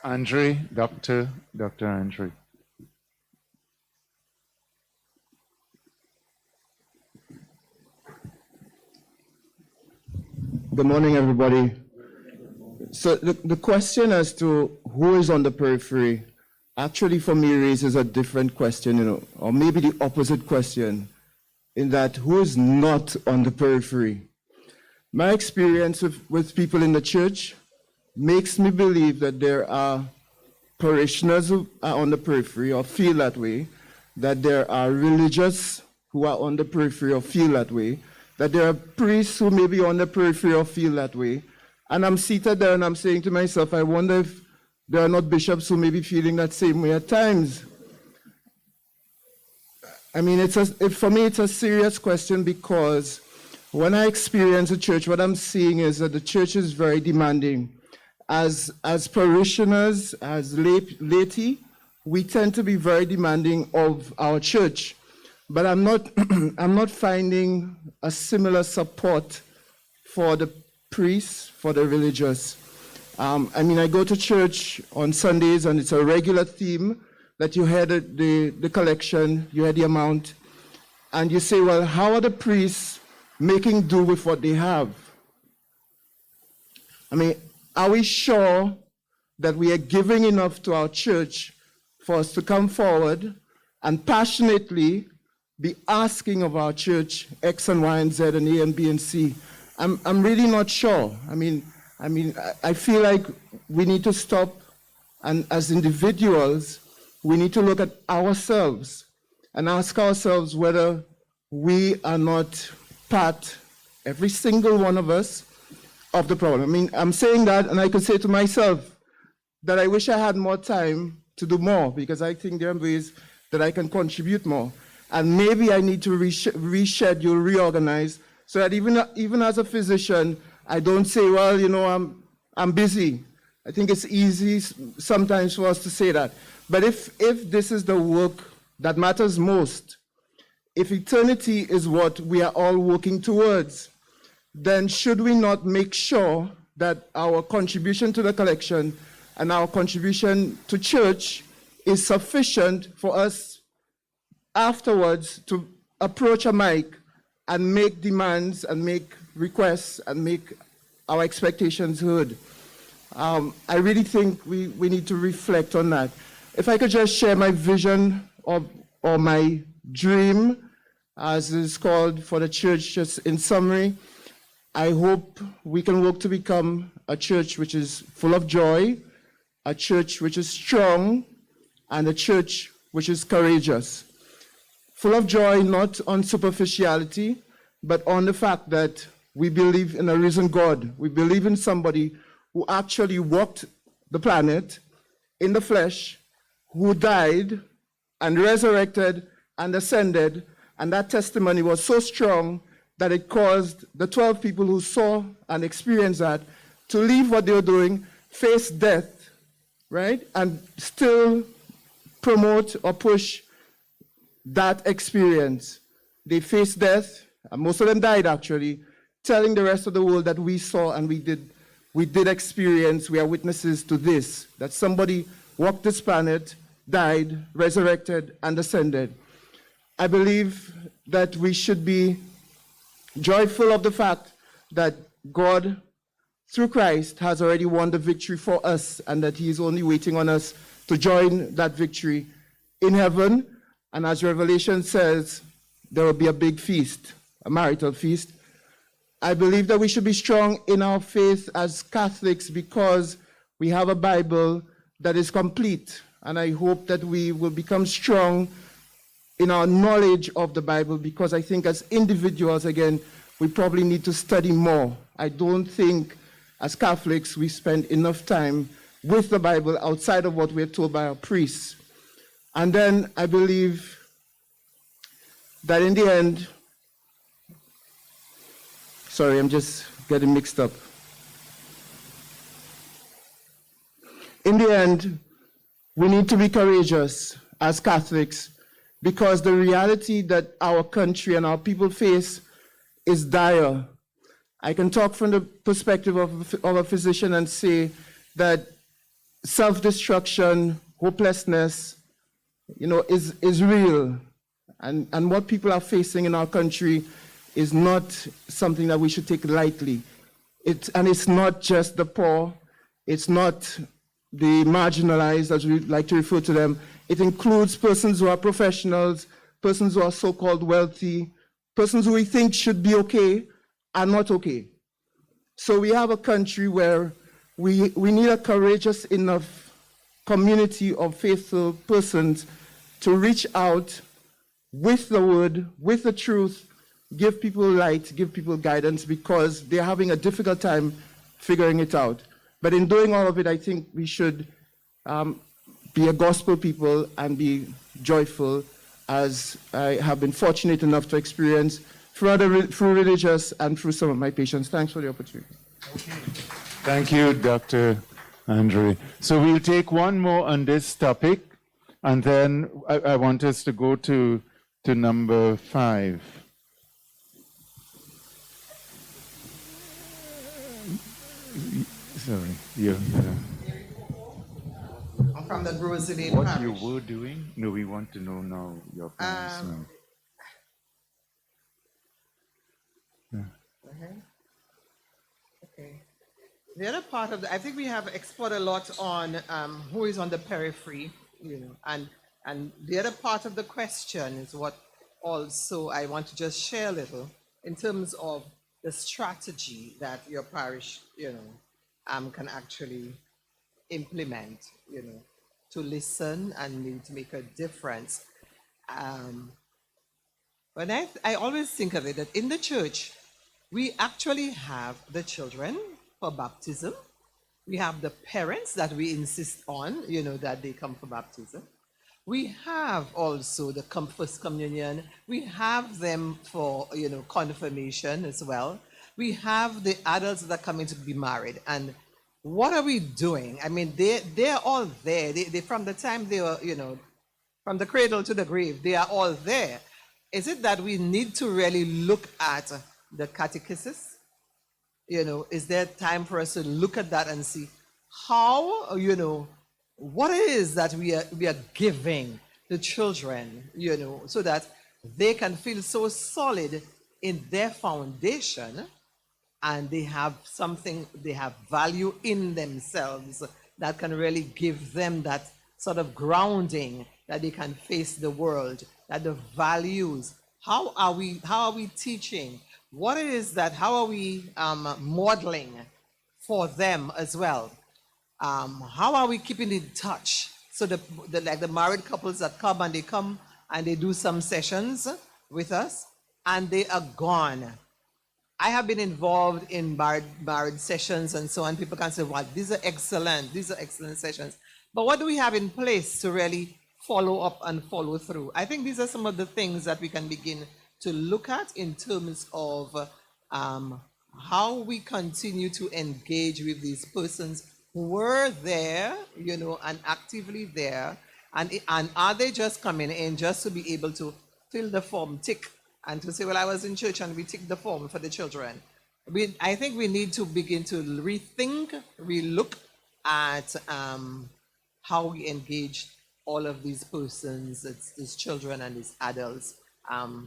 Andre, Dr. Andre. Good morning, everybody. So the question as to who is on the periphery actually for me raises a different question, or maybe the opposite question, in that who is not on the periphery. My experience with people in the church makes me believe that there are parishioners who are on the periphery or feel that way, that there are religious who are on the periphery or feel that way, that there are priests who may be on the periphery or feel that way. And I'm seated there and I'm saying to myself, I wonder if there are not bishops who may be feeling that same way at times. I mean, for me, it's a serious question, because when I experience a church, what I'm seeing is that the church is very demanding. As parishioners, as laity, we tend to be very demanding of our church. But I'm not finding a similar support for the priests, for the religious. I mean, I go to church on Sundays, and it's a regular theme that you hear the collection, you hear the amount, and you say, well, how are the priests making do with what they have? I mean, are we sure that we are giving enough to our church for us to come forward and passionately be asking of our church X and Y and Z and A and B and C? I'm really not sure. I mean, I feel like we need to stop, and as individuals, we need to look at ourselves and ask ourselves whether we are not part, every single one of us, of the problem. I mean, I'm saying that, and I could say to myself that I wish I had more time to do more, because I think there are ways that I can contribute more. And maybe I need to reschedule, reorganize, so that even as a physician, I don't say, well, I'm busy. I think it's easy sometimes for us to say that. But if this is the work that matters most, if eternity is what we are all working towards, then should we not make sure that our contribution to the collection and our contribution to church is sufficient for us afterwards to approach a mic and make demands and make requests and make our expectations heard? I really think we need to reflect on that. If I could just share my vision or my dream, as it's called, for the church, just in summary, I hope we can work to become a church which is full of joy, a church which is strong, and a church which is courageous. Full of joy, not on superficiality, but on the fact that we believe in a risen God. We believe in somebody who actually walked the planet in the flesh, who died and resurrected and ascended, and that testimony was so strong that it caused the 12 people who saw and experienced that to leave what they were doing, face death, right, and still promote or push that experience. They faced death, and most of them died actually, telling the rest of the world that we saw and we did experience, we are witnesses to this, that somebody walked this planet, died, resurrected, and ascended. I believe that we should be joyful of the fact that God, through Christ, has already won the victory for us, and that he is only waiting on us to join that victory in heaven. And as Revelation says, there will be a big feast, a marital feast. I believe that we should be strong in our faith as Catholics because we have a Bible that is complete. And I hope that we will become strong in our knowledge of the Bible, because I think as individuals, again, we probably need to study more. I don't think as Catholics we spend enough time with the Bible outside of what we're told by our priests. And then I believe that in the end, sorry, I'm just getting mixed up. In the end, we need to be courageous as Catholics, because the reality that our country and our people face is dire. I can talk from the perspective of a physician and say that self-destruction, hopelessness, is real. And what people are facing in our country is not something that we should take lightly. And it's not just the poor, It's not the marginalized, as we like to refer to them. It includes persons who are professionals, persons who are so-called wealthy, persons who we think should be okay are not okay. So we have a country where we need a courageous enough community of faithful persons to reach out with the word, with the truth, give people light, give people guidance, because they're having a difficult time figuring it out. But in doing all of it, I think we should be a gospel people and be joyful, as I have been fortunate enough to experience through religious and through some of my patients. Thanks for the opportunity. Thank you, Dr. Andre. So we'll take one more on this topic, and then I want us to go to number 5. Sorry, I'm from the Brazilian what Parish. you were doing? No, we want to know now your plans now. Okay. The other part of I think we have explored a lot on who is on the periphery, and the other part of the question is what also I want to just share a little in terms of the strategy that your parish, can actually implement, to listen and maybe to make a difference. When I always think of it that in the church, we actually have the children for baptism. We have the parents that we insist on, that they come for baptism. We have also the first communion. We have them for, confirmation as well. We have the adults that are coming to be married. And what are we doing? I mean, they're all there. They from the time they were, from the cradle to the grave, they are all there. Is it that we need to really look at the catechesis? Is there time for us to look at that and see how, what it is that we are giving the children, so that they can feel so solid in their foundation, and they have something, they have value in themselves that can really give them that sort of grounding that they can face the world, that the values, how are we teaching? What it is that, how are we modeling for them as well? How are we keeping in touch? So like the married couples that come and they do some sessions with us and they are gone. I have been involved in married sessions and so on. People can say, well, these are excellent sessions. But what do we have in place to really follow up and follow through? I think these are some of the things that we can begin to look at in terms of how we continue to engage with these persons who were there, and actively there, and are they just coming in just to be able to fill the form, tick, and to say, well, I was in church and we ticked the form for the children. I think we need to begin to rethink, relook at how we engage all of these persons, these children and these adults,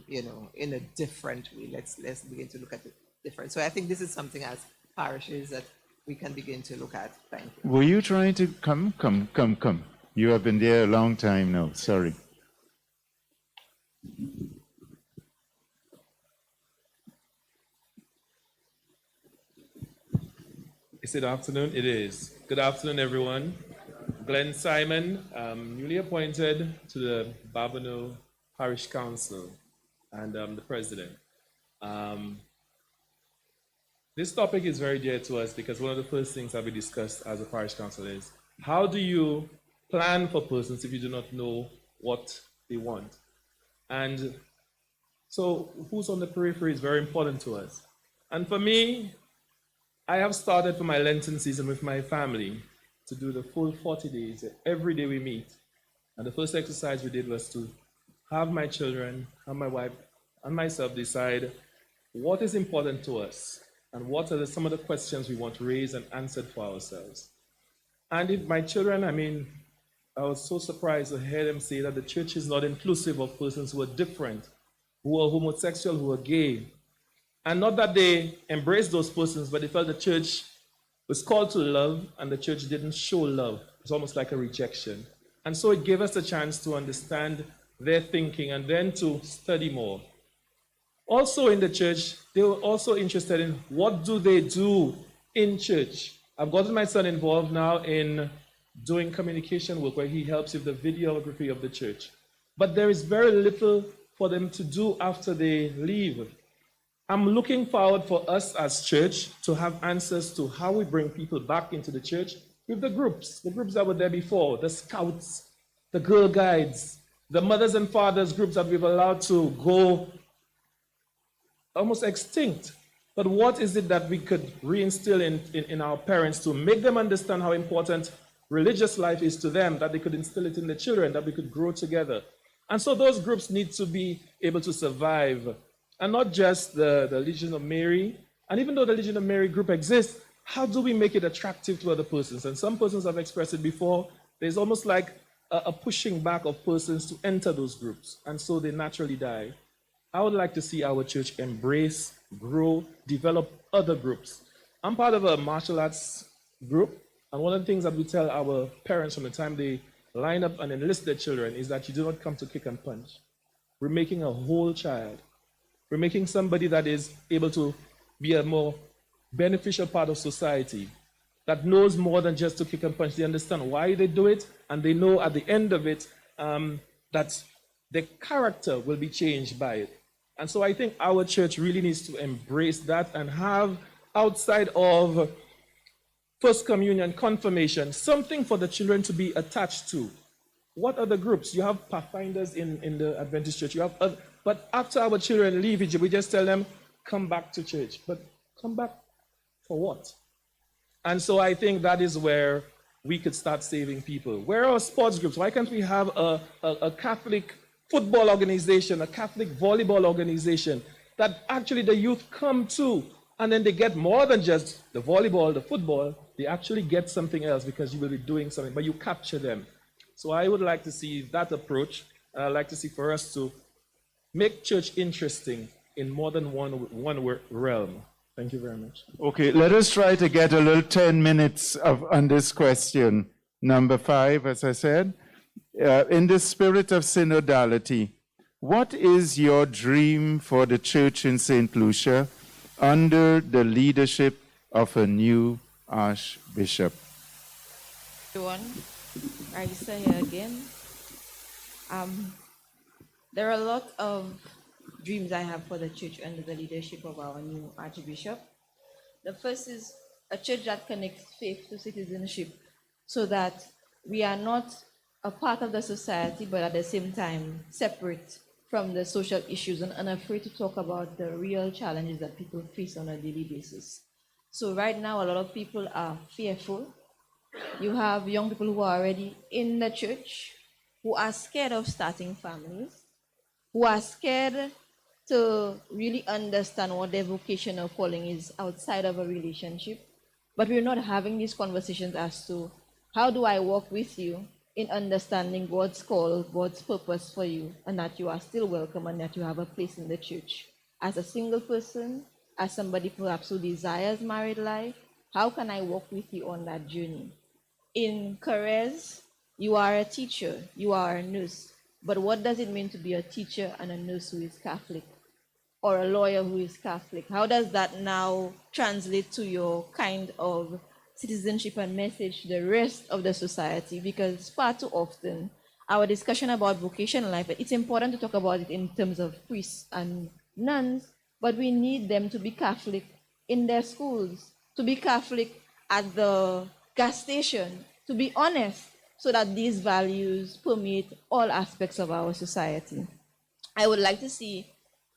in a different way. Let's begin to look at it different. So I think this is something as parishes that we can begin to look at. Thank you. Were you trying to come? You have been there a long time now. Sorry. Is it afternoon? It is. Good afternoon, everyone. Glenn Simon, newly appointed to the Babonneau Parish Council, and the president. This topic is very dear to us because one of the first things that we discussed as a parish council is how do you plan for persons if you do not know what they want? And so who's on the periphery is very important to us. And for me, I have started for my Lenten season with my family to do the full 40 days. Every day we meet. And the first exercise we did was to have my children, have my wife, and myself decide what is important to us and what are some of the questions we want to raise and answer for ourselves. And if my children, I was so surprised to hear them say that the church is not inclusive of persons who are different, who are homosexual, who are gay. And not that they embrace those persons, but they felt the church was called to love, and the church didn't show love. It's almost like a rejection. And so it gave us a chance to understand their thinking and then to study more. Also in the church, they were also interested in what do they do in church. I've gotten my son involved now in doing communication work where he helps with the videography of the church. But there is very little for them to do after they leave. I'm looking forward for us as church to have answers to how we bring people back into the church with the groups that were there before, the scouts, the girl guides, the mothers and fathers groups that we've allowed to go almost extinct. But what is it that we could reinstill in our parents to make them understand how important religious life is to them, that they could instill it in the children, that we could grow together? And so those groups need to be able to survive. And not just the Legion of Mary. And even though the Legion of Mary group exists, how do we make it attractive to other persons? And some persons have expressed it before. There's almost like a pushing back of persons to enter those groups. And so they naturally die. I would like to see our church embrace, grow, develop other groups. I'm part of a martial arts group. And one of the things that we tell our parents from the time they line up and enlist their children is that you do not come to kick and punch. We're making a whole child. We're making somebody that is able to be a more beneficial part of society, that knows more than just to kick and punch. They understand why they do it, and they know at the end of it that their character will be changed by it. And so I think our church really needs to embrace that and have, outside of First Communion, confirmation, something for the children to be attached to. What other groups? You have pathfinders in the Adventist church. You have other, but after our children leave, we just tell them, come back to church. But come back for what? And so I think that is where we could start saving people. Where are sports groups? Why can't we have a Catholic football organization, a Catholic volleyball organization that actually the youth come to, and then they get more than just the volleyball, the football, they actually get something else because you will be doing something, but you capture them. So I would like to see that approach, and I'd like to see for us to make church interesting in more than one realm. Thank you very much. Okay, let us try to get a little 10 minutes on this question. Number 5, as I said, in the spirit of synodality, what is your dream for the church in St. Lucia under the leadership of a new Archbishop? Everyone, Raisa here again. There are a lot of dreams I have for the church under the leadership of our new Archbishop. The first is a church that connects faith to citizenship so that we are not a part of the society, but at the same time separate from the social issues and unafraid to talk about the real challenges that people face on a daily basis. So right now, a lot of people are fearful. You have young people who are already in the church, who are scared of starting families, who are scared to really understand what their vocation or calling is outside of a relationship. But we're not having these conversations as to how do I walk with you in understanding God's call, God's purpose for you, and that you are still welcome and that you have a place in the church. As a single person, as somebody perhaps who desires married life, how can I walk with you on that journey? In careers, you are a teacher, you are a nurse, but what does it mean to be a teacher and a nurse who is Catholic? Or a lawyer who is Catholic? How does that now translate to your kind of citizenship and message to the rest of the society? Because far too often, our discussion about vocation life, it's important to talk about it in terms of priests and nuns, but we need them to be Catholic in their schools, to be Catholic at the gas station, to be honest, so that these values permeate all aspects of our society. I would like to see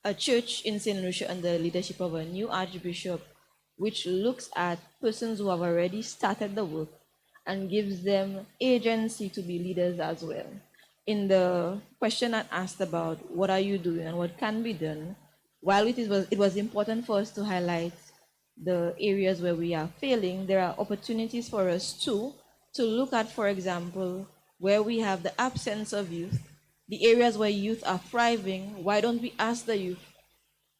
a church in St. Lucia under the leadership of a new Archbishop, which looks at persons who have already started the work and gives them agency to be leaders as well. In the question I asked about what are you doing and what can be done, while it was important for us to highlight the areas where we are failing, there are opportunities for us too to look at, for example, where we have the absence of youth, the areas where youth are thriving. Why don't we ask the youth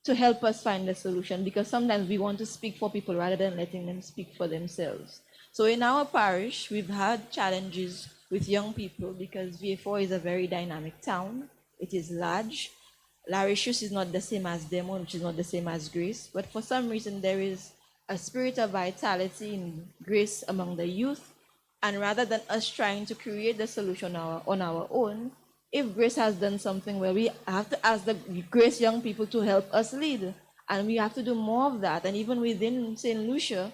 to help us find a solution, because sometimes we want to speak for people rather than letting them speak for themselves. So in our parish, we've had challenges with young people because VA4 is a very dynamic town. It is large. Laurentius is not the same as Demon, which is not the same as Grace. But for some reason, there is a spirit of vitality in Grace among the youth. And rather than us trying to create the solution on our own, if Grace has done something where we have to ask the Grace young people to help us lead, and we have to do more of that. And even within St. Lucia,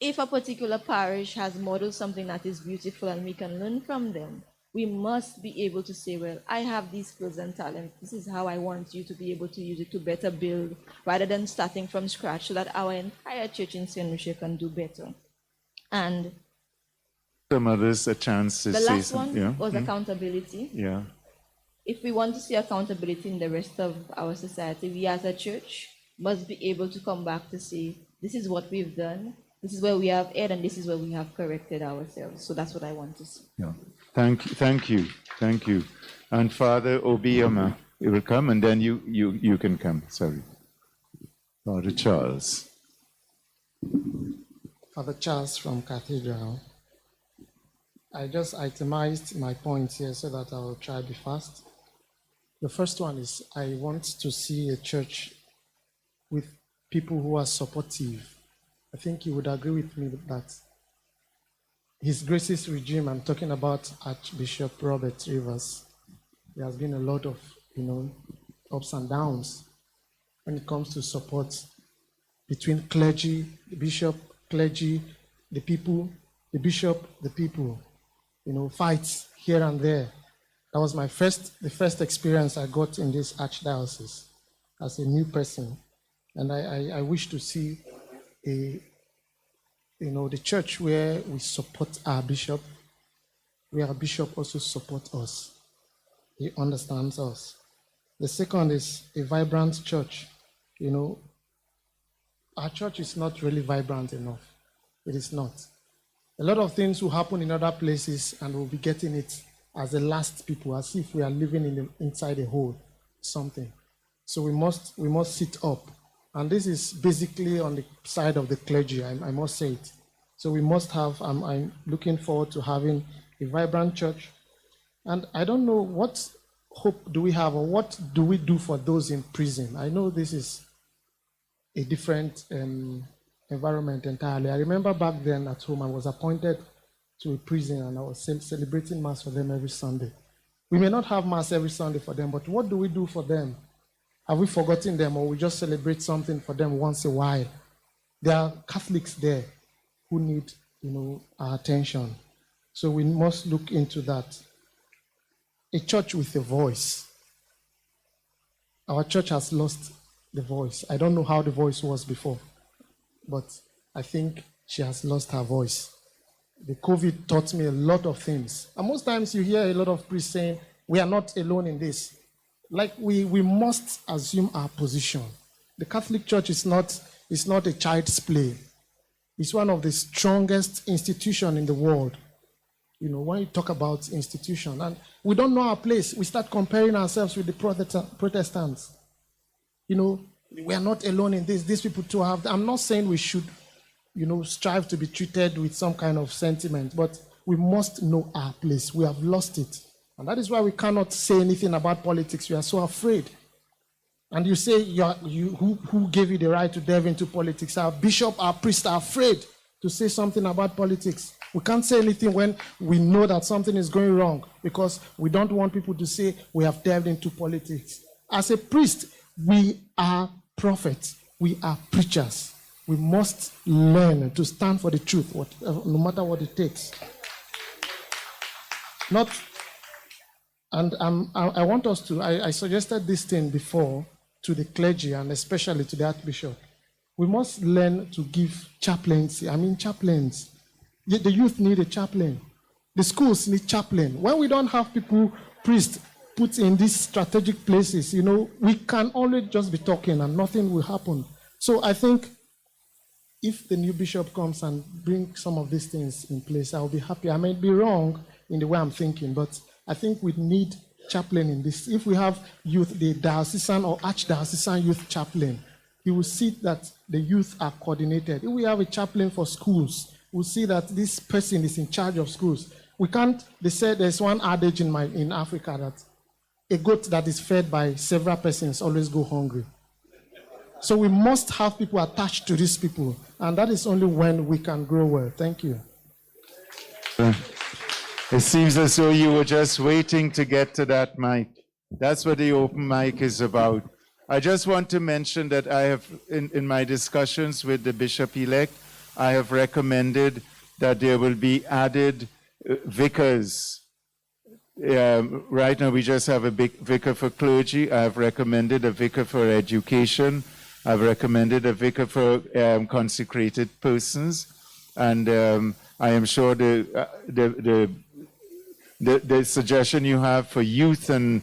if a particular parish has modeled something that is beautiful and we can learn from them, we must be able to say, well, I have these skills and talents. This is how I want you to be able to use it to better build, rather than starting from scratch, so that our entire church in St. Lucia can do better. And some others a chance to the say last something. one was accountability. Yeah. If we want to see accountability in the rest of our society, we as a church must be able to come back to say, this is what we've done, this is where we have erred, and this is where we have corrected ourselves. So that's what I want to see. Yeah. Thank you. And Father Obioma, you will come, and then you can come. Sorry. Father Charles. Father Charles from Cathedral. I just itemized my points here so that I will try to be fast. The first one is I want to see a church with people who are supportive. I think you would agree with me with that. His Grace's regime, I'm talking about Archbishop Robert Rivers. There has been a lot of, ups and downs when it comes to support between clergy, the bishop, clergy, the people, the bishop, the people. Fights here and there. That was the first experience I got in this archdiocese as a new person. And I wish to see the church where we support our bishop, where our bishop also supports us. He understands us. The second is a vibrant church. Our church is not really vibrant enough. It is not. A lot of things will happen in other places and we'll be getting it as the last people, as if we are living inside a hole, something. So we must sit up. And this is basically on the side of the clergy, I must say it. So we must have, I'm looking forward to having a vibrant church. And I don't know what hope do we have, or what do we do for those in prison? I know this is a different environment entirely. I remember back then at home, I was appointed to a prison and I was celebrating Mass for them every Sunday. We may not have Mass every Sunday for them, but what do we do for them? Have we forgotten them, or we just celebrate something for them once a while? There are Catholics there who need, our attention. So we must look into that. A church with a voice. Our church has lost the voice. I don't know how the voice was before, but I think she has lost her voice. The COVID taught me a lot of things. And most times you hear a lot of priests saying, we are not alone in this. Like we must assume our position. The Catholic Church is not a child's play. It's one of the strongest institutions in the world. When you talk about institution, and we don't know our place, we start comparing ourselves with the Protestants. We are not alone in this. These people too have. I'm not saying we should, strive to be treated with some kind of sentiment, but we must know our place. We have lost it. And that is why we cannot say anything about politics. We are so afraid. And you say, who gave you the right to delve into politics? Our bishop, our priest are afraid to say something about politics. We can't say anything when we know that something is going wrong, because we don't want people to say we have delved into politics. As a priest, we are prophets. We are preachers. We must learn to stand for the truth, no matter what it takes. I want us to, I suggested this thing before to the clergy and especially to the Archbishop. We must learn to give chaplaincy. Chaplains. The youth need a chaplain. The schools need chaplain. When we don't have priests put in these strategic places, we can only just be talking and nothing will happen. So I think if the new bishop comes and brings some of these things in place, I'll be happy. I may be wrong in the way I'm thinking, but I think we need chaplain in this. If we have youth, the diocesan or archdiocesan youth chaplain, you will see that the youth are coordinated. If we have a chaplain for schools, we'll see that this person is in charge of schools. We can't, they said there's one adage in Africa that a goat that is fed by several persons always go hungry. So we must have people attached to these people, and that is only when we can grow well. Thank you. It seems as though you were just waiting to get to that mic. That's what the open mic is about. I just want to mention that I have, in my discussions with the bishop-elect, I have recommended that there will be added vicars. Right now we just have a big vicar for clergy. I have recommended a vicar for education. I've recommended a vicar for consecrated persons. And I am sure the suggestion you have for youth and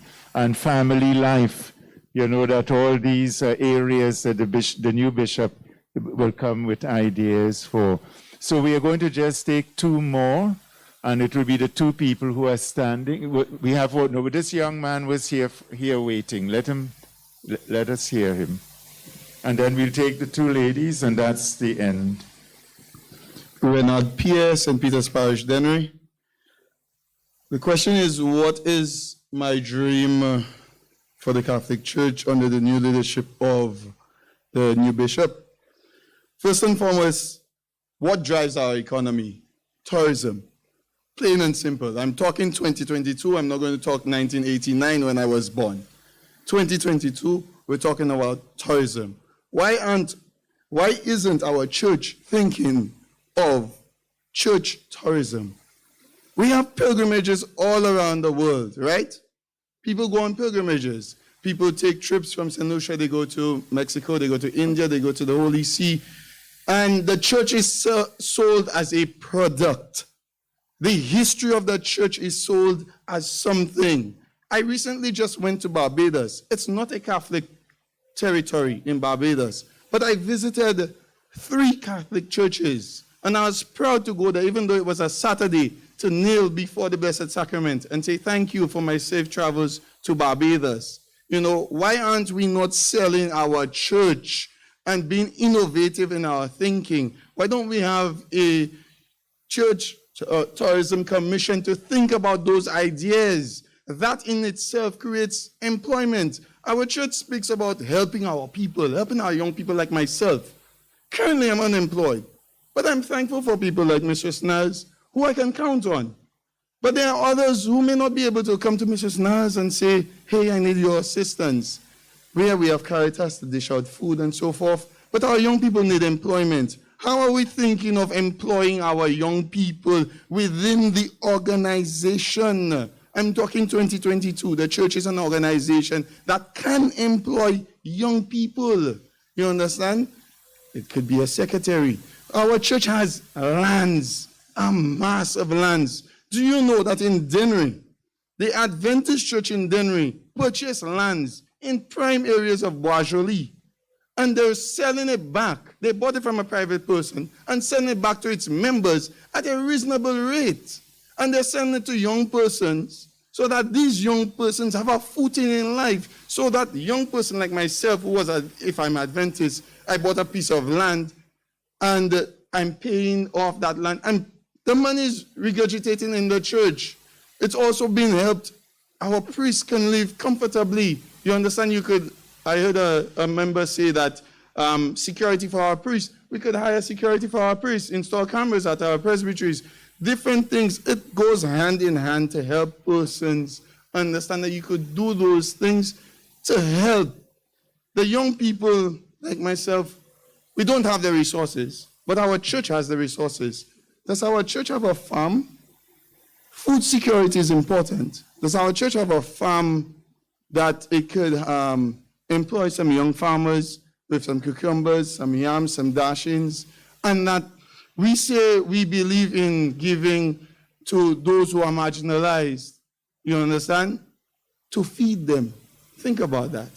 family life, you know, that all these areas that the new bishop will come with ideas for. So we are going to just take two more, and it will be the two people who are standing. We have one. No, this young man was here waiting. Let us hear him. And then we'll take the two ladies, and that's the end. Renard Pierre, St. Peter's Parish, Dennery. The question is, what is my dream for the Catholic Church under the new leadership of the new bishop? First and foremost, what drives our economy? Tourism. Plain and simple. I'm talking 2022. I'm not going to talk 1989 when I was born. 2022, we're talking about tourism. Why isn't our church thinking of church tourism? We have pilgrimages all around the world, right? People go on pilgrimages. People take trips from St. Lucia, they go to Mexico, they go to India, they go to the Holy See. And the church is sold as a product. The history of the church is sold as something. I recently just went to Barbados. It's not a Catholic territory in Barbados, but I visited 3 Catholic churches, and I was proud to go there, even though it was a Saturday, to kneel before the Blessed Sacrament and say thank you for my safe travels to Barbados. You know, why aren't we not selling our church and being innovative in our thinking? Why don't we have a church tourism commission to think about those ideas? That in itself creates employment. Our church speaks about helping our people, helping our young people like myself. Currently, I'm unemployed, but I'm thankful for people like Mr. Snaz, who I can count on. But there are others who may not be able to come to Mr. Snaz and say, hey, I need your assistance. Where we have Caritas to dish out food and so forth, but our young people need employment. How are we thinking of employing our young people within the organization? I'm talking 2022. The church is an organization that can employ young people. You understand? It could be a secretary. Our church has lands, a mass of lands. Do you know that in Dennery, the Adventist church in Dennery purchased lands in prime areas of Bois-Joli, and they're selling it back. They bought it from a private person and selling it back to its members at a reasonable rate. And they're selling it to young persons so that these young persons have a footing in life, so that young person like myself, who was, if I'm Adventist, I bought a piece of land and I'm paying off that land, and the money is regurgitating in the church. It's also being helped. Our priests can live comfortably. You understand? I heard a member say that security for our priests. We could hire security for our priests, install cameras at our presbyteries, different things. It goes hand in hand to help persons understand that you could do those things to help. The young people like myself, we don't have the resources, but our church has the resources. Does our church have a farm? Food security is important. Does our church have a farm that it could employ some young farmers with some cucumbers, some yams, some dashings, and that we say we believe in giving to those who are marginalized, you understand? To feed them. Think about that.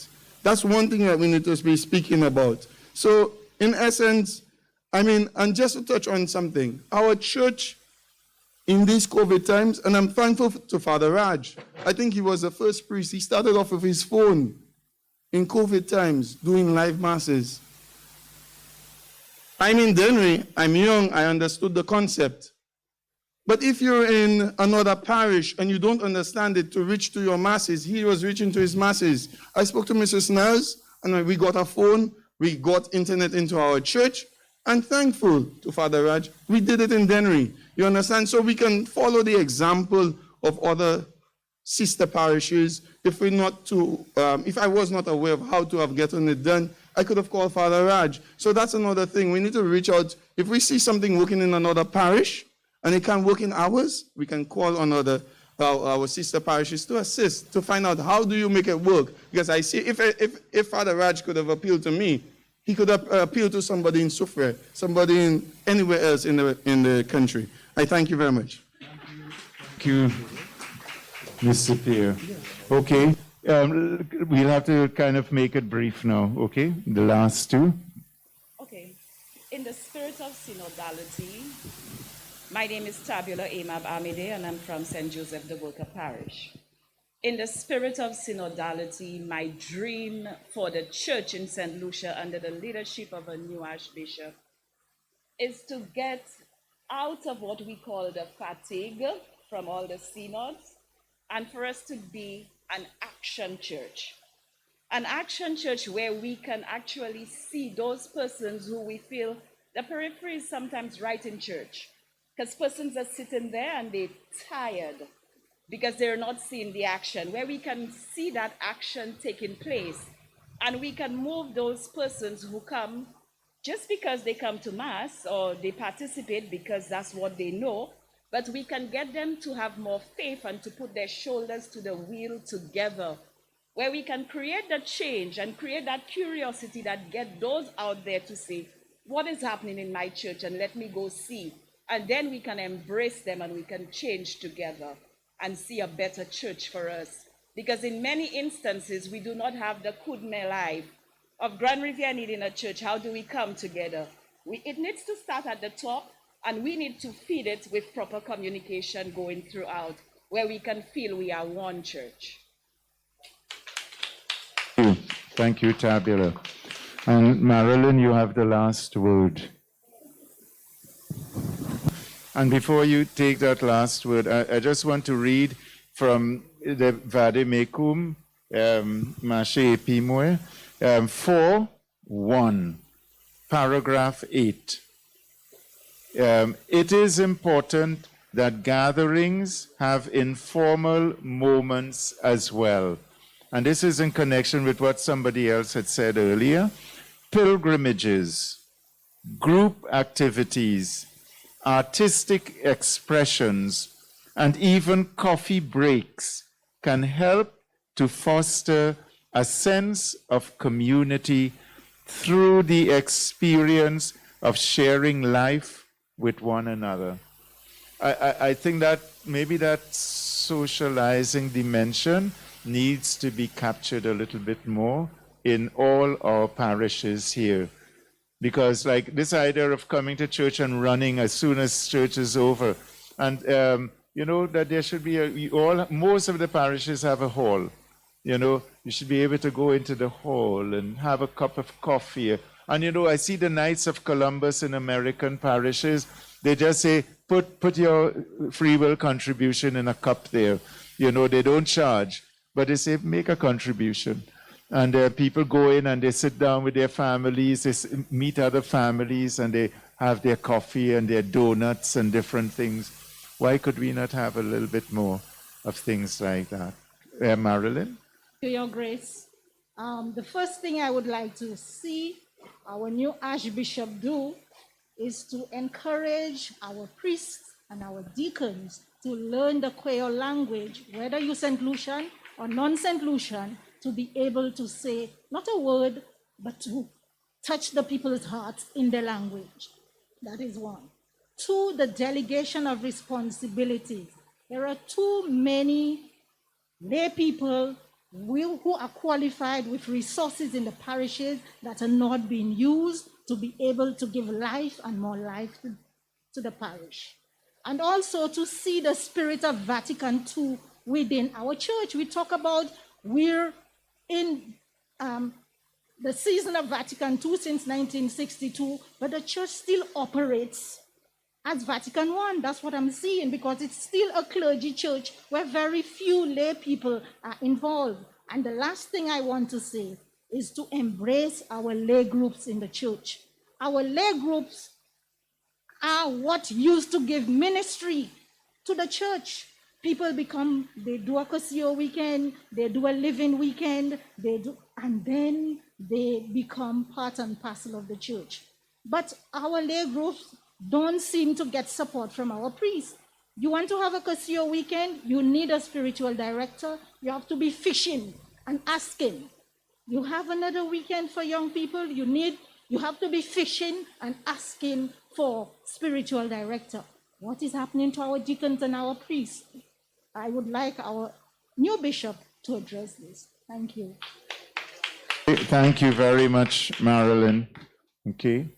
That's one thing that we need to be speaking about. So, in essence, and just to touch on something, our church in these COVID times, and I'm thankful to Father Raj. I think he was the first priest. He started off with his phone in COVID times, doing live masses. I'm in Dennery, I'm young, I understood the concept. But if you're in another parish and you don't understand it to reach to your masses, he was reaching to his masses. I spoke to Mrs. Nels, and we got a phone, we got internet into our church, and thankful to Father Raj, we did it in Dennery. You understand? So we can follow the example of other sister parishes. If I was not aware of how to have gotten it done, I could have called Father Raj. So that's another thing. We need to reach out. If we see something working in another parish and it can't work in ours, we can call on our sister parishes to assist, to find out how do you make it work. Because I see if Father Raj could have appealed to me, he could have appealed to somebody in Soufrière, somebody in anywhere else in the country. I thank you very much. Thank you, Mr. Pierre. Okay, we'll have to kind of make it brief now, okay? The last two. Okay. In the spirit of synodality, my name is Tabula Amab Amide, and I'm from St. Joseph the Worker Parish. In the spirit of synodality, my dream for the church in St. Lucia under the leadership of a new Archbishop is to get out of what we call the fatigue from all the synods, and for us to be an action church. An action church where we can actually see those persons who we feel the periphery is sometimes right in church. Because persons are sitting there and they're tired because they're not seeing the action, where we can see that action taking place. And we can move those persons who come just because they come to Mass or they participate because that's what they know, but we can get them to have more faith and to put their shoulders to the wheel together, where we can create the change and create that curiosity that get those out there to say, what is happening in my church, and let me go see. And then we can embrace them and we can change together and see a better church for us. Because in many instances, we do not have the Kudme life of Grand Riviere needing a church. How do we come together? It needs to start at the top, and we need to feed it with proper communication going throughout, where we can feel we are one church. Thank you, Tabula. And Marilyn, you have the last word. And before you take that last word, I just want to read from the Vademecum, Mache Epimwe, 4:1, paragraph 8. It is important that gatherings have informal moments as well. And this is in connection with what somebody else had said earlier. Pilgrimages, group activities, artistic expressions, and even coffee breaks can help to foster a sense of community through the experience of sharing life with one another. I think that maybe that socializing dimension needs to be captured a little bit more in all our parishes here. Because like this idea of coming to church and running as soon as church is over, and you know that there should be most of the parishes have a hall. You know, you should be able to go into the hall and have a cup of coffee. And you know, I see the Knights of Columbus in American parishes. They just say, put your free will contribution in a cup there. You know, they don't charge, but they say, make a contribution. And people go in and they sit down with their families, they meet other families, and they have their coffee and their donuts and different things. Why could we not have a little bit more of things like that? Marilyn? To your grace, the first thing I would like to see our new Archbishop do is to encourage our priests and our deacons to learn the Creole language, whether you're St. Lucian or non-St. Lucian, to be able to say not a word, but to touch the people's hearts in their language. That is one. Two, the delegation of responsibilities. There are too many lay people who are qualified with resources in the parishes that are not being used to be able to give life and more life to the parish. and also to see the spirit of Vatican II within our church. We talk about we're in the season of Vatican II since 1962, but the church still operates as Vatican I. That's what I'm seeing, because it's still a clergy church where very few lay people are involved. And the last thing I want to say is to embrace our lay groups in the church. Our lay groups are what used to give ministry to the church. People they do a Cosio weekend, they do a living weekend, and then they become part and parcel of the church. But our lay groups don't seem to get support from our priests. You want to have a Cosio weekend, you need a spiritual director. You have to be fishing and asking. You have another weekend for young people, you have to be fishing and asking for spiritual director. What is happening to our deacons and our priests? I would like our new bishop to address this. Thank you. Thank you very much, Marilyn. Okay.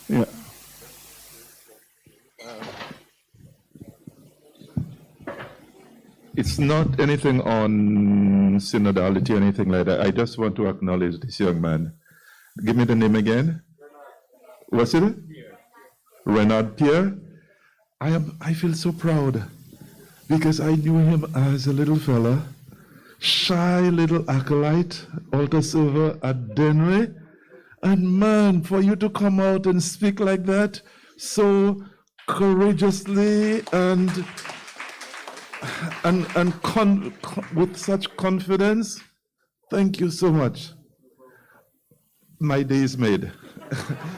Yeah. It's not anything on synodality or anything like that. I just want to acknowledge this young man. Give me the name again. What's it? Renard Pierre. I feel so proud because I knew him as a little fella, shy little acolyte, altar server at Denry. And man, for you to come out and speak like that, so courageously and with such confidence, thank you so much. My day is made.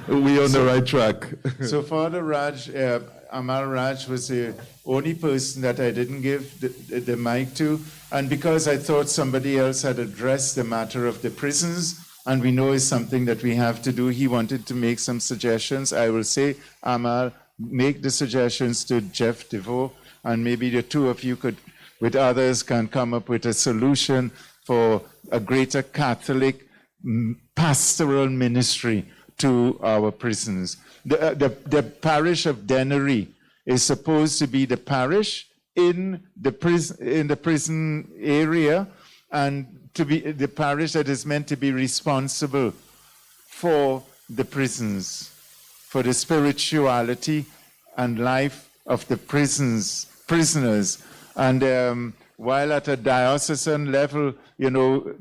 We're on the right track. So Father Raj, Amal Raj was the only person that I didn't give the mic to, and because I thought somebody else had addressed the matter of the prisons, and we know it's something that we have to do, he wanted to make some suggestions. I will say, Amal, make the suggestions to Jeff DeVoe, and maybe the two of you could, with others, can come up with a solution for a greater Catholic pastoral ministry to our prisons. The parish of Dennery is supposed to be the parish in the prison area, and to be the parish that is meant to be responsible for the prisons, for the spirituality and life of the prisoners. And while at a diocesan level, you know,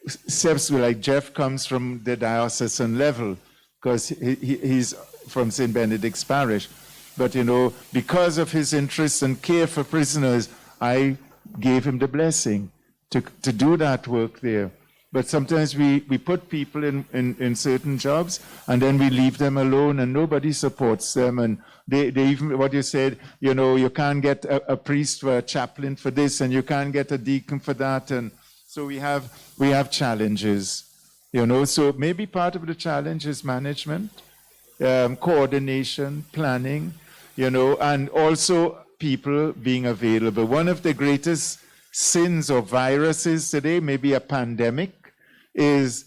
steps like Jeff comes from the diocesan level because he's from St. Benedict's Parish. But, you know, because of his interest and care for prisoners, I gave him the blessing to do that work there. But sometimes we put people in certain jobs and then we leave them alone and nobody supports them. And they even, what you said, you know, you can't get a priest or a chaplain for this and you can't get a deacon for that. And so we have challenges, you know. So maybe part of the challenge is management, coordination, planning, you know, and also people being available. One of the greatest sins or viruses today, maybe a pandemic, is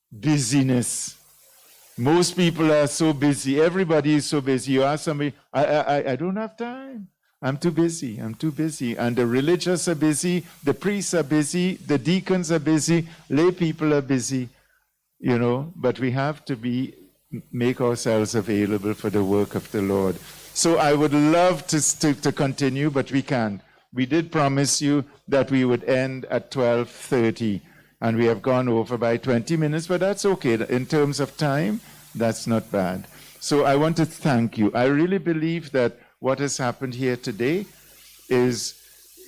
busyness. Most people are so busy. Everybody is so busy. You ask somebody, I don't have time. I'm too busy. I'm too busy. And the religious are busy. The priests are busy. The deacons are busy. Lay people are busy. You know, but we have to make ourselves available for the work of the Lord. So I would love to continue, but we can't. We did promise you that we would end at 12:30, and we have gone over by 20 minutes, but that's okay. In terms of time, that's not bad. So I want to thank you. I really believe that what has happened here today is,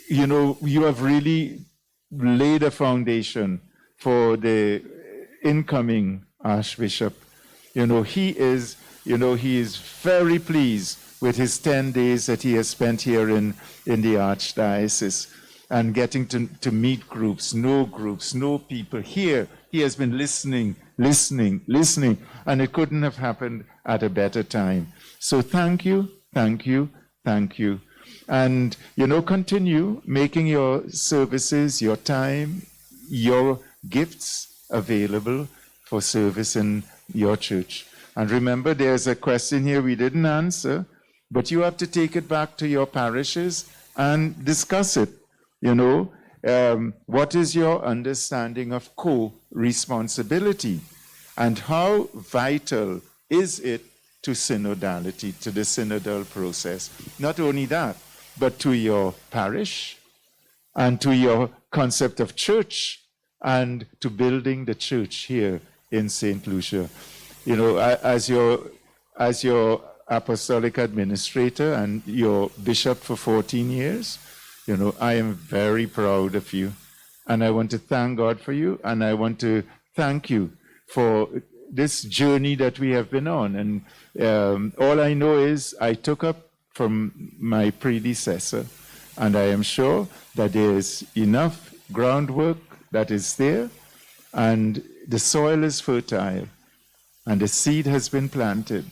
you know, you have really laid a foundation for the incoming Archbishop. You know, he is very pleased with his 10 days that he has spent here in the Archdiocese and getting to meet groups, know people. Here, he has been listening, and it couldn't have happened at a better time. So thank you. And, you know, continue making your services, your time, your gifts available for service in your church. And remember, there's a question here we didn't answer, but you have to take it back to your parishes and discuss it. What is your understanding of co-responsibility? And how vital is it to synodality, to the synodal process? Not only that, but to your parish and to your concept of church and to building the church here in St. Lucia. As your apostolic administrator and your bishop for 14 years, I am very proud of you. And I want to thank God for you. And I want to thank you for this journey that we have been on. And all I know is I took up from my predecessor. And I am sure that there is enough groundwork that is there. And the soil is fertile. And the seed has been planted.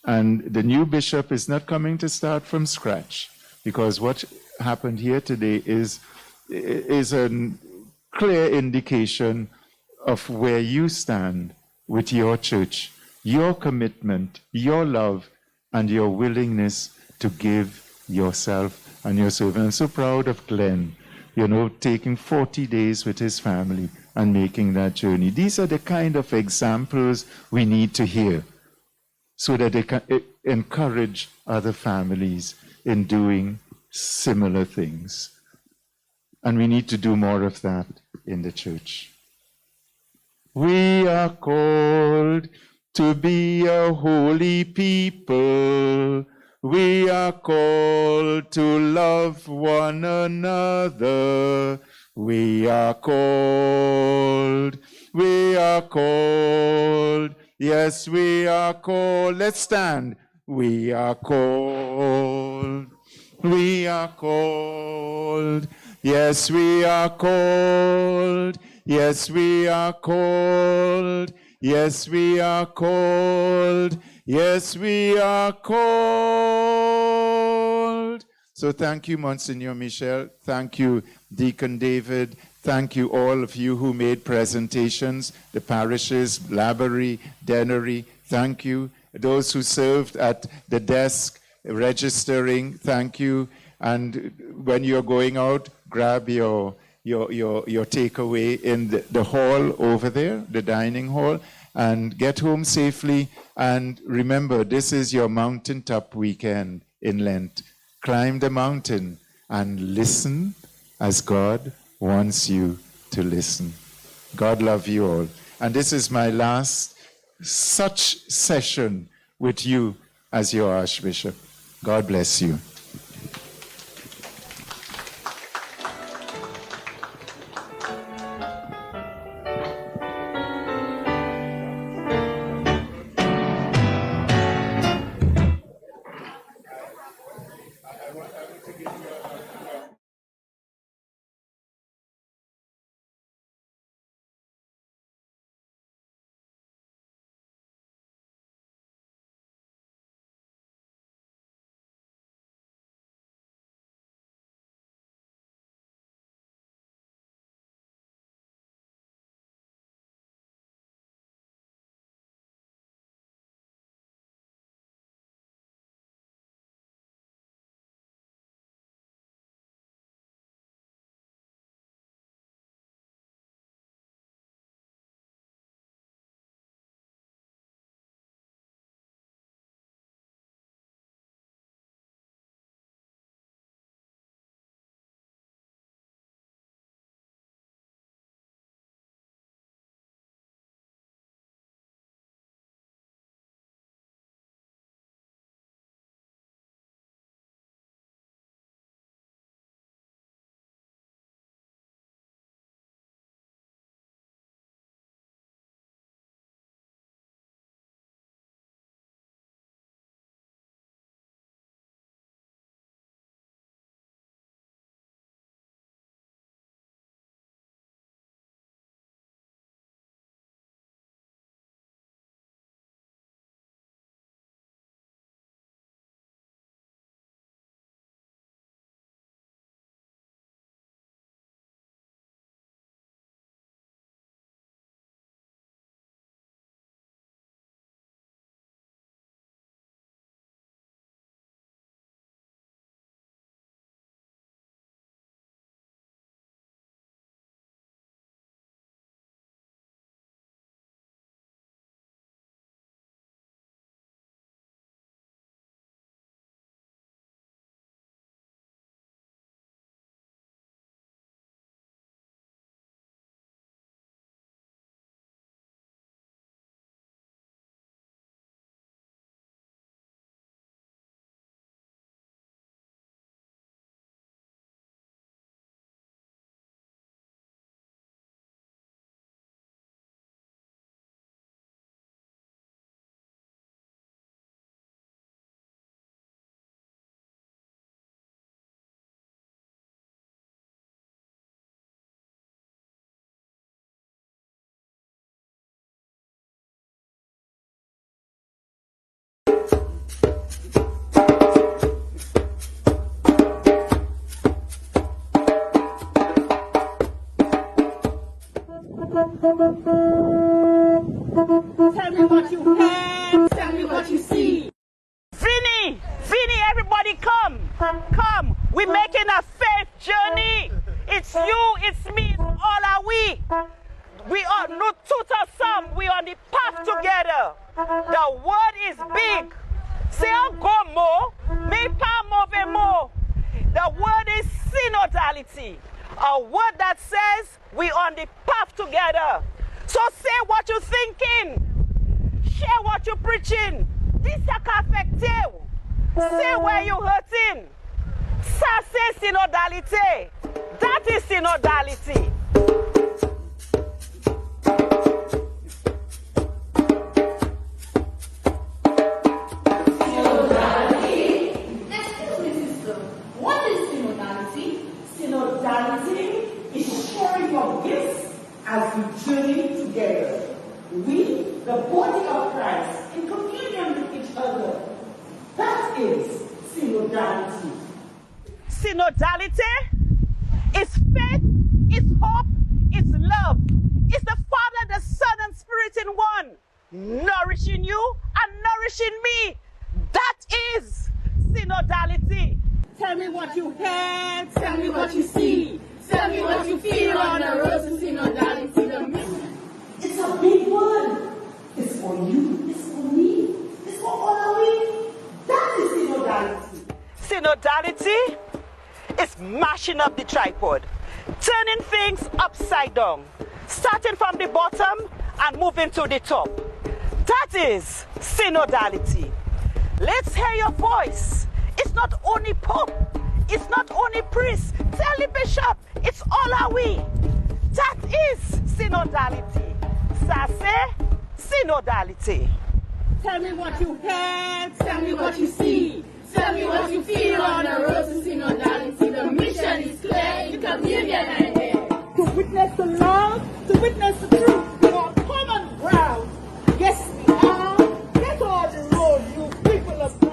And the new bishop is not coming to start from scratch, because what happened here today is a clear indication of where you stand with your church, your commitment, your love, and your willingness to give yourself and your service. I'm so proud of Glenn, taking 40 days with his family and making that journey. These are the kind of examples we need to hear so that they can encourage other families in doing similar things. And we need to do more of that in the church. We are called to be a holy people. We are called to love one another. We are called. Yes, we are called. Let's stand. We are called. We are called. Yes, we are called. Yes, we are called. Yes, we are called. Yes, we are called. So thank you, Monsignor Michel. Thank you, Deacon David. Thank you, all of you who made presentations, the parishes, Laborie, Denery. Thank you. Those who served at the desk registering, thank you. And when you're going out, grab your takeaway in the hall over there, the dining hall, and get home safely. And remember, this is your mountaintop weekend in Lent. Climb the mountain and listen as God wants you to listen. God love you all. And this is my last such session with you as your Archbishop. God bless you. Tell me what you heard, tell me what you see. Vinny, everybody come. Come, we're making a faith journey. It's you, it's me, it's all are we. We are no tutor some, we on the path together. The word is big. Say go more, make power move more. The word is synodality. A word that says we on the path together. So say what you're thinking. Share what you're preaching. This is affective. Say where you're hurting. Say synodality. That is synodality. What is synodality? Synodality is sharing your gifts as we journey together. We, the body of Christ, in communion with each other. That is synodality. Synodality is faith, is hope, is love. It's the Father, the Son, and Spirit in one, nourishing you and nourishing me. That is synodality. Tell me what you heard, tell me what you see, tell me what you feel on the road to synodality. The mission. It's a big word. It's for you, it's for me, it's for all of we. That is synodality. Synodality is mashing up the tripod, turning things upside down, starting from the bottom and moving to the top. That is synodality. Let's hear your voice. It's not only Pope, it's not only priest. Tell the bishop, it's all are we. That is synodality. Sase, synodality. Tell me what you heard, tell me what you see, tell me what you feel on the road to synodality. The mission is clear, in communion and there. To witness the love, to witness the truth, on common ground. Yes, we are. Get on the road, you people of God.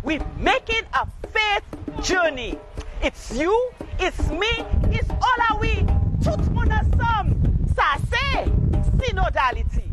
We're making a faith journey. It's you, it's me, it's all are we. Tout monde ensemble. Ça c'est synodality.